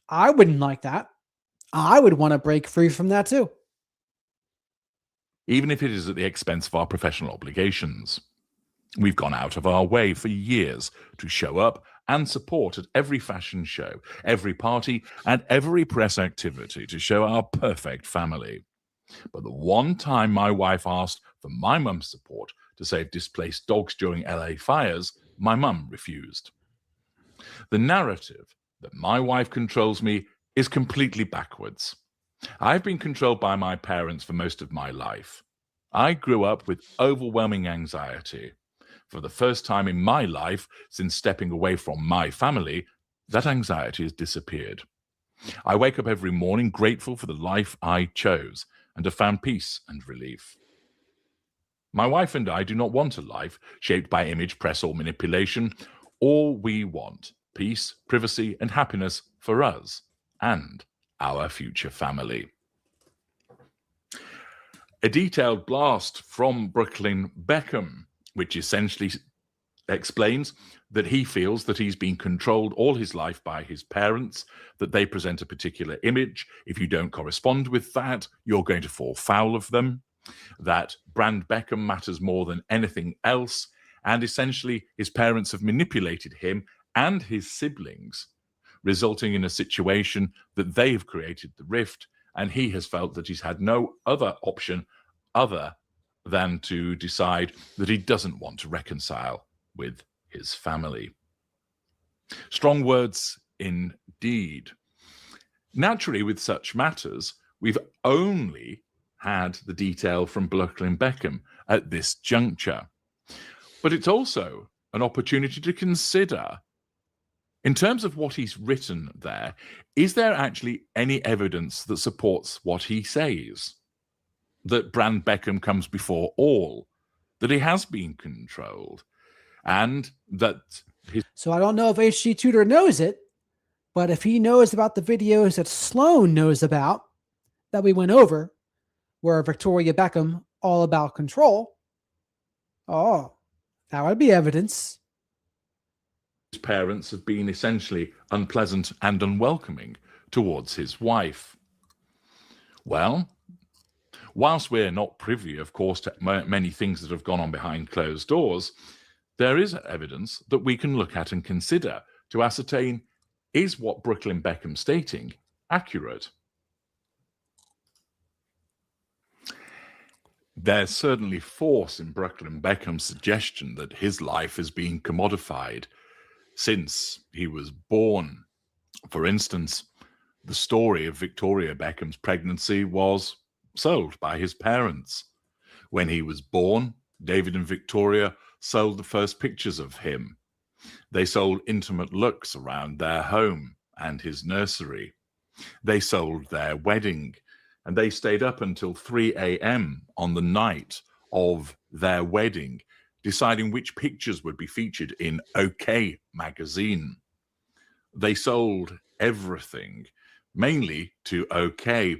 I wouldn't like that. I would want to break free from that too. Even if it is at the expense of our professional obligations. We've gone out of our way for years to show up and support at every fashion show, every party, and every press activity to show our perfect family. But the one time my wife asked for my mum's support to save displaced dogs during LA fires, my mum refused. The narrative that my wife controls me is completely backwards. I've been controlled by my parents for most of my life. I grew up with overwhelming anxiety. For the first time in my life since stepping away from my family, that anxiety has disappeared. I wake up every morning grateful for the life I chose and have found peace and relief. My wife and I do not want a life shaped by image, press, or manipulation. All we want, peace, privacy, and happiness for us and our future family. A detailed blast from Brooklyn Beckham, which essentially explains that he feels that he's been controlled all his life by his parents, that they present a particular image. If you don't correspond with that, you're going to fall foul of them, that Brand Beckham matters more than anything else, and essentially his parents have manipulated him and his siblings, resulting in a situation that they've created the rift, and he has felt that he's had no other option other than to decide that he doesn't want to reconcile with his family. Strong words indeed. Naturally, with such matters, we've only had the detail from Brooklyn Beckham at this juncture. But it's also an opportunity to consider, in terms of what he's written there, is there actually any evidence that supports what he says? That Brand Beckham comes before all, that he has been controlled, and that his... So I don't know if HG Tudor knows it, but if he knows about the videos that Sloan knows about, that we went over, where Victoria Beckham all about control, oh, that would be evidence. His parents have been essentially unpleasant and unwelcoming towards his wife. Well, whilst we're not privy, of course, to many things that have gone on behind closed doors, there is evidence that we can look at and consider to ascertain, is what Brooklyn Beckham stating accurate? There's certainly force in Brooklyn Beckham's suggestion that his life is being commodified since he was born. For instance, the story of Victoria Beckham's pregnancy was sold by his parents. When he was born, David and Victoria sold the first pictures of him. They sold intimate looks around their home and his nursery. They sold their wedding, and they stayed up until 3 a.m. on the night of their wedding, deciding which pictures would be featured in OK magazine. They sold everything, mainly to OK.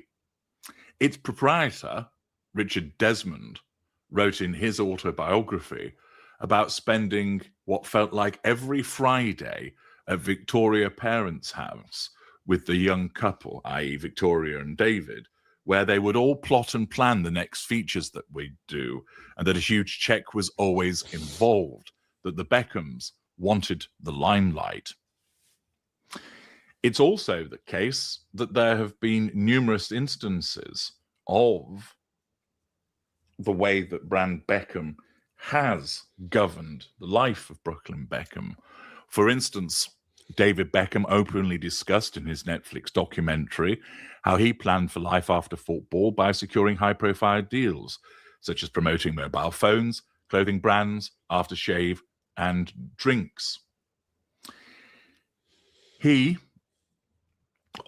Its proprietor, Richard Desmond, wrote in his autobiography about spending what felt like every Friday at Victoria parents' house with the young couple, i.e. Victoria and David, where they would all plot and plan the next features that we'd do, and that a huge check was always involved, that the Beckhams wanted the limelight. It's also the case that there have been numerous instances of the way that Brand Beckham has governed the life of Brooklyn Beckham. For instance, David Beckham openly discussed in his Netflix documentary how he planned for life after football by securing high-profile deals, such as promoting mobile phones, clothing brands, aftershave, and drinks. He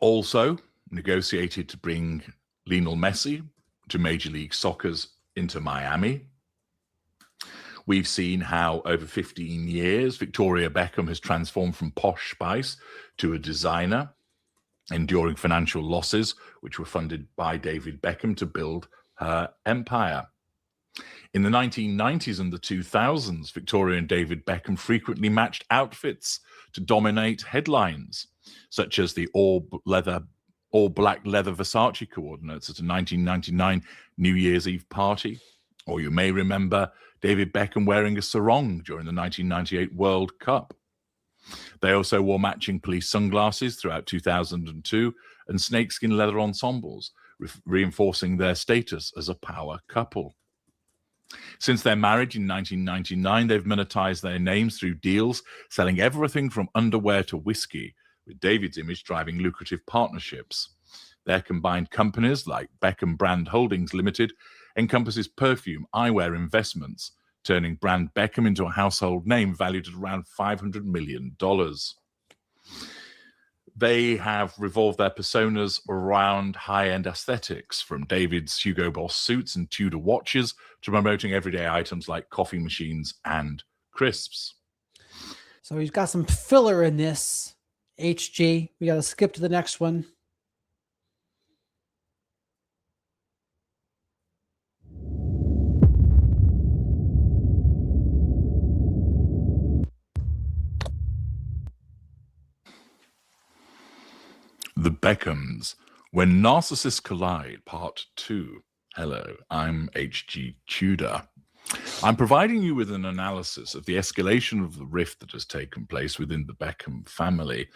also negotiated to bring Lionel Messi to Major League Soccer's Inter Miami. We've seen how over 15 years, Victoria Beckham has transformed from posh spice to a designer, enduring financial losses, which were funded by David Beckham to build her empire. In the 1990s and the 2000s, Victoria and David Beckham frequently matched outfits to dominate headlines, such as the all-black leather Versace coordinates at a 1999 New Year's Eve party. Or you may remember David Beckham wearing a sarong during the 1998 World Cup. They also wore matching police sunglasses throughout 2002 and snakeskin leather ensembles, reinforcing their status as a power couple. Since their marriage in 1999, they've monetized their names through deals selling everything from underwear to whiskey, with David's image driving lucrative partnerships. Their combined companies, like Beckham Brand Holdings Limited, encompasses perfume, eyewear investments, turning Brand Beckham into a household name valued at around $500 million. They have revolved their personas around high-end aesthetics, from David's Hugo Boss suits and Tudor watches to promoting everyday items like coffee machines and crisps. So we've got some filler in this, HG. We got to skip to the next one. The Beckhams, When Narcissists Collide, Part 2. Hello, I'm HG Tudor. I'm providing you with an analysis of the escalation of the rift that has taken place within the Beckham family,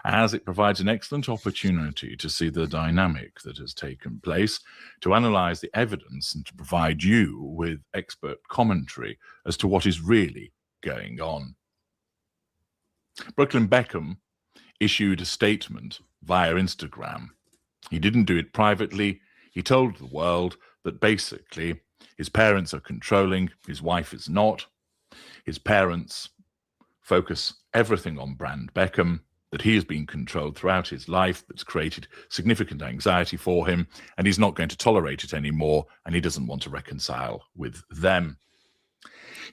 as it provides an excellent opportunity to see the dynamic that has taken place, to analyze the evidence, and to provide you with expert commentary as to what is really going on. Brooklyn Beckham issued a statement via Instagram. He didn't do it privately. He told the world that basically his parents are controlling, his wife is not. His parents focus everything on Brand Beckham, that he has been controlled throughout his life, that's created significant anxiety for him, and he's not going to tolerate it anymore, and he doesn't want to reconcile with them.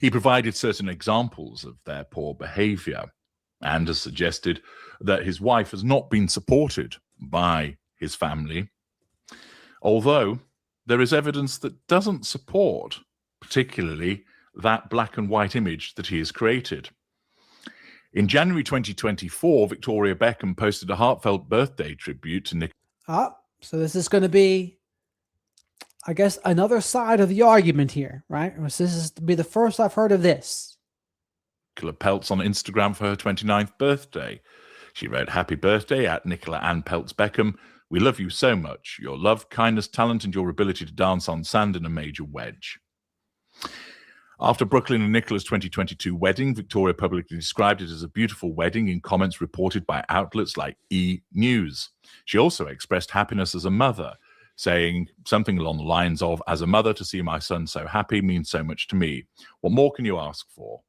He provided certain examples of their poor behavior and has suggested that his wife has not been supported by his family, although there is evidence that doesn't support particularly that black and white image that he has created. In January 2024, Victoria Beckham posted a heartfelt birthday tribute to So this is going to be, I guess, another side of the argument here, right? This is to be the first I've heard of this. Nicola Peltz on Instagram for her 29th birthday. She wrote, "Happy birthday at Nicola Ann Peltz Beckham. We love you so much. Your love, kindness, talent, and your ability to dance on sand in a major wedge." After Brooklyn and Nicola's 2022 wedding, Victoria publicly described it as a beautiful wedding in comments reported by outlets like E! News. She also expressed happiness as a mother, saying something along the lines of, "As a mother, to see my son so happy means so much to me. What more can you ask for?"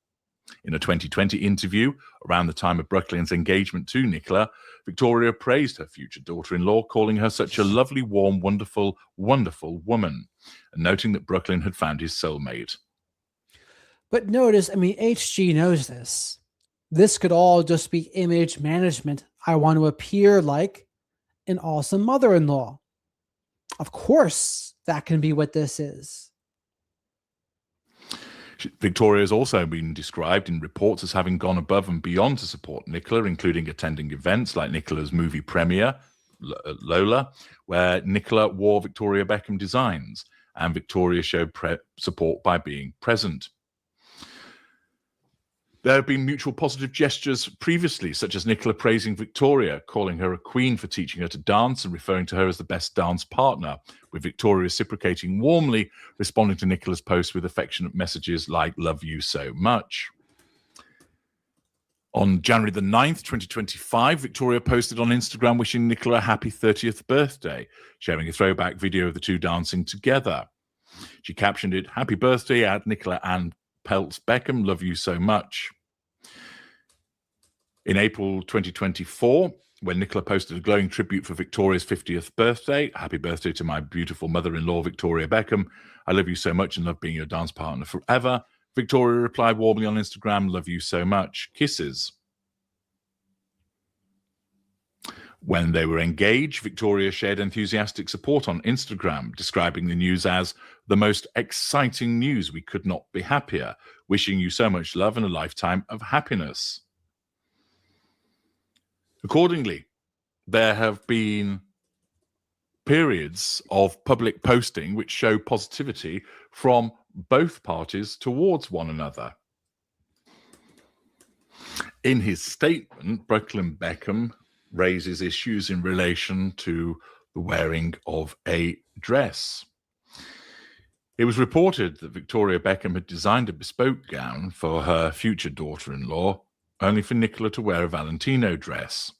In a 2020 interview, around the time of Brooklyn's engagement to Nicola, Victoria praised her future daughter-in-law, calling her such a lovely, warm, wonderful, wonderful woman, and noting that Brooklyn had found his soulmate. But notice, I mean, HG knows this. This could all just be image management. I want to appear like an awesome mother-in-law. Of course, that can be what this is. Victoria has also been described in reports as having gone above and beyond to support Nicola, including attending events like Nicola's movie premiere, Lola, where Nicola wore Victoria Beckham designs, and Victoria showed support by being present. There have been mutual positive gestures previously, such as Nicola praising Victoria, calling her a queen for teaching her to dance and referring to her as the best dance partner, with Victoria reciprocating warmly, responding to Nicola's post with affectionate messages like, "Love you so much." On January the 9th, 2025, Victoria posted on Instagram wishing Nicola a happy 30th birthday, sharing a throwback video of the two dancing together. She captioned it, "Happy birthday at Nicola Ann Peltz Beckham, love you so much." In April 2024, when Nicola posted a glowing tribute for Victoria's 50th birthday, "Happy birthday to my beautiful mother-in-law, Victoria Beckham. I love you so much and love being your dance partner forever." Victoria replied warmly on Instagram, "Love you so much. Kisses." When they were engaged, Victoria shared enthusiastic support on Instagram, describing the news as the most exciting news. We could not be happier. Wishing you so much love and a lifetime of happiness. Accordingly, there have been periods of public posting which show positivity from both parties towards one another. In his statement, Brooklyn Beckham raises issues in relation to the wearing of a dress. It was reported that Victoria Beckham had designed a bespoke gown for her future daughter-in-law, only for Nicola to wear a Valentino dress.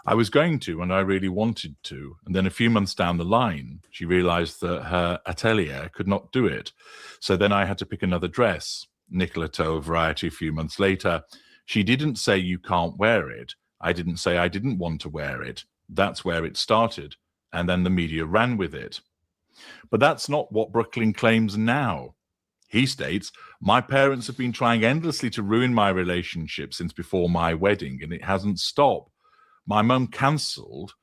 "I was going to, and I really wanted to, and then a few months down the line, she realized that her atelier could not do it. So then I had to pick another dress," Nicola told Variety a few months later. "She didn't say you can't wear it. I didn't say I didn't want to wear it. That's where it started. And then the media ran with it." But that's not what Brooklyn claims now. He states, "My parents have been trying endlessly to ruin my relationship since before my wedding, and it hasn't stopped. My mum cancelled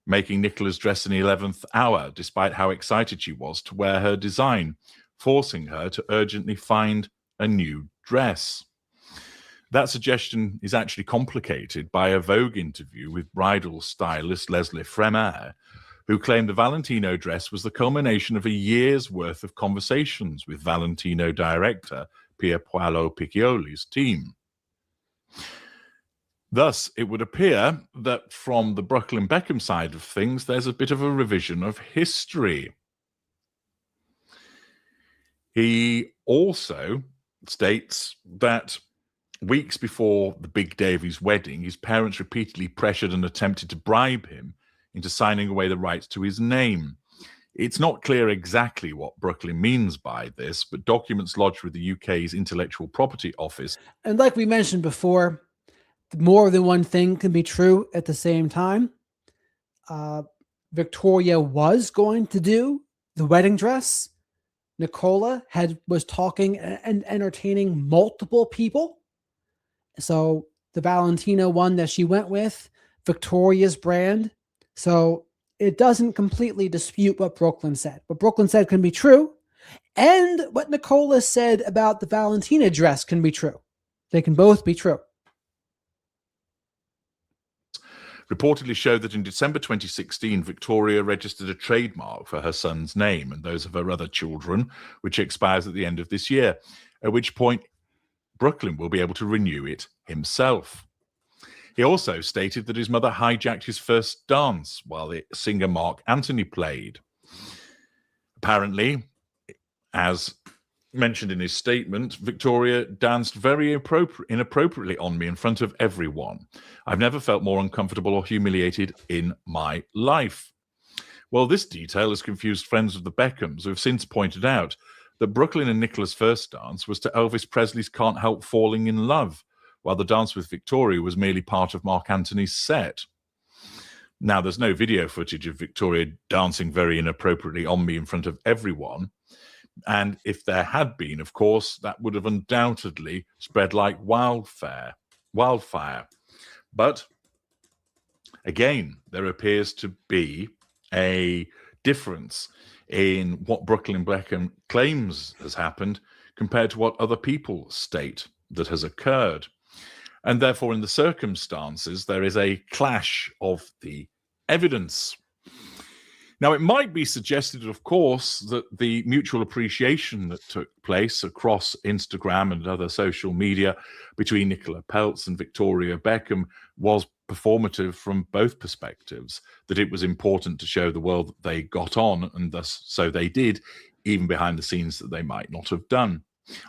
making Nicola's dress in the 11th hour, despite how excited she was to wear her design, forcing her to urgently find a new dress." That suggestion is actually complicated by a Vogue interview with bridal stylist Leslie Fremer, who claimed the Valentino dress was the culmination of a year's worth of conversations with Valentino director Pier Paolo Piccioli's team. Thus, it would appear that from the Brooklyn Beckham side of things, there's a bit of a revision of history. He also states that weeks before the big day of his wedding, his parents repeatedly pressured and attempted to bribe him into signing away the rights to his name. It's not clear exactly what Brooklyn means by this, but documents lodged with the UK's Intellectual Property Office. And like we mentioned before, more than one thing can be true at the same time. Victoria was going to do the wedding dress. Nicola was talking and entertaining multiple people. So the Valentino one that she went with, Victoria's brand. So it doesn't completely dispute what Brooklyn said. What Brooklyn said can be true. And what Nicola said about the Valentina dress can be true. They can both be true. Reportedly showed that in December 2016, Victoria registered a trademark for her son's name and those of her other children, which expires at the end of this year, at which point Brooklyn will be able to renew it himself. He also stated that his mother hijacked his first dance while the singer Mark Anthony played. Apparently, as mentioned in his statement, Victoria danced very inappropriately on me in front of everyone. I've never felt more uncomfortable or humiliated in my life. Well, this detail has confused friends of the Beckhams, who have since pointed out that Brooklyn and Nicola's first dance was to Elvis Presley's Can't Help Falling in Love, while the dance with Victoria was merely part of Mark Anthony's set. Now, there's no video footage of Victoria dancing very inappropriately on me in front of everyone. And if there had been, of course, that would have undoubtedly spread like wildfire. But again, there appears to be a difference in what Brooklyn Beckham claims has happened compared to what other people state that has occurred. And therefore, in the circumstances, there is a clash of the evidence. Now, it might be suggested, of course, that the mutual appreciation that took place across Instagram and other social media between Nicola Peltz and Victoria Beckham was performative from both perspectives, that it was important to show the world that they got on, and thus so they did, even behind the scenes that they might not have done.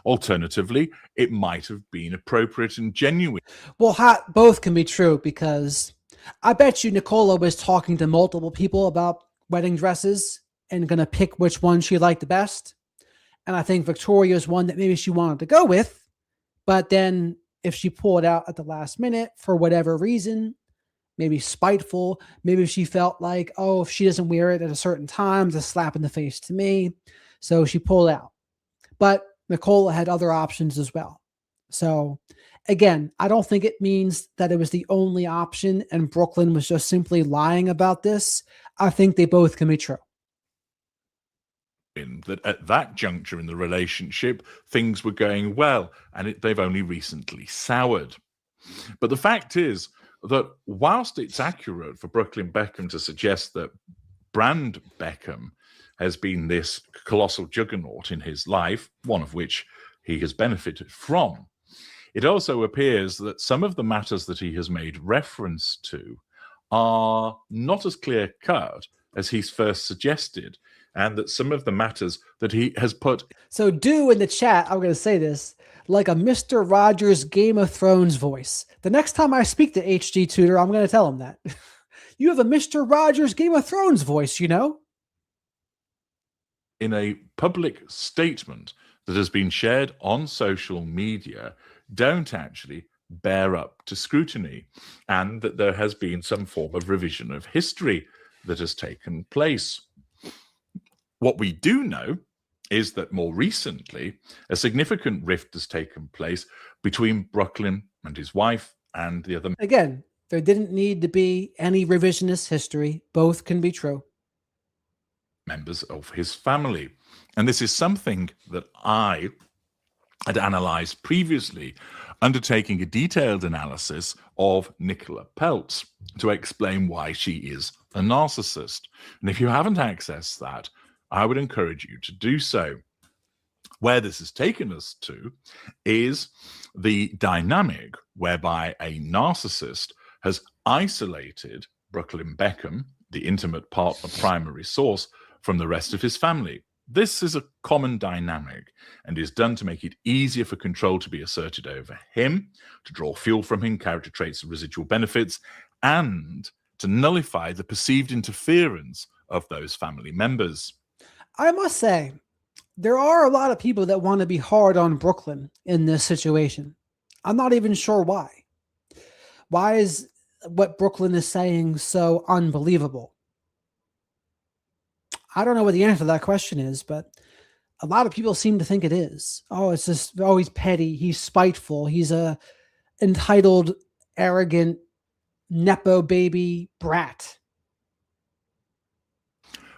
Alternatively, it might have been appropriate and genuine. Well, both can be true, because I bet you Nicola was talking to multiple people about wedding dresses and going to pick which one she liked the best. And I think Victoria's one that maybe she wanted to go with, but then if she pulled out at the last minute for whatever reason, maybe spiteful, maybe she felt like, oh, if she doesn't wear it at a certain time, it's a slap in the face to me. So she pulled out. But Nicola had other options as well. So again, I don't think it means that it was the only option and Brooklyn was just simply lying about this. I think they both can be true. That at that juncture in the relationship, things were going well, and they've only recently soured. But the fact is that whilst it's accurate for Brooklyn Beckham to suggest that brand Beckham has been this colossal juggernaut in his life, one of which he has benefited from, it also appears that some of the matters that he has made reference to are not as clear-cut as he's first suggested, and that some of the matters that he has put... So do in the chat, I'm going to say this, like a Mr. Rogers Game of Thrones voice. The next time I speak to HG Tutor, I'm going to tell him that. You have a Mr. Rogers Game of Thrones voice, you know? In a public statement that has been shared on social media, don't actually bear up to scrutiny, and that there has been some form of revision of history that has taken place. What we do know is that more recently, a significant rift has taken place between Brooklyn and his wife and the other... Again, there didn't need to be any revisionist history. Both can be true. ...members of his family. And this is something that I had analysed previously, undertaking a detailed analysis of Nicola Peltz to explain why she is a narcissist. And if you haven't accessed that, I would encourage you to do so. Where this has taken us to is the dynamic whereby a narcissist has isolated Brooklyn Beckham, the intimate partner primary source, from the rest of his family. This is a common dynamic and is done to make it easier for control to be asserted over him, to draw fuel from him, character traits and residual benefits, and to nullify the perceived interference of those family members. I must say, there are a lot of people that want to be hard on Brooklyn in this situation. I'm not even sure why. Why is what Brooklyn is saying so unbelievable? I don't know what the answer to that question is, but a lot of people seem to think it is. Oh, it's just, oh, he's petty, he's spiteful, he's a entitled, arrogant, nepo baby brat.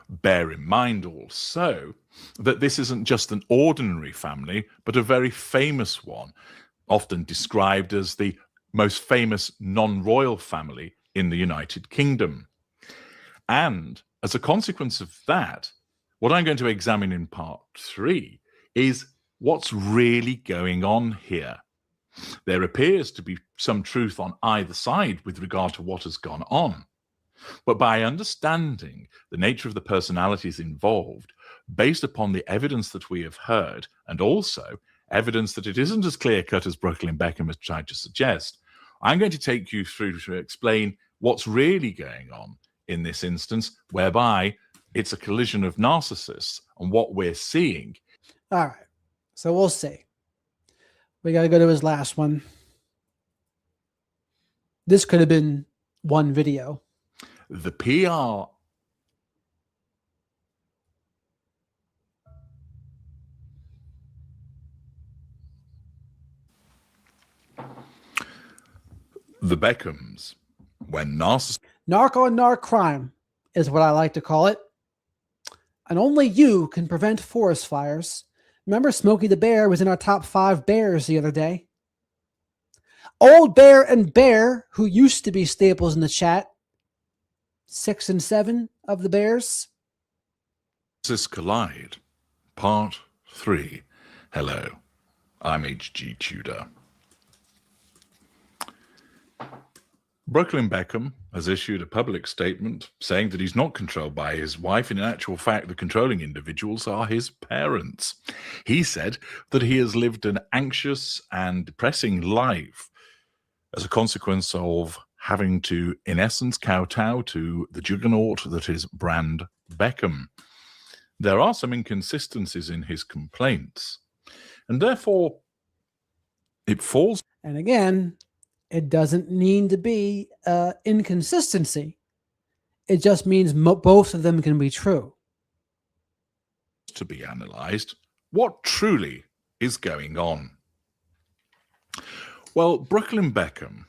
Bear in mind also that this isn't just an ordinary family, but a very famous one, often described as the most famous non-royal family in the United Kingdom. And as a consequence of that, what I'm going to examine in part 3 is what's really going on here. There appears to be some truth on either side with regard to what has gone on. But by understanding the nature of the personalities involved, based upon the evidence that we have heard, and also evidence that it isn't as clear-cut as Brooklyn Beckham has tried to suggest, I'm going to take you through to explain what's really going on in this instance, whereby it's a collision of narcissists, and what we're seeing. All right, so we'll see. We got to go to his last one. This could have been one video. The PR the Beckhams, when narcissist Narc on narc crime is what I like to call it. And only you can prevent forest fires. Remember Smokey the Bear was in our top 5 bears the other day. Old Bear and Bear, who used to be staples in the chat, 6 and 7 of the bears. Collide, part 3. Hello, I'm H.G. Tudor. Brooklyn Beckham has issued a public statement saying that he's not controlled by his wife. In actual fact, the controlling individuals are his parents. He said that he has lived an anxious and depressing life as a consequence of having to, in essence, kowtow to the juggernaut that is Brand Beckham. There are some inconsistencies in his complaints, and therefore it falls. And again, it doesn't need to be inconsistency. It just means both of them can be true. To be analysed what truly is going on. Well, Brooklyn Beckham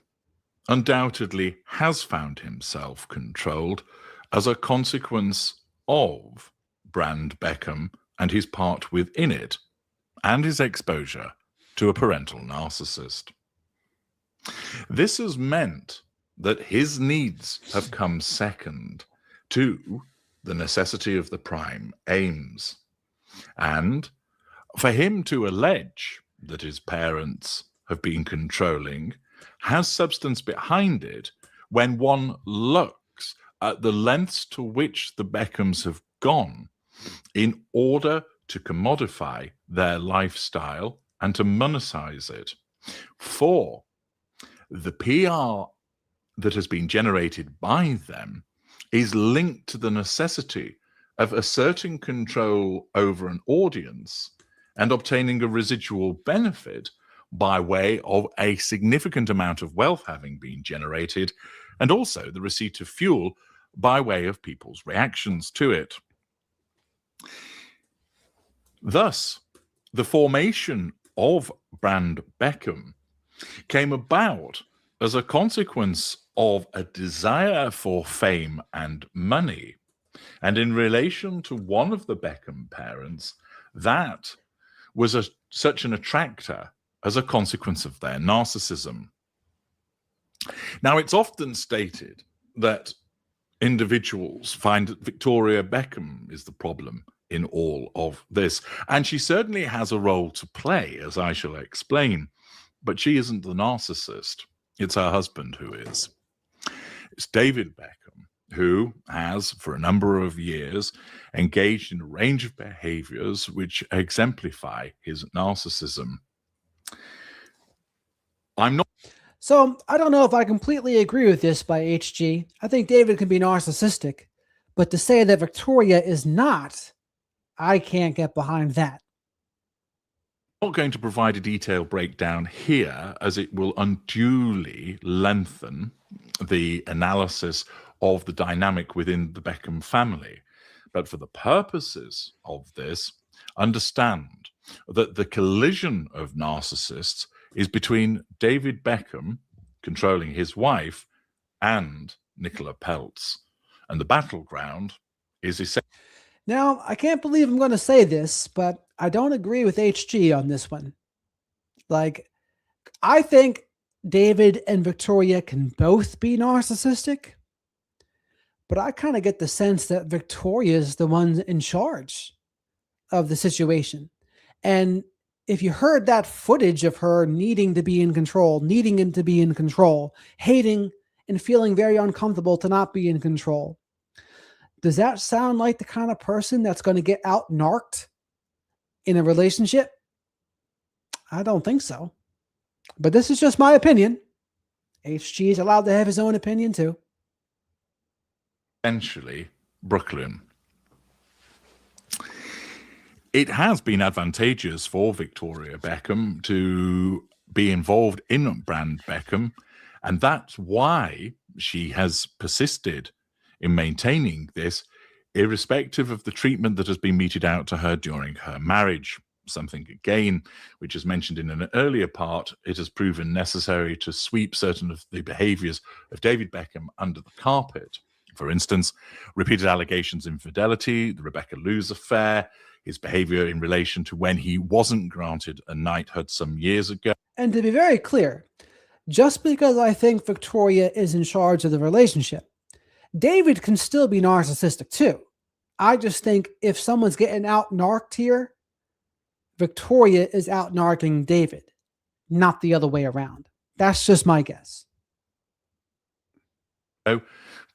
undoubtedly has found himself controlled as a consequence of Brand Beckham and his part within it, and his exposure to a parental narcissist. This has meant that his needs have come second to the necessity of the prime aims. And for him to allege that his parents have been controlling has substance behind it when one looks at the lengths to which the Beckhams have gone in order to commodify their lifestyle and to monetize it. For the PR that has been generated by them is linked to the necessity of asserting control over an audience and obtaining a residual benefit by way of a significant amount of wealth having been generated, and also the receipt of fuel by way of people's reactions to it. Thus, the formation of Brand Beckham came about as a consequence of a desire for fame and money. And in relation to one of the Beckham parents, that was such an attractor as a consequence of their narcissism. Now, it's often stated that individuals find that Victoria Beckham is the problem in all of this. And she certainly has a role to play, as I shall explain. But she isn't the narcissist. It's her husband who is. It's David Beckham, who has, for a number of years, engaged in a range of behaviors which exemplify his narcissism. So I don't know if I completely agree with this by HG. I think David can be narcissistic, But to say that Victoria is not, I can't get behind that. I'm not going to provide a detailed breakdown here, as it will unduly lengthen the analysis of the dynamic within the Beckham family. But for the purposes of this, understand that the collision of narcissists is between David Beckham, controlling his wife, and Nicola Peltz. And the battleground is essentially... Now, I can't believe I'm going to say this, but I don't agree with HG on this one. Like, I think David and Victoria can both be narcissistic, but I kind of get the sense that Victoria is the one in charge of the situation. And if you heard that footage of her needing to be in control, hating and feeling very uncomfortable to not be in control, does that sound like the kind of person that's going to get out narked in a relationship? I don't think so. But this is just my opinion. HG is allowed to have his own opinion too. Essentially, Brooklyn. It has been advantageous for Victoria Beckham to be involved in Brand Beckham, and that's why she has persisted in maintaining this, irrespective of the treatment that has been meted out to her during her marriage. Something, again, which is mentioned in an earlier part, it has proven necessary to sweep certain of the behaviors of David Beckham under the carpet. For instance, repeated allegations of infidelity, the Rebecca Lewis affair, his behavior in relation to when he wasn't granted a knighthood some years ago. And to be very clear, just because I think Victoria is in charge of the relationship, David can still be narcissistic too. I just think if someone's getting out narked here, Victoria is out narking David, not the other way around. That's just my guess.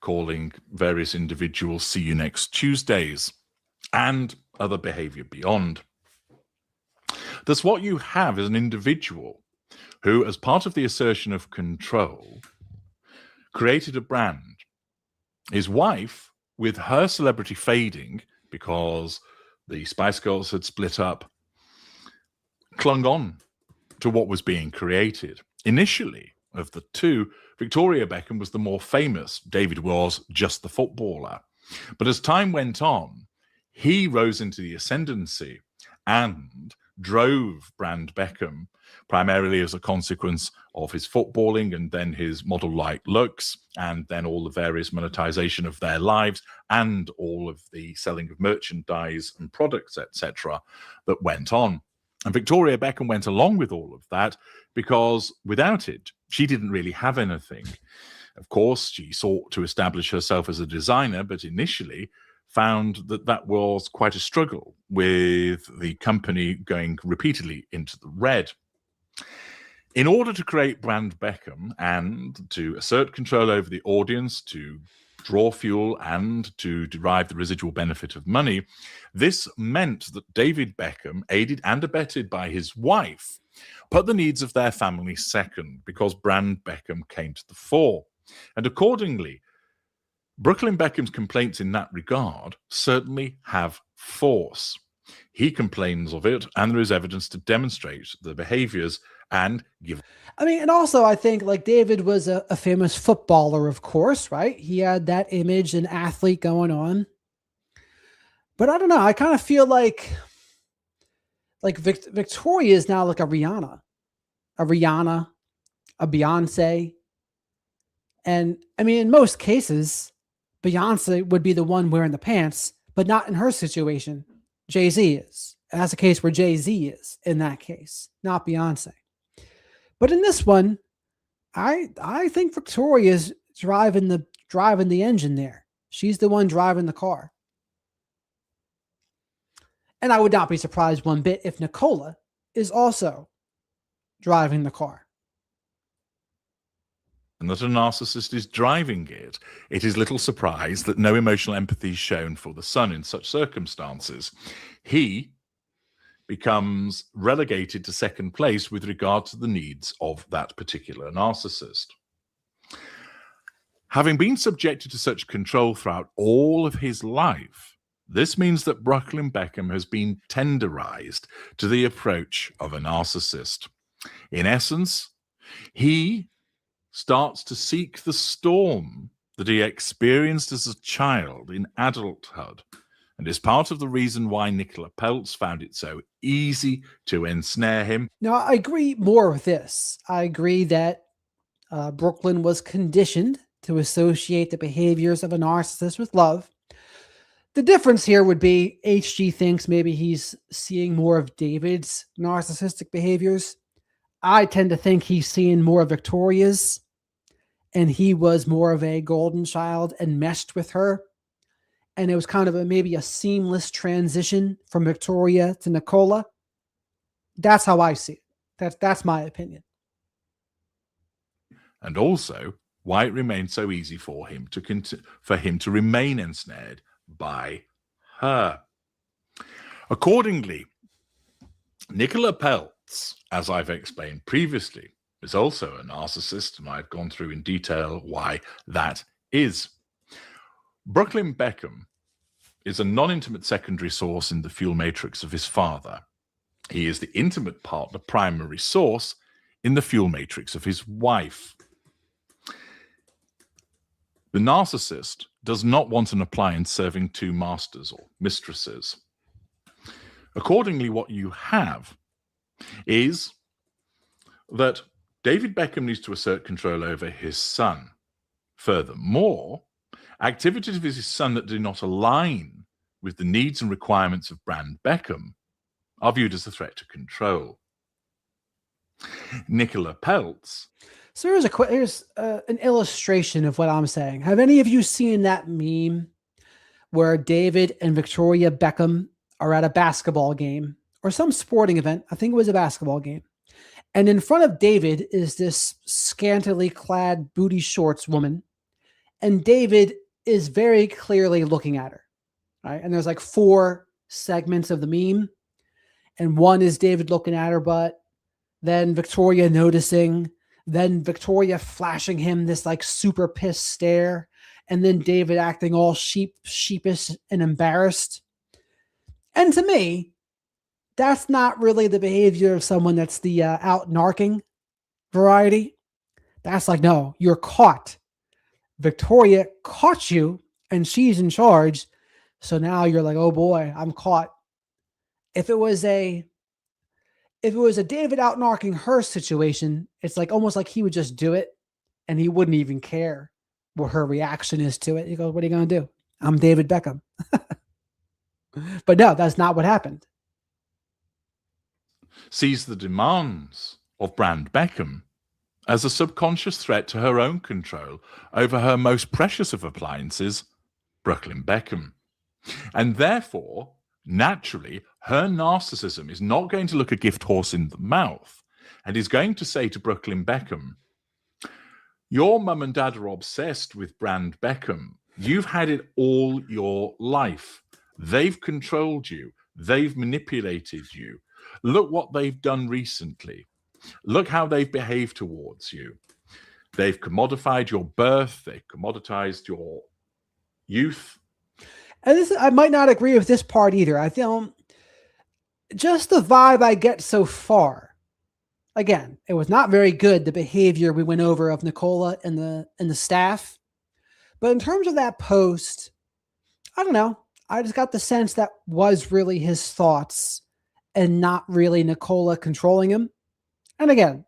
Calling various individuals "see you next Tuesdays" and other behavior beyond. Thus, what you have is an individual who, as part of the assertion of control, created a brand. His wife, with her celebrity fading because the Spice Girls had split up, clung on to what was being created. Initially, of the two, Victoria Beckham was the more famous. David was just the footballer. But as time went on, he rose into the ascendancy and drove Brand Beckham, primarily as a consequence of his footballing and then his model-like looks, and then all the various monetization of their lives and all of the selling of merchandise and products, etc., that went on. And Victoria Beckham went along with all of that because without it, she didn't really have anything. Of course, she sought to establish herself as a designer, but initially found that that was quite a struggle, with the company going repeatedly into the red. In order to create Brand Beckham and to assert control over the audience, to draw fuel and to derive the residual benefit of money, this meant that David Beckham, aided and abetted by his wife, put the needs of their family second because Brand Beckham came to the fore. And accordingly, Brooklyn Beckham's complaints in that regard certainly have force. He complains of it, and there is evidence to demonstrate the behaviors and give. I mean, and also I think like David was a famous footballer, of course, right? He had that image, an athlete going on. But I don't know. I kind of feel like Victoria is now like a Rihanna, a Beyonce. And I mean, in most cases, Beyonce would be the one wearing the pants, but not in her situation. Jay-Z is. And that's a case where Jay-Z is in that case, not Beyonce. But in this one, I think Victoria's driving the engine there. She's the one driving the car. And I would not be surprised one bit if Nicola is also driving the car. And that a narcissist is driving it, it is little surprise that no emotional empathy is shown for the son in such circumstances. He becomes relegated to second place with regard to the needs of that particular narcissist. Having been subjected to such control throughout all of his life, this means that Brooklyn Beckham has been tenderized to the approach of a narcissist. In essence, he starts to seek the storm that he experienced as a child in adulthood, and is part of the reason why Nicola Peltz found it so easy to ensnare him. Now, I agree more with this. I agree that Brooklyn was conditioned to associate the behaviors of a narcissist with love. The difference here would be HG thinks maybe he's seeing more of David's narcissistic behaviors. I tend to think he's seeing more of Victoria's, and he was more of a golden child and meshed with her. And it was kind of maybe a seamless transition from Victoria to Nicola. That's how I see it. That's my opinion. And also why it remained so easy for him to remain ensnared by her. Accordingly, Nicola Peltz, as I've explained previously, is also a narcissist, and I've gone through in detail why that is. Brooklyn Beckham is a non-intimate secondary source in the fuel matrix of his father. He is the intimate partner, primary source in the fuel matrix of his wife. The narcissist does not want an appliance serving two masters or mistresses. Accordingly, what you have is that David Beckham needs to assert control over his son. Furthermore, activities of his son that do not align with the needs and requirements of Brand Beckham are viewed as a threat to control. Nicola Peltz. So here's an illustration of what I'm saying. Have any of you seen that meme where David and Victoria Beckham are at a basketball game or some sporting event? I think it was a basketball game. And in front of David is this scantily clad booty shorts woman. And David is very clearly looking at her. Right? And there's like 4 segments of the meme. And one is David looking at her butt, then Victoria noticing, then Victoria flashing him this like super pissed stare, and then David acting all sheepish and embarrassed. And to me, that's not really the behavior of someone that's the out narking variety. That's like, no, you're caught. Victoria caught you and she's in charge. So now you're like, oh boy, I'm caught. If it was a David out narking her situation, it's like almost like he would just do it and he wouldn't even care what her reaction is to it. He goes, what are you going to do? I'm David Beckham. But no, that's not what happened. Sees the demands of Brand Beckham as a subconscious threat to her own control over her most precious of appliances, Brooklyn Beckham. And therefore, naturally, her narcissism is not going to look a gift horse in the mouth and is going to say to Brooklyn Beckham, your mum and dad are obsessed with Brand Beckham. You've had it all your life. They've controlled you. They've manipulated you. Look what they've done recently. Look how they've behaved towards you. They've commodified your birth. They've commoditized your youth. And this, I might not agree with this part either. I feel just the vibe I get so far. Again, it was not very good, the behavior we went over of Nicola and the staff. But in terms of that post, I don't know. I just got the sense that was really his thoughts and not really Nicola controlling him. And again,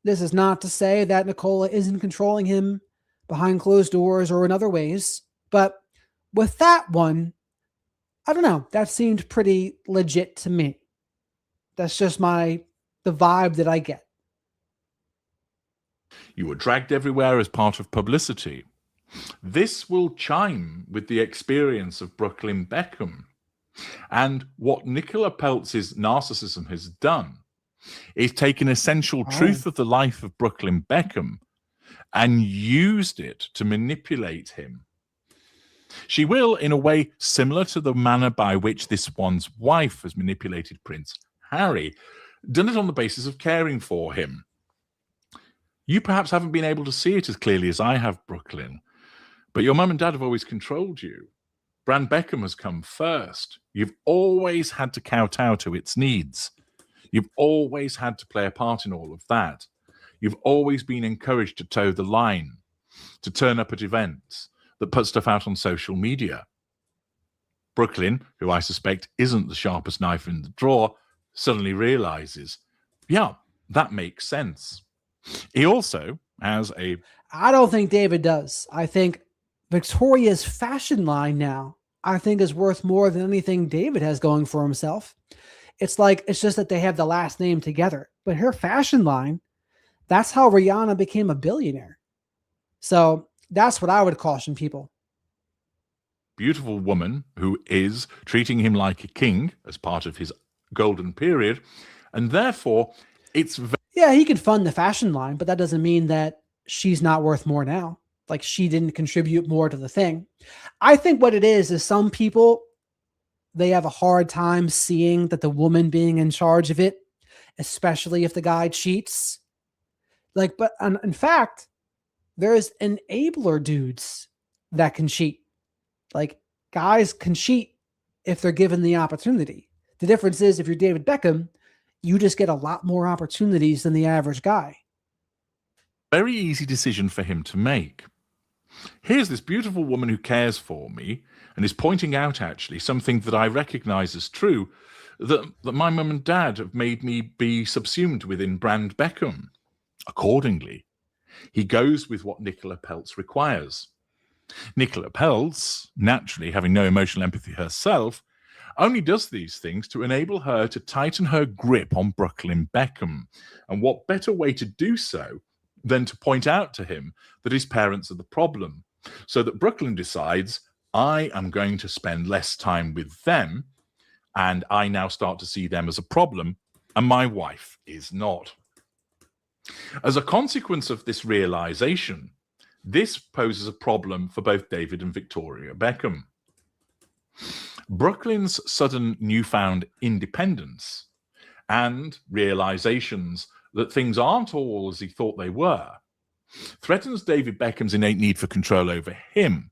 this is not to say that Nicola isn't controlling him behind closed doors or in other ways. But with that one, I don't know. That seemed pretty legit to me. That's just the vibe that I get. You were dragged everywhere as part of publicity. This will chime with the experience of Brooklyn Beckham. And what Nicola Peltz's narcissism has done is taken essential truth of the life of Brooklyn Beckham and used it to manipulate him. She will, in a way similar to the manner by which this one's wife has manipulated Prince Harry, done it on the basis of caring for him. You perhaps haven't been able to see it as clearly as I have, Brooklyn, But your mum and dad have always controlled you. Brand Beckham has come first. You've always had to kowtow to its needs. You've always had to play a part in all of that. You've always been encouraged to toe the line, to turn up at events, that put stuff out on social media. Brooklyn, who I suspect isn't the sharpest knife in the drawer, suddenly realizes, yeah, that makes sense. He also has a... I don't think David does. I think Victoria's fashion line now, I think, is worth more than anything David has going for himself. It's just that they have the last name together. But her fashion line, that's how Rihanna became a billionaire. So that's what I would caution people. Beautiful woman who is treating him like a king as part of his golden period. And therefore, it's... Yeah, he can fund the fashion line, but that doesn't mean that she's not worth more now. Like, she didn't contribute more to the thing. I think what it is some people, they have a hard time seeing that the woman being in charge of it, especially if the guy cheats. But in fact, there's enabler dudes that can cheat. Like, guys can cheat if they're given the opportunity. The difference is, if you're David Beckham, you just get a lot more opportunities than the average guy. Very easy decision for him to make. Here's this beautiful woman who cares for me and is pointing out, actually, something that I recognize as true, that my mum and dad have made me be subsumed within Brand Beckham. Accordingly, he goes with what Nicola Peltz requires. Nicola Peltz, naturally having no emotional empathy herself, only does these things to enable her to tighten her grip on Brooklyn Beckham. And what better way to do so than to point out to him that his parents are the problem, so that Brooklyn decides, I am going to spend less time with them, and I now start to see them as a problem, and my wife is not. As a consequence of this realization, this poses a problem for both David and Victoria Beckham. Brooklyn's sudden newfound independence and realizations that things aren't all as he thought they were threatens David Beckham's innate need for control over him,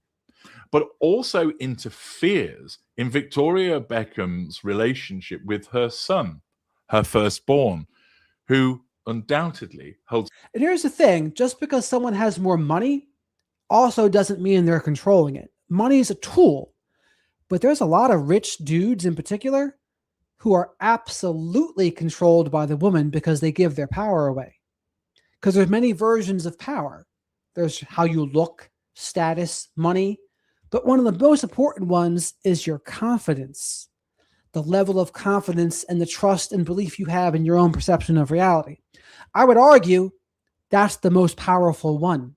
but also interferes in Victoria Beckham's relationship with her son, her firstborn, who undoubtedly holds... And here's the thing, just because someone has more money also doesn't mean they're controlling it. Money is a tool, but there's a lot of rich dudes in particular who are absolutely controlled by the woman because they give their power away. Because there's many versions of power. There's how you look, status, money, but one of the most important ones is your confidence. The level of confidence and the trust and belief you have in your own perception of reality. I would argue that's the most powerful one.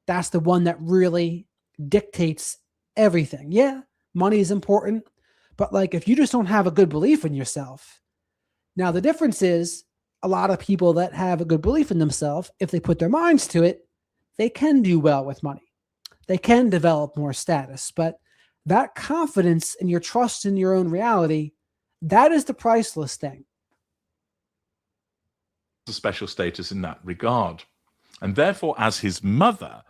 That's the one that really dictates everything. Yeah, money is important, but if you just don't have a good belief in yourself. Now, the difference is a lot of people that have a good belief in themselves, if they put their minds to it, they can do well with money. They can develop more status, but that confidence and your trust in your own reality, that is the priceless thing. A special status in that regard. And therefore, as his mother,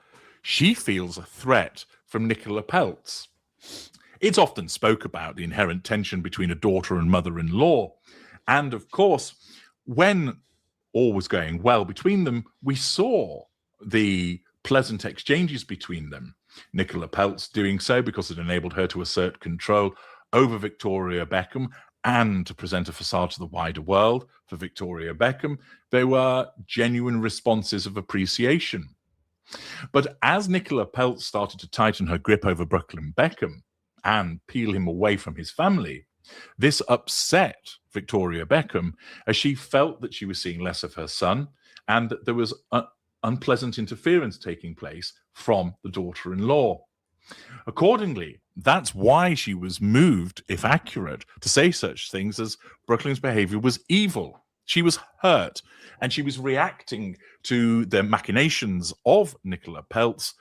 she feels a threat from Nicola Peltz. It's often spoke about the inherent tension between a daughter and mother-in-law. And of course, when all was going well between them, we saw the pleasant exchanges between them. Nicola Peltz doing so because it enabled her to assert control over Victoria Beckham and to present a facade to the wider world. For Victoria Beckham, they were genuine responses of appreciation. But as Nicola Peltz started to tighten her grip over Brooklyn Beckham and peel him away from his family, this upset Victoria Beckham as she felt that she was seeing less of her son and that there was unpleasant interference taking place from the daughter-in-law. Accordingly, that's why she was moved, if accurate, to say such things as Brooklyn's behavior was evil. She was hurt, and she was reacting to the machinations of Nicola Peltz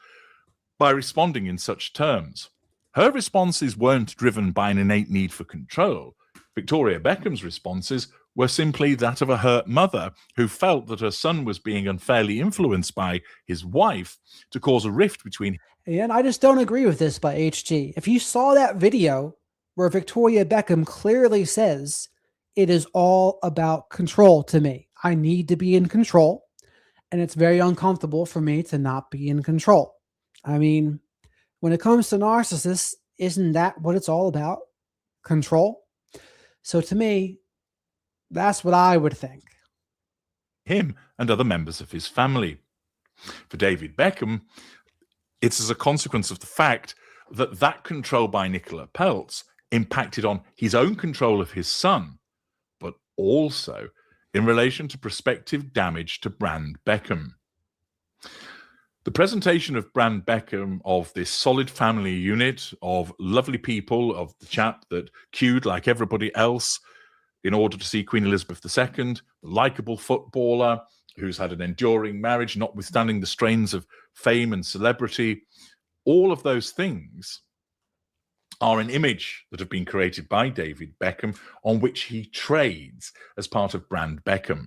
by responding in such terms. Her responses weren't driven by an innate need for control. Victoria Beckham's responses were simply that of a hurt mother who felt that her son was being unfairly influenced by his wife to cause a rift between. And I just don't agree with this by HG. If you saw that video where Victoria Beckham clearly says, it is all about control to me. I need to be in control, and it's very uncomfortable for me to not be in control. I mean, when it comes to narcissists, isn't that what it's all about? Control. So to me, that's what I would think. Him and other members of his family. For David Beckham, it's as a consequence of the fact that that control by Nicola Peltz impacted on his own control of his son, but also in relation to prospective damage to Brand Beckham. The presentation of Brand Beckham, of this solid family unit of lovely people, of the chap that queued like everybody else in order to see Queen Elizabeth II, the likeable footballer who's had an enduring marriage, notwithstanding the strains of fame and celebrity, all of those things are an image that have been created by David Beckham on which he trades as part of Brand Beckham.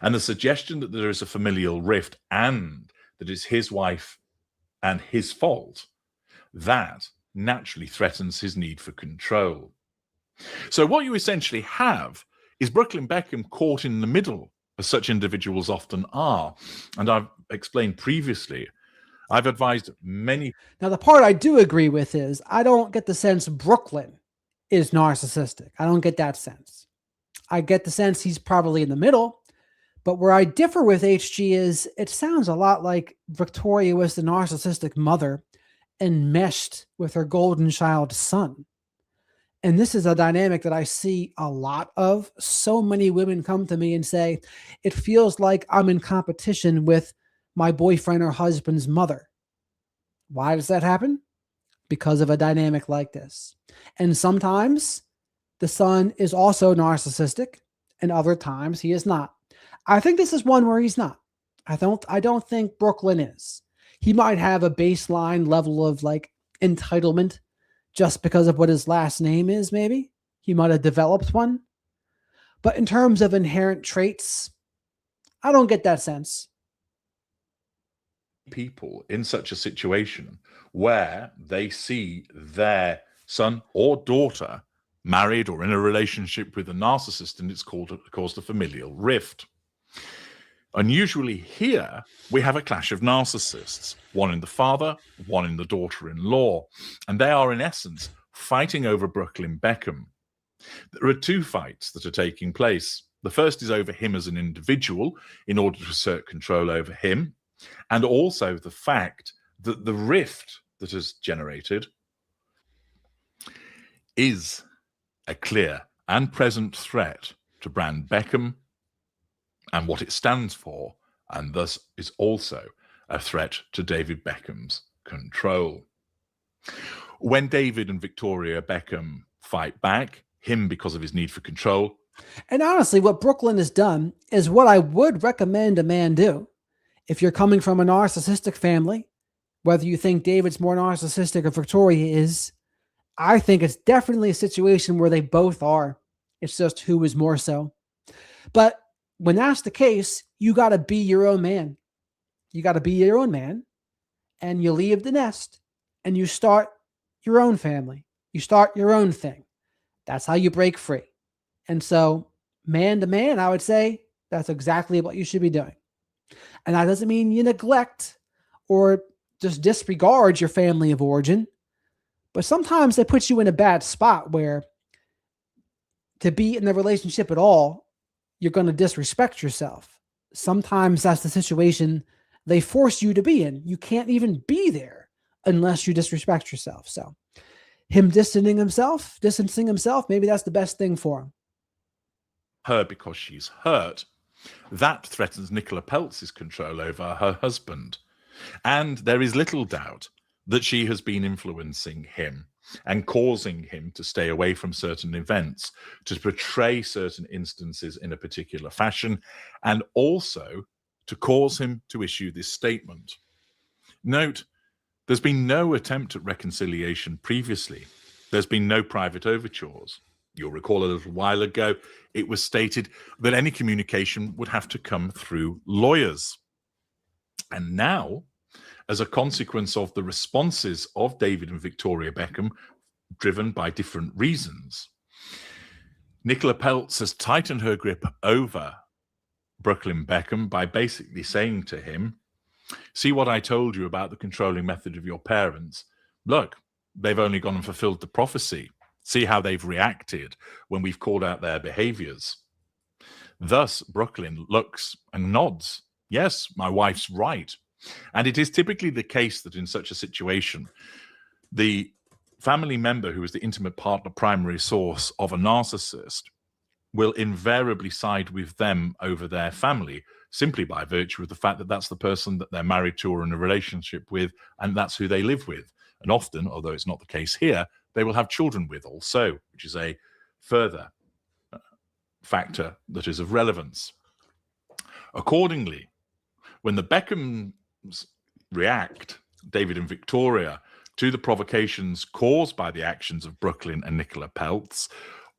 And the suggestion that there is a familial rift and that it's his wife and his fault, that naturally threatens his need for control. So what you essentially have is Brooklyn Beckham caught in the middle, as such individuals often are. And I've explained previously, I've advised many. Now, the part I do agree with is I don't get the sense Brooklyn is narcissistic. I don't get that sense. I get the sense he's probably in the middle. But where I differ with HG is it sounds a lot like Victoria was the narcissistic mother and meshed with her golden child son. And this is a dynamic that I see a lot of. So many women come to me and say, it feels like I'm in competition with my boyfriend or husband's mother. Why does that happen? Because of a dynamic like this. And sometimes the son is also narcissistic, and other times he is not. I think this is one where he's not. I don't think Brooklyn is. He might have a baseline level of like entitlement just because of what his last name is, maybe. He might have developed one. But in terms of inherent traits, I don't get that sense. People in such a situation where they see their son or daughter married or in a relationship with a narcissist, and it's caused a familial rift. Unusually here, we have a clash of narcissists, one in the father, one in the daughter-in-law, and they are in essence fighting over Brooklyn Beckham. There are two fights that are taking place. The first is over him as an individual in order to assert control over him, and also the fact that the rift that is generated is a clear and present threat to Brand Beckham and what it stands for, and thus is also a threat to David Beckham's control. When David and Victoria Beckham fight back, him because of his need for control. And honestly, what Brooklyn has done is what I would recommend a man do. If you're coming from a narcissistic family, whether you think David's more narcissistic or Victoria is, I think it's definitely a situation where they both are. It's just who is more so. But when that's the case, you got to be your own man. You got to be your own man, and you leave the nest and you start your own family. You start your own thing. That's how you break free. And so man to man, I would say that's exactly what you should be doing. And that doesn't mean you neglect or just disregard your family of origin. But sometimes they put you in a bad spot where to be in the relationship at all, you're going to disrespect yourself. Sometimes that's the situation they force you to be in. You can't even be there unless you disrespect yourself. So him distancing himself, maybe that's the best thing for him. Her because she's hurt. That threatens Nicola Peltz's control over her husband. And there is little doubt that she has been influencing him and causing him to stay away from certain events, to portray certain instances in a particular fashion, and also to cause him to issue this statement. Note, there's been no attempt at reconciliation previously. There's been no private overtures. You'll recall a little while ago, it was stated that any communication would have to come through lawyers. And now, as a consequence of the responses of David and Victoria Beckham, driven by different reasons, Nicola Peltz has tightened her grip over Brooklyn Beckham by basically saying to him, see what I told you about the controlling method of your parents? Look, they've only gone and fulfilled the prophecy. See how they've reacted when we've called out their behaviors. Thus, Brooklyn looks and nods. Yes, my wife's right. And it is typically the case that in such a situation, the family member who is the intimate partner primary source of a narcissist will invariably side with them over their family, simply by virtue of the fact that that's the person that they're married to or in a relationship with, and that's who they live with. And often, although it's not the case here, they will have children with also, which is a further factor that is of relevance. Accordingly, when the Beckhams react, David and Victoria, to the provocations caused by the actions of Brooklyn and Nicola Peltz,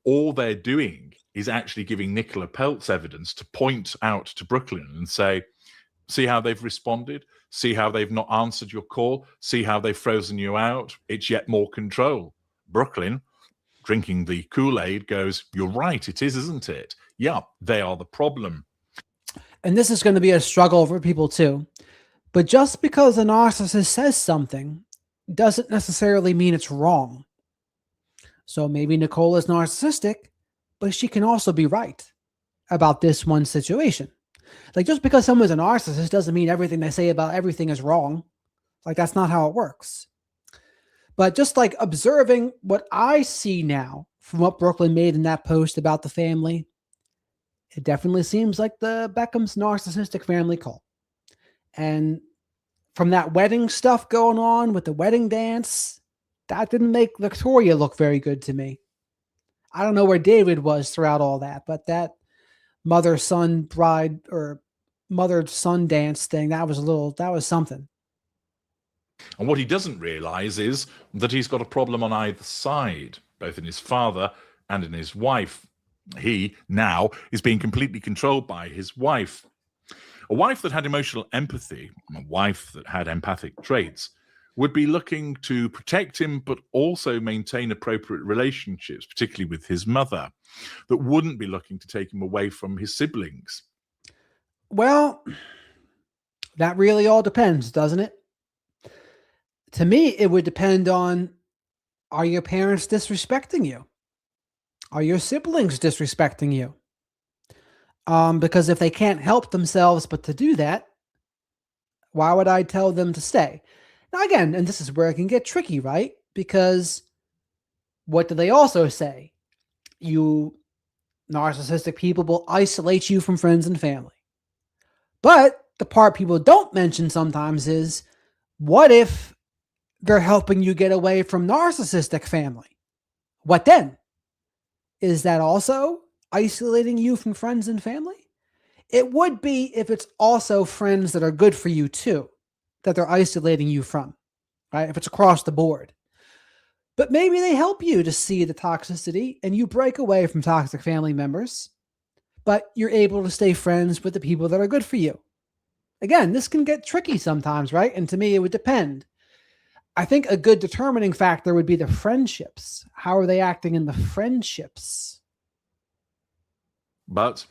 all they're doing is actually giving Nicola Peltz evidence to point out to Brooklyn and say, see how they've responded? See how they've not answered your call? See how they've frozen you out? It's yet more control. Brooklyn, drinking the Kool-Aid, goes, you're right, it is, isn't it? Yeah, they are the problem. And this is going to be a struggle for people too. But just because a narcissist says something doesn't necessarily mean it's wrong. So maybe Nicola's narcissistic, but she can also be right about this one situation. Like, just because someone's a narcissist doesn't mean everything they say about everything is wrong. Like, that's not how it works. But just like observing what I see now from what Brooklyn made in that post about the family, it definitely seems like the Beckham's narcissistic family cult. And from that wedding stuff going on with the wedding dance, that didn't make Victoria look very good to me. I don't know where David was throughout all that, but that mother-son bride or mother-son dance thing, that was something. And what he doesn't realize is that he's got a problem on either side, both in his father and in his wife. He now is being completely controlled by his wife. A wife that had emotional empathy, a wife that had empathic traits, would be looking to protect him, but also maintain appropriate relationships, particularly with his mother, that wouldn't be looking to take him away from his siblings. Well, that really all depends, doesn't it? To me, it would depend on, are your parents disrespecting you? Are your siblings disrespecting you? Because if they can't help themselves but to do that, why would I tell them to stay? Now, again, and this is where it can get tricky, right? Because what do they also say? You narcissistic people will isolate you from friends and family. But the part people don't mention sometimes is, what if they're helping you get away from narcissistic family? What then? Is that also isolating you from friends and family? It would be if it's also friends that are good for you too, that they're isolating you from, right? If it's across the board. But maybe they help you to see the toxicity and you break away from toxic family members, but you're able to stay friends with the people that are good for you. Again, this can get tricky sometimes, right? And to me, it would depend. I think a good determining factor would be the friendships. How are they acting in the friendships? But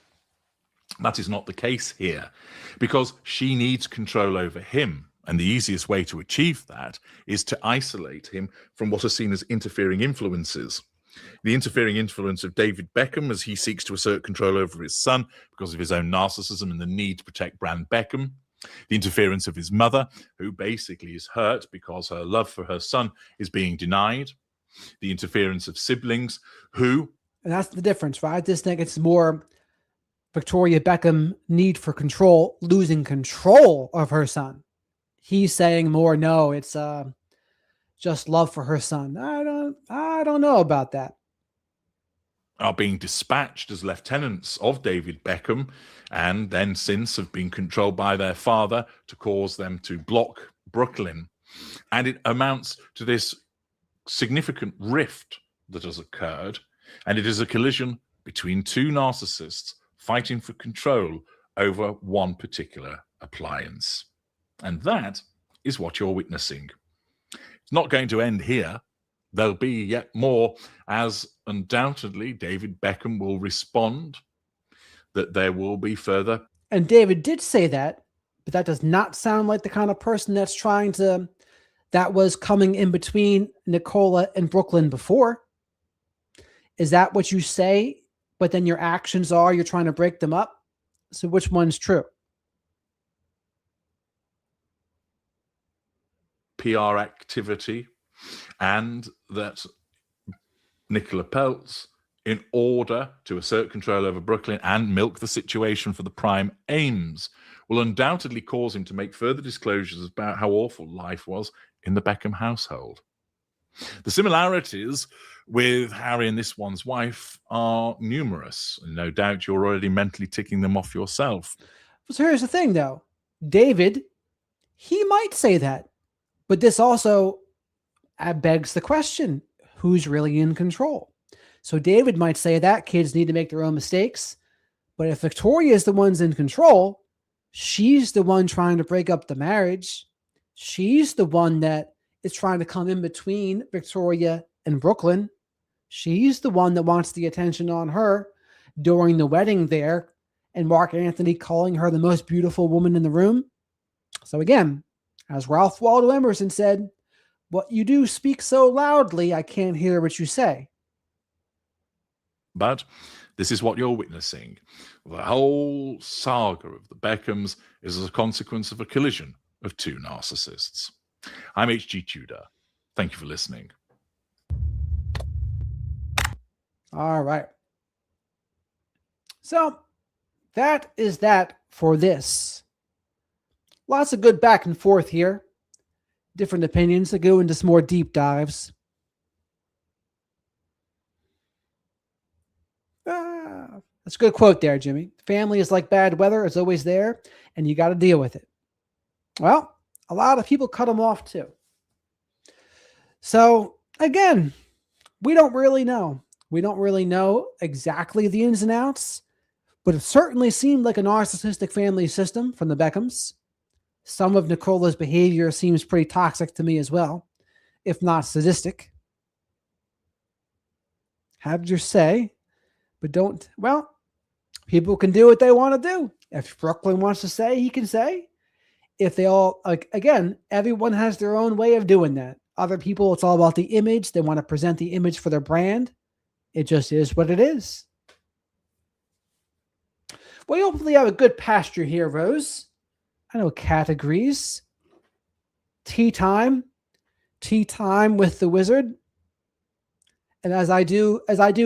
that is not the case here, because she needs control over him. And the easiest way to achieve that is to isolate him from what are seen as interfering influences. The interfering influence of David Beckham as he seeks to assert control over his son because of his own narcissism and the need to protect Brand Beckham. The interference of his mother, who basically is hurt because her love for her son is being denied. The interference of siblings who... And that's the difference, right? I just think it's more Victoria Beckham need for control, losing control of her son. He's saying more, no, it's just love for her son. I don't know about that. Are being dispatched as lieutenants of David Beckham, and then since have been controlled by their father to cause them to block Brooklyn. And it amounts to this significant rift that has occurred And it is a collision between two narcissists fighting for control over one particular appliance. And that is what you're witnessing. It's not going to end here. There'll be yet more, as undoubtedly David Beckham will respond, that there will be further. And David did say that, but that does not sound like the kind of person that was coming in between Nicola and Brooklyn before. Is that what you say, but then your actions are you're trying to break them up? So which one's true? PR activity, and that Nicola Peltz, in order to assert control over Brooklyn and milk the situation for the prime aims, will undoubtedly cause him to make further disclosures about how awful life was in the Beckham household. The similarities with Harry and this one's wife are numerous, and no doubt you're already mentally ticking them off yourself. So here's the thing, though. David, he might say that, but this also begs the question, who's really in control? So David might say that kids need to make their own mistakes, but if Victoria is the one's in control, she's the one trying to break up the marriage. She's the one that is trying to come in between Victoria and Brooklyn. She's the one that wants the attention on her during the wedding there, and Mark Anthony calling her the most beautiful woman in the room. So again, as Ralph Waldo Emerson said, what you do speak so loudly, I can't hear what you say. But this is what you're witnessing. The whole saga of the Beckhams is as a consequence of a collision of two narcissists. I'm H.G. Tudor. Thank you for listening. All right. So that is that for this. Lots of good back and forth here. Different opinions that go into some more deep dives. That's a good quote there, Jimmy. Family is like bad weather. It's always there, and you got to deal with it. Well, a lot of people cut them off too. So again, we don't really know. We don't really know exactly the ins and outs, but it certainly seemed like a narcissistic family system from the Beckhams. Some of Nicola's behavior seems pretty toxic to me as well, if not sadistic. Have your say, but don't, well, people can do what they want to do. If Brooklyn wants to say, he can say. If they all, like, again, everyone has their own way of doing that. Other people, it's all about the image. They want to present the image for their brand. It just is what it is. Well, you hopefully have a good pasture here, Rose. I know Kat agrees. Tea time with the wizard. And as I do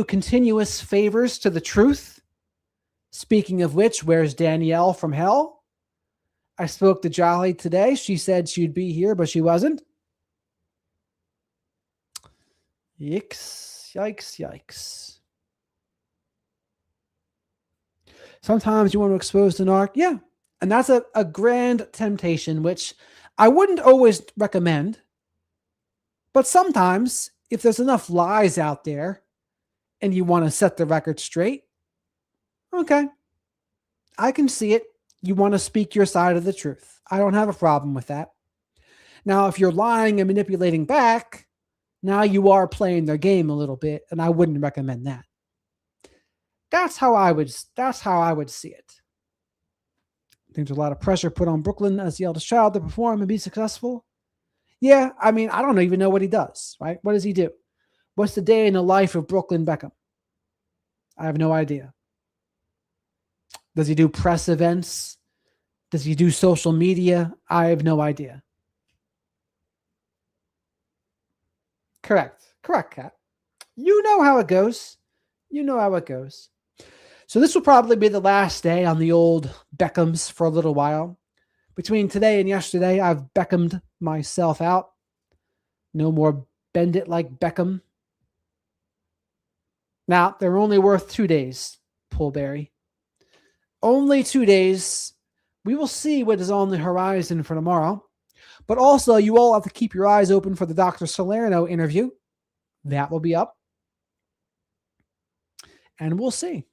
continuous favors to the truth. Speaking of which, where's Danielle from hell? I spoke to Jolly today. She said she'd be here, but she wasn't. Yikes, yikes, yikes. Sometimes you want to expose the narc. Yeah. And that's a grand temptation, which I wouldn't always recommend. But sometimes, if there's enough lies out there and you want to set the record straight, okay, I can see it. You want to speak your side of the truth. I don't have a problem with that. Now, if you're lying and manipulating back, now you are playing their game a little bit, and I wouldn't recommend that. That's how I would see it. I think there's a lot of pressure put on Brooklyn as the eldest child to perform and be successful. Yeah, I mean, I don't even know what he does, right? What does he do? What's the day in the life of Brooklyn Beckham? I have no idea. Does he do press events? Does he do social media? I have no idea. Correct, Kat. You know how it goes. So this will probably be the last day on the old Beckhams for a little while. Between today and yesterday, I've Beckhammed myself out. No more bend it like Beckham. Now, they're only worth 2 days, Pullberry. Only 2 days. We will see what is on the horizon for tomorrow. But also, you all have to keep your eyes open for the Dr. Salerno interview. That will be up. And we'll see.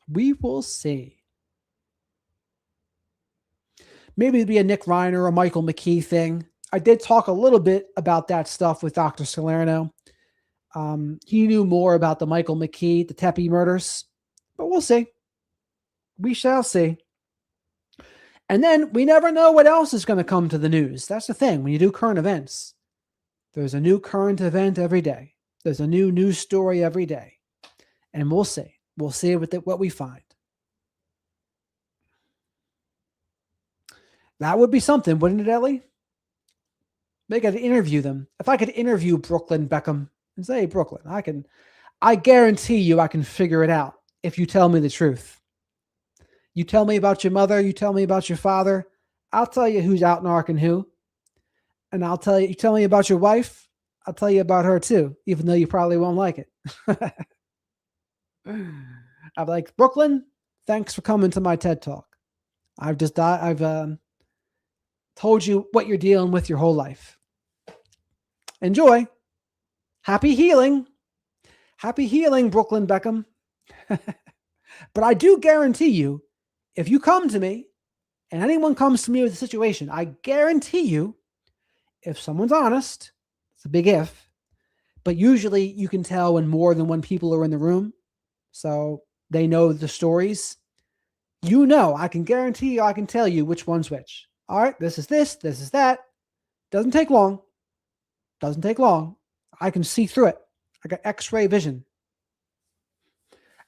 We will see. Maybe it'd be a Nick Reiner or Michael McKee thing. I did talk a little bit about that stuff with Dr. Salerno. He knew more about the Michael McKee, the Tepe murders, but we'll see. We shall see. And then we never know what else is going to come to the news. That's the thing. When you do current events, there's a new current event every day. There's a new news story every day. And we'll see. We'll see what we find. That would be something, wouldn't it, Ellie? They got to interview them. If I could interview Brooklyn Beckham and say, hey, Brooklyn, I guarantee you I can figure it out if you tell me the truth. You tell me about your mother, you tell me about your father, I'll tell you who's out narking who. And you tell me about your wife, I'll tell you about her too, even though you probably won't like it. I'm like, Brooklyn, thanks for coming to my TED Talk. I've told you what you're dealing with your whole life. Enjoy. Happy healing. Happy healing, Brooklyn Beckham. But I do guarantee you, if you come to me and anyone comes to me with a situation, I guarantee you, if someone's honest, it's a big if, but usually you can tell when more than one people are in the room. So they know the stories. You know, I can guarantee you, I can tell you which one's which. All right, this is that. Doesn't take long. Doesn't take long. I can see through it. I got X-ray vision.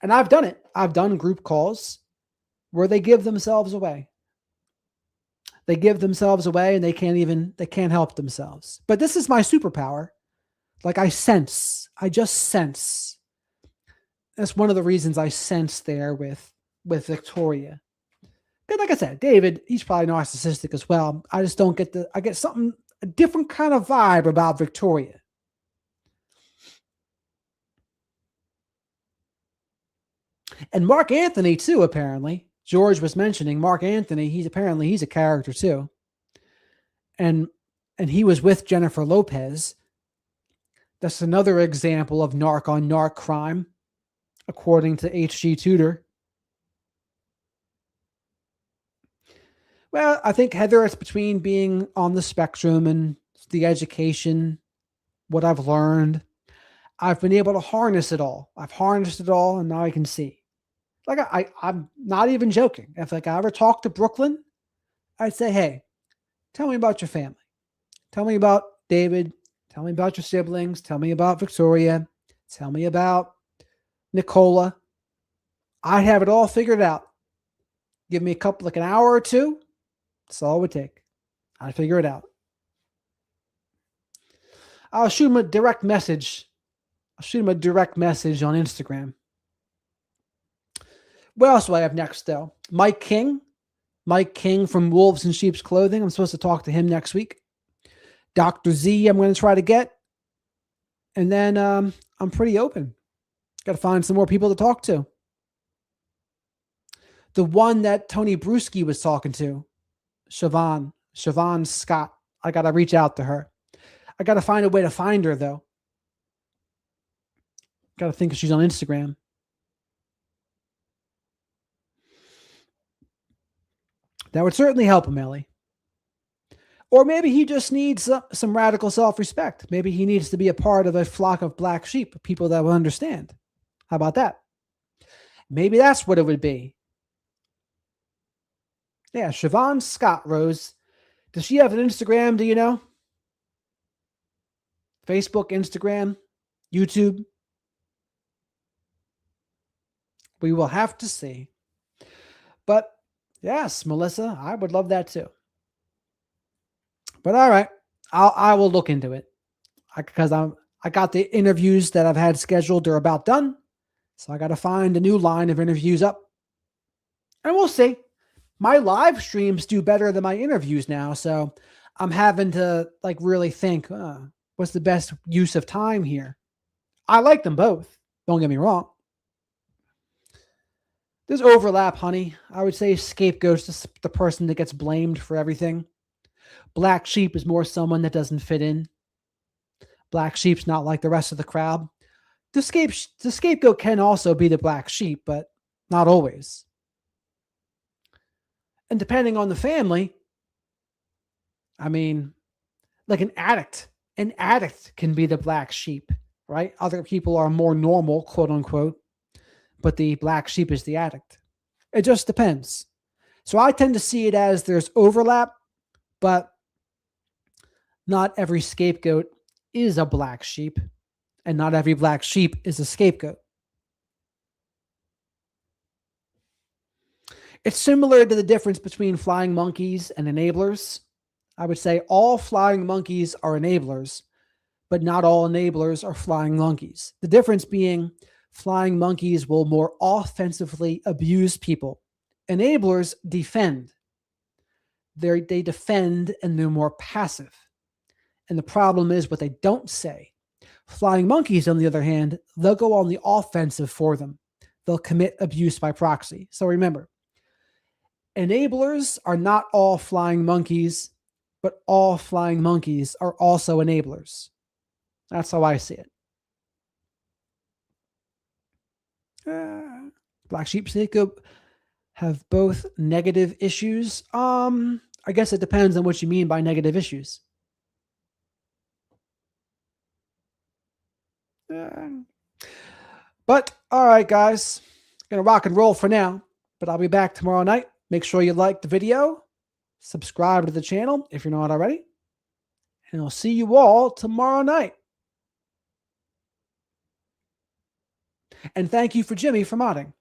And I've done it. I've done group calls where they give themselves away. They give themselves away and they can't help themselves. But this is my superpower. Like I just sense. That's one of the reasons I sense there with Victoria. But like I said, David, he's probably narcissistic as well. I just don't get I get a different kind of vibe about Victoria. And Mark Anthony too, apparently. George was mentioning Mark Anthony. He's a character too. And he was with Jennifer Lopez. That's another example of narc on narc crime, according to H.G. Tudor. Well, I think, Heather, it's between being on the spectrum and the education, what I've learned. I've been able to harness it all. I've harnessed it all, and now I can see. Like I'm not even joking. If I ever talk to Brooklyn, I'd say, hey, tell me about your family. Tell me about David. Tell me about your siblings. Tell me about Victoria. Tell me about Nicola. I have it all figured out. Give me an hour or two. That's all it would take. I'd figure it out. I'll shoot him a direct message. on Instagram. What else do I have next, though? Mike King. Mike King from Wolves in Sheep's Clothing. I'm supposed to talk to him next week. Dr. Z, I'm going to try to get. And then I'm pretty open. Got to find some more people to talk to. The one that Tony Bruschi was talking to, Siobhan Scott. I got to reach out to her. I got to find a way to find her, though. Got to think if she's on Instagram. That would certainly help him, Ellie. Or maybe he just needs some radical self-respect. Maybe he needs to be a part of a flock of black sheep, people that will understand. How about that? Maybe that's what it would be. Yeah, Siobhan Scott, Rose. Does she have an Instagram, do you know? Facebook, Instagram, YouTube? We will have to see. But yes, Melissa, I would love that too. But all right, I will look into it because I got the interviews that I've had scheduled. They're about done. So I got to find a new line of interviews up. And we'll see. My live streams do better than my interviews now. So I'm having to really think, what's the best use of time here? I like them both. Don't get me wrong. There's overlap, honey. I would say scapegoat's the person that gets blamed for everything. Black sheep is more someone that doesn't fit in. Black sheep's not like the rest of the crowd. the scapegoat can also be the black sheep, but not always. And depending on the family, I mean, like an addict can be the black sheep, right? Other people are more normal, quote unquote, but the black sheep is the addict. It just depends. So I tend to see it as there's overlap, but not every scapegoat is a black sheep, and not every black sheep is a scapegoat. It's similar to the difference between flying monkeys and enablers. I would say all flying monkeys are enablers, but not all enablers are flying monkeys. The difference being flying monkeys will more offensively abuse people. Enablers defend. They defend and they're more passive. And the problem is what they don't say. Flying monkeys, on the other hand, they'll go on the offensive for them. They'll commit abuse by proxy. So remember, enablers are not all flying monkeys, but all flying monkeys are also enablers. That's how I see it. Black sheep scapegoat have both negative issues. I guess it depends on what you mean by negative issues. But all right, guys, gonna rock and roll for now. But I'll be back tomorrow night. Make sure you like the video, subscribe to the channel if you're not already, and I'll see you all tomorrow night. And thank you for Jimmy for modding.